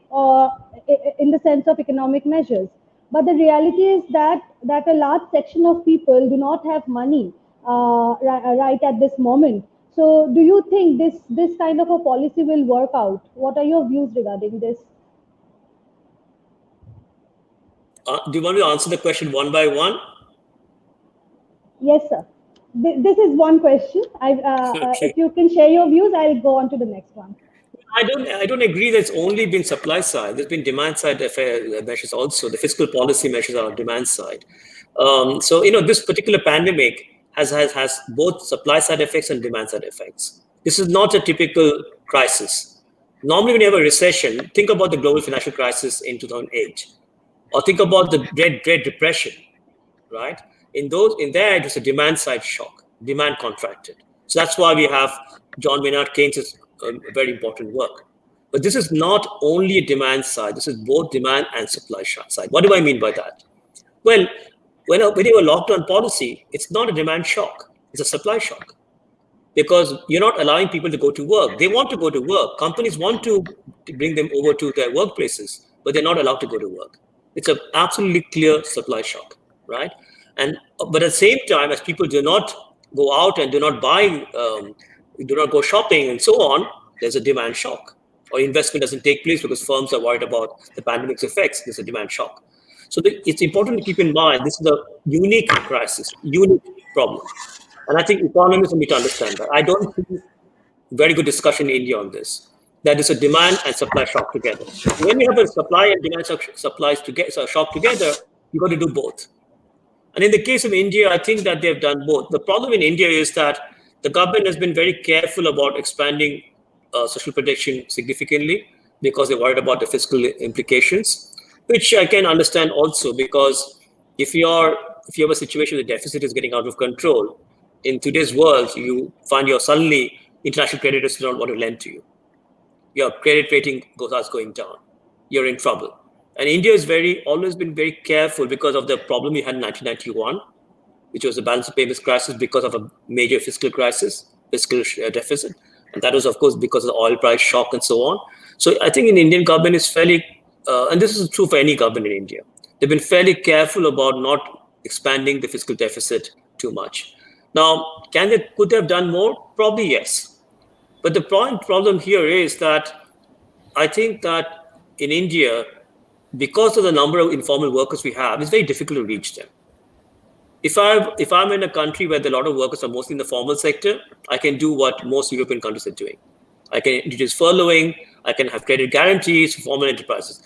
in the sense of economic measures. But the reality is that a large section of people do not have money right at this moment. So do you think this kind of a policy will work out? What are your views regarding this? Do you want me to answer the question one by one? Yes, sir. This is one question. Okay. If you can share your views, I'll go on to the next one. I don't agree that it's only been supply side. There's been demand side measures also. The fiscal policy measures are on demand side. So this particular pandemic has both supply side effects and demand side effects. This is not a typical crisis. Normally, when you have a recession, think about the global financial crisis in 2008, or think about the Great Depression, right? In there, it was a demand side shock. Demand contracted. So that's why we have John Maynard Keynes' very important work. But this is not only a demand side. This is both demand and supply side. What do I mean by that? Well, when you have a lockdown policy, it's not a demand shock. It's a supply shock. Because you're not allowing people to go to work. They want to go to work. Companies want to bring them over to their workplaces, but they're not allowed to go to work. It's an absolutely clear supply shock, right? But at the same time, as people do not go out and do not buy, do not go shopping and so on, there's a demand shock. Or investment doesn't take place because firms are worried about the pandemic's effects. There's a demand shock. So it's important to keep in mind, this is a unique crisis, unique problem. And I think economists need to understand that. I don't see very good discussion in India on this. That is a demand and supply shock together. When you have a supply and demand shock together, you've got to do both. And in the case of India, I think that they've done both. The problem in India is that the government has been very careful about expanding social protection significantly because they're worried about the fiscal implications, which I can understand also, because if you have a situation where the deficit is getting out of control, in today's world, you find you're suddenly international creditors do not want to lend to you. Your credit rating starts going down. You're in trouble. And India has always been very careful because of the problem we had in 1991, which was the balance of payments crisis because of a major fiscal crisis, fiscal deficit. And that was, of course, because of the oil price shock and so on. So I think in Indian government is fairly, and this is true for any government in India, they've been fairly careful about not expanding the fiscal deficit too much. Now, could they have done more? Probably yes. But the problem here is that I think that in India, because of the number of informal workers we have, it's very difficult to reach them. If I'm in a country where a lot of workers are mostly in the formal sector, I can do what most European countries are doing. I can introduce furloughing, I can have credit guarantees for formal enterprises.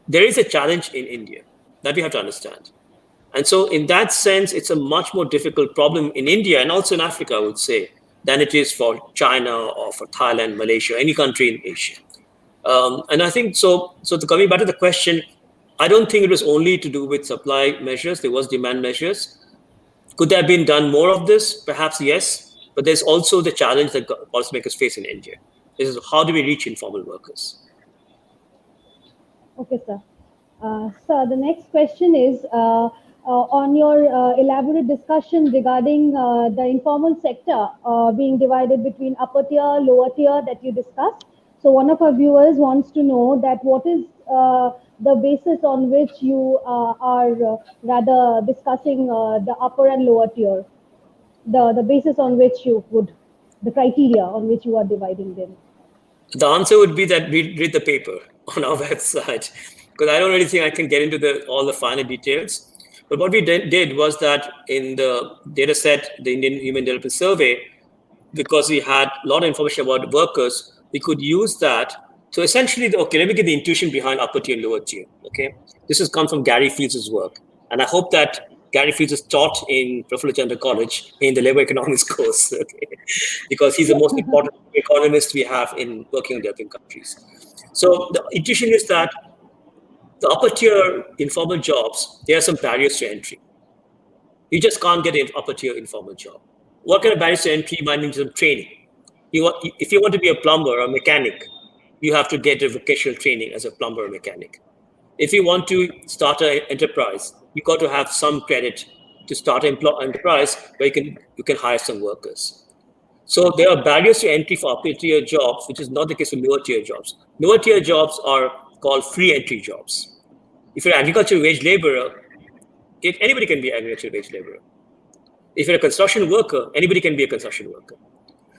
There is a challenge in India that we have to understand. And so in that sense, it's a much more difficult problem in India and also in Africa, I would say, than it is for China or for Thailand, Malaysia, any country in Asia. And I think so coming back to the question, I don't think it was only to do with supply measures. There was demand measures. Could there have been done more of this? Perhaps yes. But there's also the challenge that policymakers face in India. This is how do we reach informal workers? Okay, sir. Sir, the next question is on your elaborate discussion regarding the informal sector being divided between upper tier, lower tier that you discussed. So one of our viewers wants to know that what is the basis on which you are rather discussing the upper and lower tier, the basis on which you would, the criteria on which you are dividing them? The answer would be that we read the paper on our website, because I don't really think I can get into all the finer details. But what we did was that in the data set, the Indian Human Development Survey, because we had a lot of information about workers, we could use that. So essentially, okay, let me get the intuition behind upper tier and lower tier. Okay, this has come from Gary Fields' work, and I hope that Gary Fields is taught in Prafulla Chandra College in the labor economics course, okay? Because he's the most important economist we have in working in developing countries. So the intuition is that the upper tier informal jobs, there are some barriers to entry. You just can't get an upper tier informal job. What kind of barriers to entry? You might need some training. If you want to be a plumber or a mechanic, you have to get a vocational training as a plumber or mechanic. If you want to start an enterprise, you got to have some credit to start an enterprise where you can hire some workers. So there are barriers to entry for upper tier jobs, which is not the case for lower tier jobs. Lower tier jobs are called free entry jobs. If you're an agricultural wage laborer, anybody can be an agricultural wage laborer. If you're a construction worker, anybody can be a construction worker.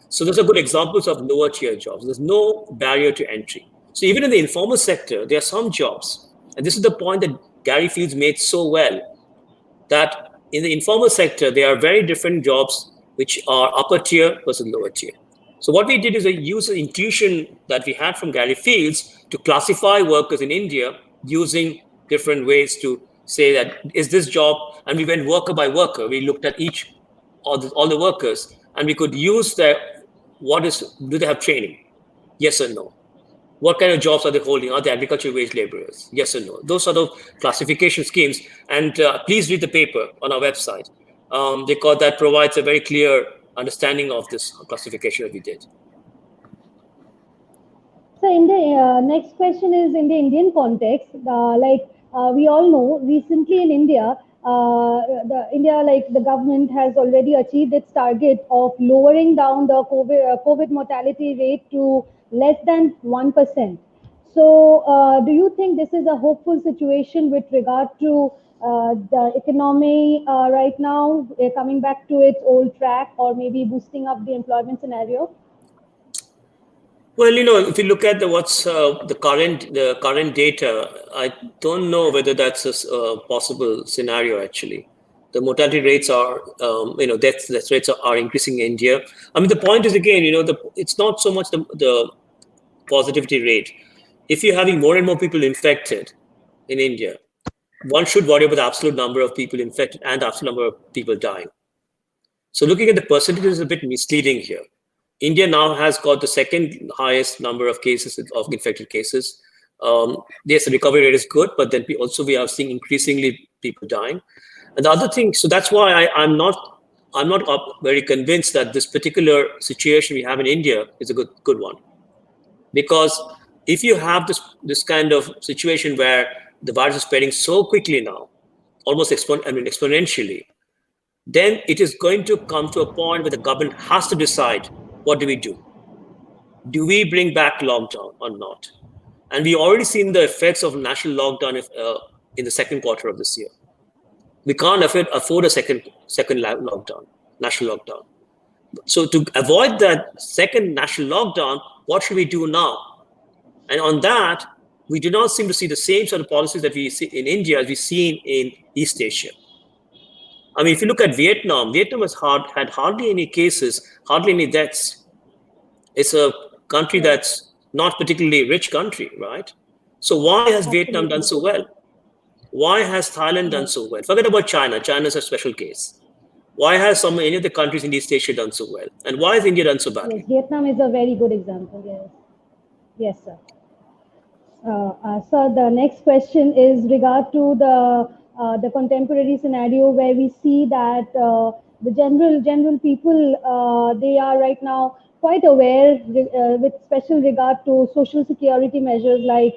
So those are good examples of lower tier jobs. There's no barrier to entry. So even in the informal sector, there are some jobs, and this is the point that Gary Fields made so well, that in the informal sector, there are very different jobs which are upper tier versus lower tier. So what we did is we used the intuition that we had from Gary Fields to classify workers in India using different ways to say that is this job, and we went worker by worker. We looked at all the workers, and we could use do they have training? Yes or no? What kind of jobs are they holding? Are they agricultural wage laborers? Yes or no? Those sort of classification schemes. And please read the paper on our website, because that provides a very clear understanding of this classification that we did. So in the next question is in the Indian context, we all know recently in India, the government has already achieved its target of lowering down the COVID mortality rate to less than 1%. So do you think this is a hopeful situation with regard to the economy right now coming back to its old track, or maybe boosting up the employment scenario? Well, if you look at the current data, I don't know whether that's a possible scenario. Actually, the mortality rates are, death rates are increasing in India. I mean, the point is again, it's not so much the positivity rate. If you're having more and more people infected in India, one should worry about the absolute number of people infected and the absolute number of people dying. So looking at the percentages is a bit misleading here. India now has got the second highest number of cases of infected cases. Yes, the recovery rate is good, but then we are seeing increasingly people dying. And the other thing, so that's why I'm not I'm not very convinced that this particular situation we have in India is a good one. Because if you have this kind of situation where the virus is spreading so quickly now, almost exponentially, then it is going to come to a point where the government has to decide, what do we do? Do we bring back lockdown or not? And we already seen the effects of national lockdown in the second quarter of this year. We can't afford a second lockdown, national lockdown. So to avoid that second national lockdown, what should we do now? And on that, we do not seem to see the same sort of policies that we see in India as we've seen in East Asia. I mean, if you look at Vietnam has had hardly any cases, hardly any deaths. It's a country that's not particularly rich country, right? So why has Vietnam done so well? Why has Thailand done so well? Forget about China. China's a special case. Why has any of the countries in East Asia done so well? And why has India done so badly? Yes, Vietnam is a very good example, yes. Yes, sir. So the next question is regard to the contemporary scenario where we see that the general people they are right now quite aware with special regard to social security measures like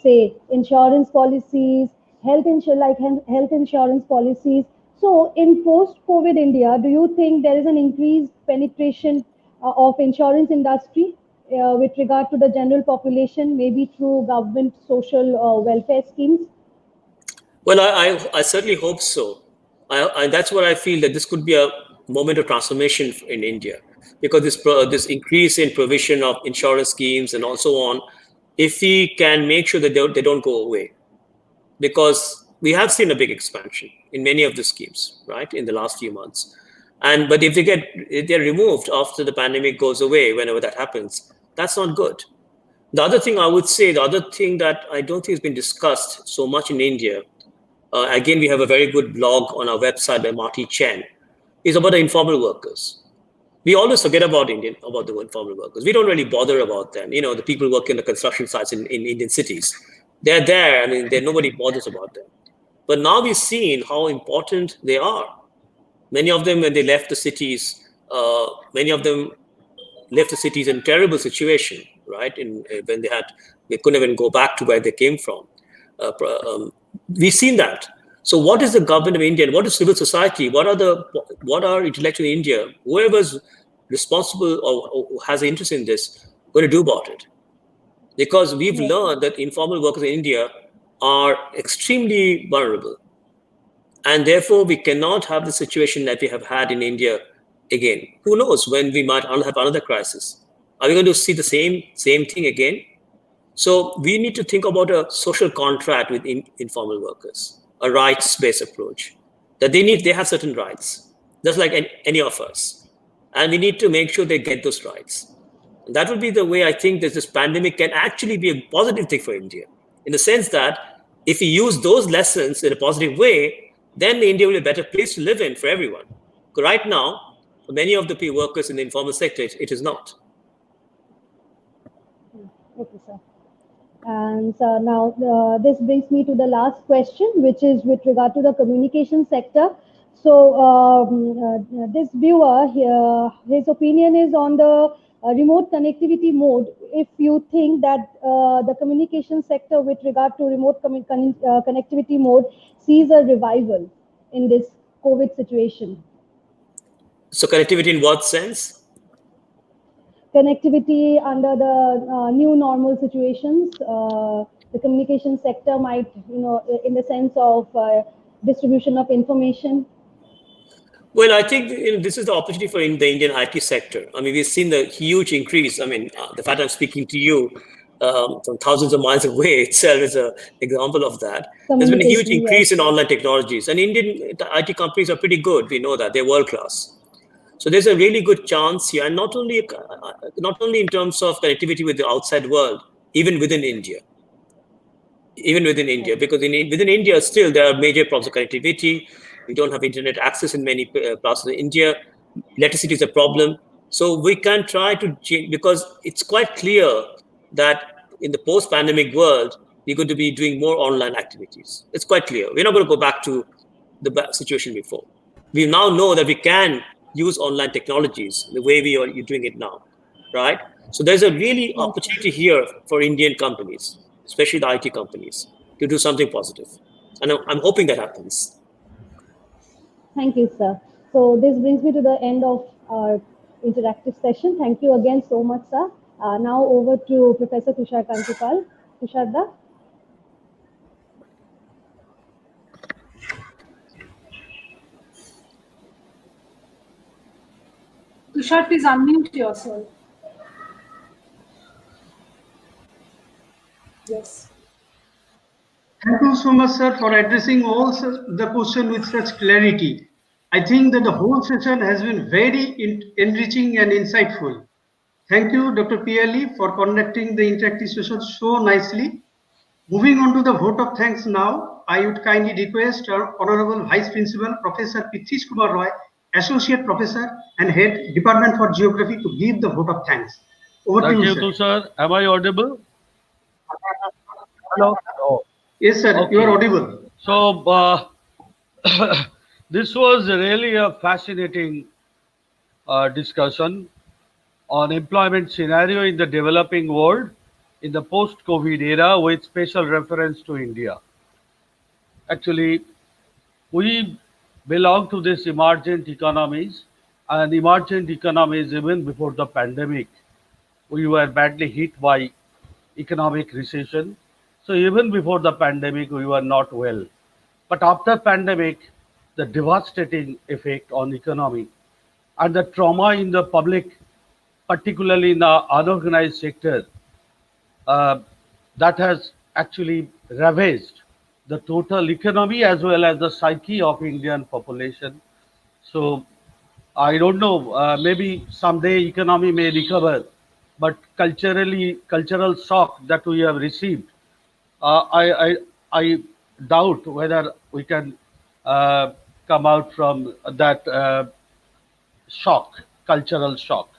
say insurance policies, health insurance policies. So in post-COVID India, do you think there is an increased penetration of insurance industry with regard to the general population, maybe through government social welfare schemes? Well, I certainly hope so. That's what I feel, that this could be a moment of transformation in India, because this increase in provision of insurance schemes and also on, if we can make sure that they don't go away, because we have seen a big expansion in many of the schemes, right, in the last few months. But if they're removed after the pandemic goes away, whenever that happens, that's not good. The other thing I would say, the other thing that I don't think has been discussed so much in India, again, we have a very good blog on our website by Marty Chen, is about the informal workers. We always forget about the informal workers. We don't really bother about them. You know, the people working in the construction sites in Indian cities, they're there. I mean, nobody bothers about them. But now we've seen how important they are. Many of them, when they left the cities, in a terrible situation, right? When they couldn't even go back to where they came from. We've seen that. So what is the government of India and what is civil society? What are intellectuals in India, whoever's responsible or has an interest in this, going to do about it? Because we've learned that informal workers in India are extremely vulnerable. And therefore, we cannot have the situation that we have had in India again. Who knows when we might have another crisis? Are we going to see the same thing again? So we need to think about a social contract with informal workers, a rights-based approach, that they have certain rights, just like any of us. And we need to make sure they get those rights. And that would be the way I think that this pandemic can actually be a positive thing for India, in the sense that if we use those lessons in a positive way, then India will be a better place to live in for everyone. Because right now, for many of the workers in the informal sector, it is not. Okay, sir. And now this brings me to the last question, which is with regard to the communication sector. So this viewer here, his opinion is on the remote connectivity mode. If you think that the communication sector with regard to remote connectivity mode sees a revival in this COVID situation. So connectivity in what sense? Connectivity under the new normal situations. The communication sector might, in the sense of distribution of information. Well, I think this is the opportunity for the Indian IT sector. I mean, we've seen the huge increase. I mean, the fact I'm speaking to you from thousands of miles away itself is an example of that. There's been a huge increase in online technologies, and Indian IT companies are pretty good. We know that they're world class. So there's a really good chance here, and not only in terms of connectivity with the outside world, even within India. Because within India, still there are major problems of connectivity. We don't have internet access in many parts of India. Electricity is a problem. So we can try to change, because it's quite clear that in the post-pandemic world, we're going to be doing more online activities. It's quite clear. We're not going to go back to the situation before. We now know that we can use online technologies the way we are doing it now, right? So there's a really Thank you. opportunity here for Indian companies, especially the IT companies, to do something positive. And I'm hoping that happens. Thank you, sir. So this brings me to the end of our interactive session. Thank you again so much, sir. Now over to Professor Tushar Kantipal. Tusharda. Tushar, please unmute yourself. Yes. Thank you so much, sir, for addressing all the question with such clarity. I think that the whole session has been very enriching and insightful. Thank you, Dr. PLE, for conducting the interactive session so nicely. Moving on to the vote of thanks now, I would kindly request our Honorable Vice Principal, Professor Prithvish Kumar Roy, Associate Professor and Head, Department for Geography, to give the vote of thanks. Over to Thank you, you, sir. Tushar. Am I audible? Hello. Oh, Yes, sir, you are okay. audible. So this was really a fascinating discussion on employment scenario in the developing world in the post-COVID era with special reference to India. Actually, we belong to these emergent economies, and emergent economies even before the pandemic, we were badly hit by economic recession. So even before the pandemic, we were not well. But after pandemic, the devastating effect on economy and the trauma in the public, particularly in the unorganized sector, uh, that has actually ravaged the total economy as well as the psyche of Indian population. So I don't know, maybe someday economy may recover, but cultural shock that we have received, uh, I, I, I doubt whether we can uh, come out from that shock, cultural shock.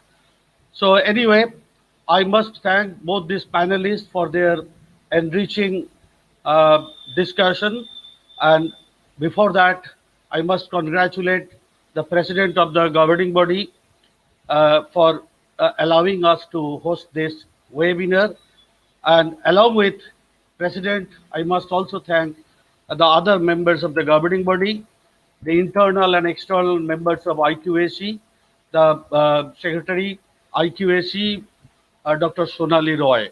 So anyway, I must thank both these panelists for their enriching discussion. And before that, I must congratulate the president of the governing body for allowing us to host this webinar. And along with President, I must also thank the other members of the governing body, the internal and external members of IQAC, the Secretary IQAC, Dr. Sonali Roy.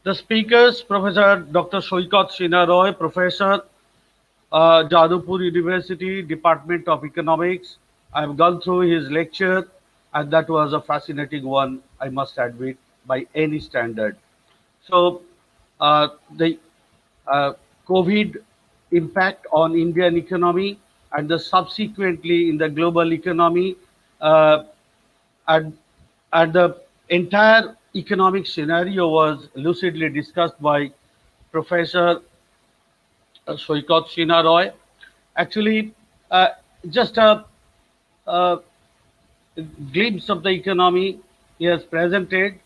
The speakers, Professor Dr. Shoikat Sinha Roy, Professor, Jadavpur University, Department of Economics. I've gone through his lecture, and that was a fascinating one, I must admit, by any standard. So, the COVID impact on Indian economy and the subsequently in the global economy, uh, and, and the entire economic scenario was lucidly discussed by Professor Shoikat Sinha Roy. Actually, uh, just a glimpse of the economy he has presented.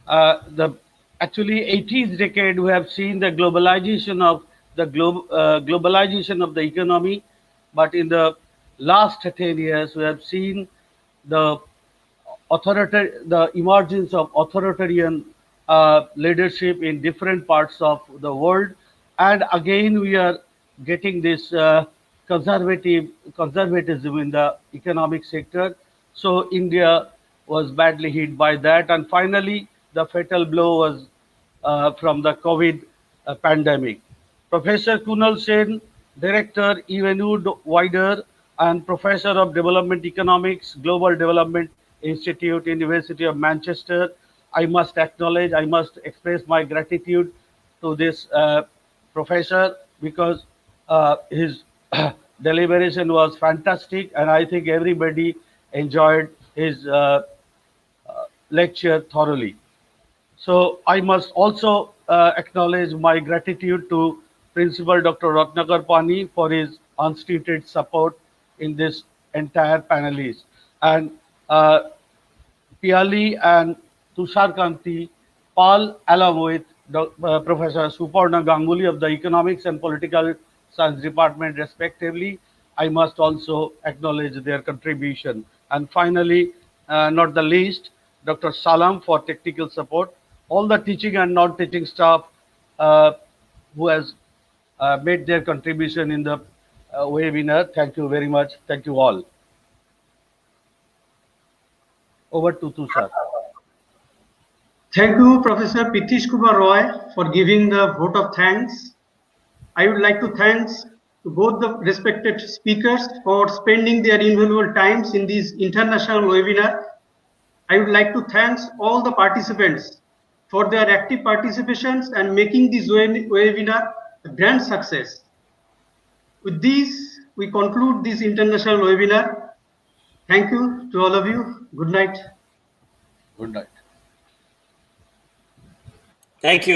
The actually 80s decade, we have seen the globalization of globalization of the economy, but in the last 10 years, we have seen the the emergence of authoritarian leadership in different parts of the world, and again we are getting this conservatism in the economic sector. So India was badly hit by that, and finally the fatal blow was from the COVID pandemic. Professor Kunal Sen, Director, Evenwood Wider, and Professor of Development Economics, Global Development Institute, University of Manchester. I must acknowledge, I must express my gratitude to this professor because his deliberation was fantastic, and I think everybody enjoyed his lecture thoroughly. So I must also acknowledge my gratitude to Principal Dr. Ratnakar Pani for his unstinted support in this entire panelist. And Piali and Tushar Kanti Pal, along with Professor Suparna Ganguly of the Economics and Political Science Department, respectively, I must also acknowledge their contribution. And finally, not the least, Dr. Salam for technical support, all the teaching and non-teaching staff uh, who has made their contribution in the webinar. Thank you very much. Thank you all. Over to Tushar. Thank you, Professor Pitish Kumar Roy, for giving the vote of thanks. I would like to thanks to both the respected speakers for spending their invaluable times in this international webinar. I would like to thank all the participants for their active participations and making this webinar a grand success. With this, we conclude this international webinar. Thank you to all of you. Good night. Good night. Thank you.